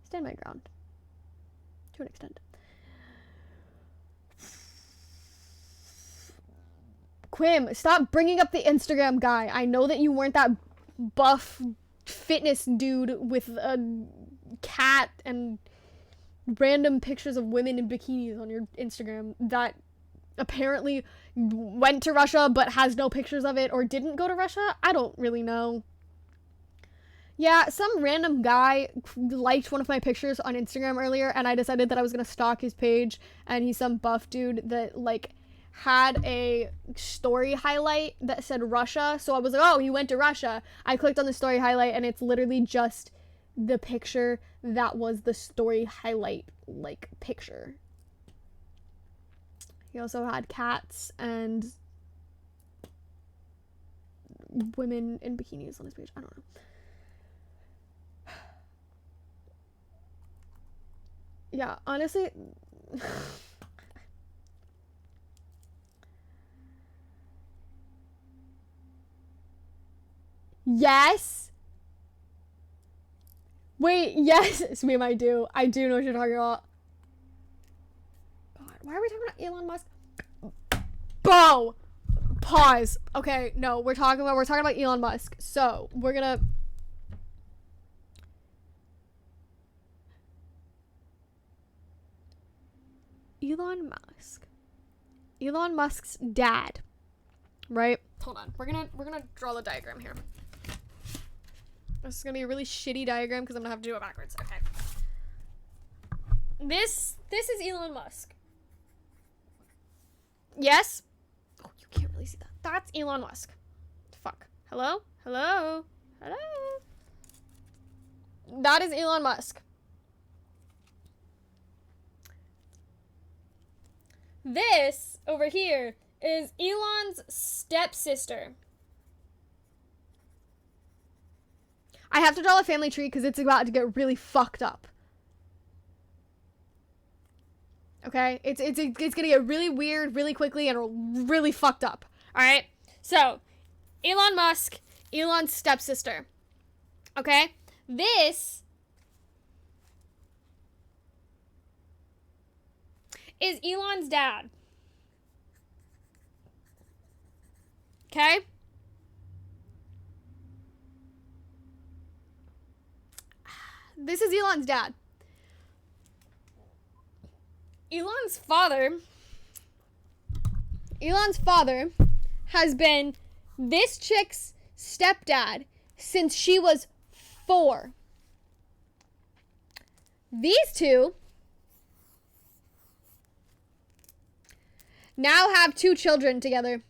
stand my ground. To an extent. Quim, stop bringing up the Instagram guy. I know that you weren't that buff fitness dude with a cat and random pictures of women in bikinis on your Instagram that apparently went to Russia but has no pictures of it or didn't go to Russia. I don't really know. Yeah, some random guy liked one of my pictures on Instagram earlier, and I decided that I was gonna stalk his page, and he's some buff dude that, like, had a story highlight that said Russia, so I was like, oh, he went to Russia. I clicked on the story highlight, and it's literally just the picture that was the story highlight, like, picture. He also had cats and women in bikinis on his page. I don't know. Yeah, honestly... Yes. Wait, yes. Sweet, I do. I do know what you're talking about. God, why are we talking about Elon Musk? Bo! Pause. Okay, no, we're talking about Elon Musk. So, we're gonna... Elon Musk. Elon Musk's dad. Right? Hold on. We're gonna draw the diagram here. This is gonna be a really shitty diagram because I'm gonna have to do it backwards. Okay. This is Elon Musk. Yes? Oh, you can't really see that. That's Elon Musk. Fuck. Hello? Hello? Hello? That is Elon Musk. This over here is Elon's stepsister. I have to draw a family tree because it's about to get really fucked up. Okay? It's gonna get really weird really quickly and really fucked up. Alright? So, Elon Musk, Elon's stepsister. Okay? This is Elon's dad. Okay? This is Elon's dad. Elon's father has been this chick's stepdad since she was 4. These two now have 2 children together.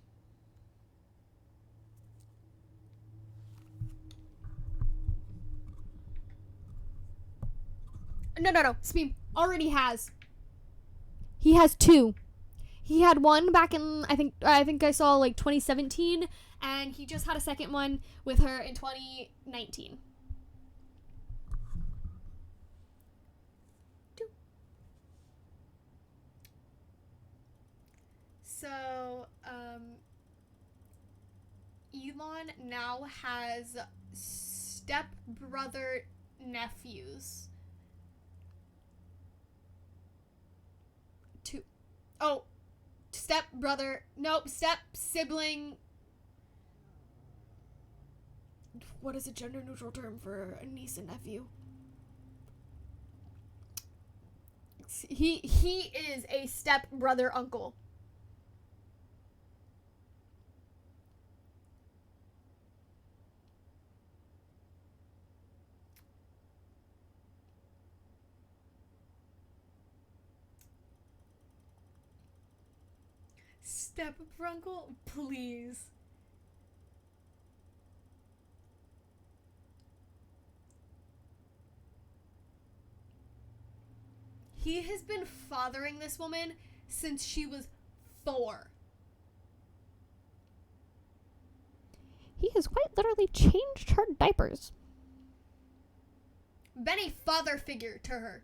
No. Speed already has. He has 2. He had one back in, I think I saw like 2017, and he just had a second one with her in 2019. So, Elon now has stepbrother nephews. 2. Oh, stepbrother. Nope, step sibling. What is a gender neutral term for a niece and nephew? He is a stepbrother uncle. Step-uncle, please. He has been fathering this woman since she was 4. He has quite literally changed her diapers. Been a father figure to her.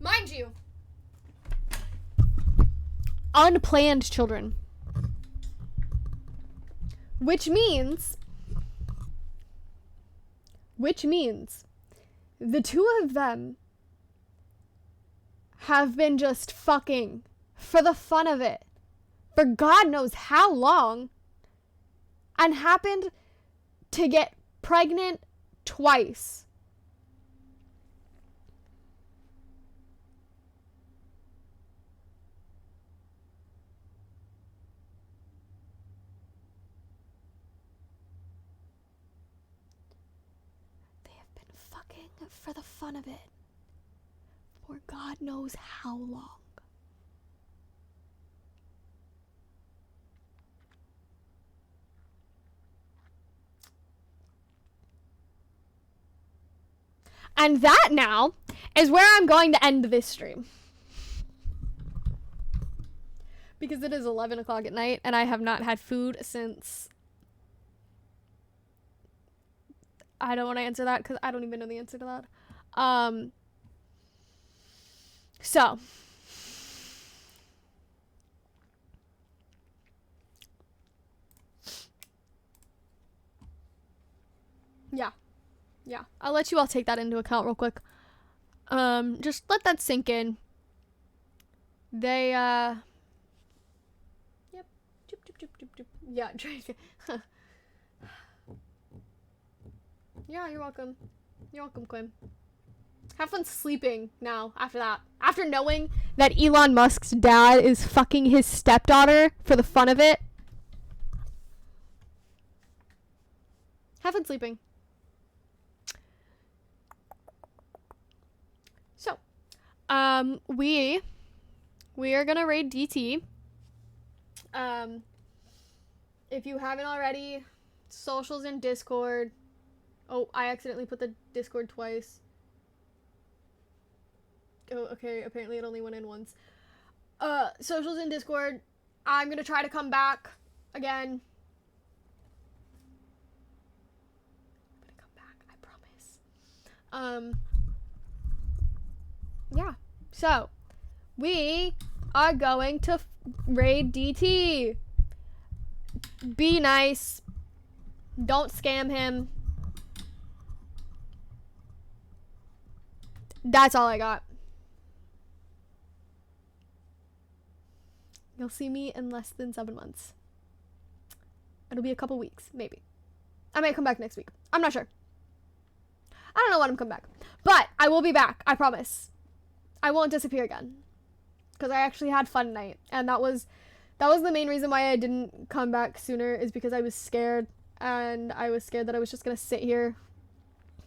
Mind you, unplanned children. Which means the two of them have been just fucking for the fun of it for God knows how long, and happened to get pregnant twice. They have been fucking for the fun of it for God knows how long. And that now is where I'm going to end this stream. Because it is 11 o'clock at night and I have not had food since... I don't want to answer that because I don't even know the answer to that. So. Yeah. I'll let you all take that into account real quick. Just let that sink in. They, Yep. Yeah, yeah, you're welcome. You're welcome, Quinn. Have fun sleeping now after that. After knowing that Elon Musk's dad is fucking his stepdaughter for the fun of it. Have fun sleeping. So, we are gonna raid DT. If you haven't already, socials in Discord. Oh, I accidentally put the Discord twice. Oh, okay, apparently it only went in once. Socials in Discord. I'm gonna try to come back again. I'm gonna come back, I promise. Yeah. So, we are going to raid DT. Be nice. Don't scam him. That's all I got. You'll see me in less than 7 months. It'll be a couple weeks, maybe. I might come back next week. I'm not sure. I don't know when I'm coming back. But I will be back. I promise. I won't disappear again. Because I actually had fun tonight. And that was the main reason why I didn't come back sooner, is because I was scared. And I was scared that I was just going to sit here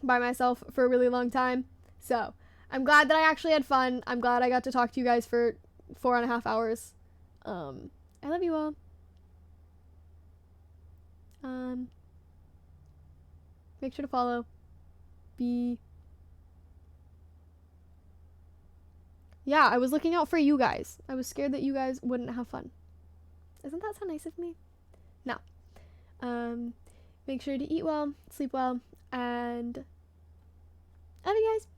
by myself for a really long time. So, I'm glad that I actually had fun. I'm glad I got to talk to you guys for 4.5 hours. I love you all. Make sure to follow. Yeah, I was looking out for you guys. I was scared that you guys wouldn't have fun. Isn't that so nice of me? No. Make sure to eat well, sleep well, and love you guys.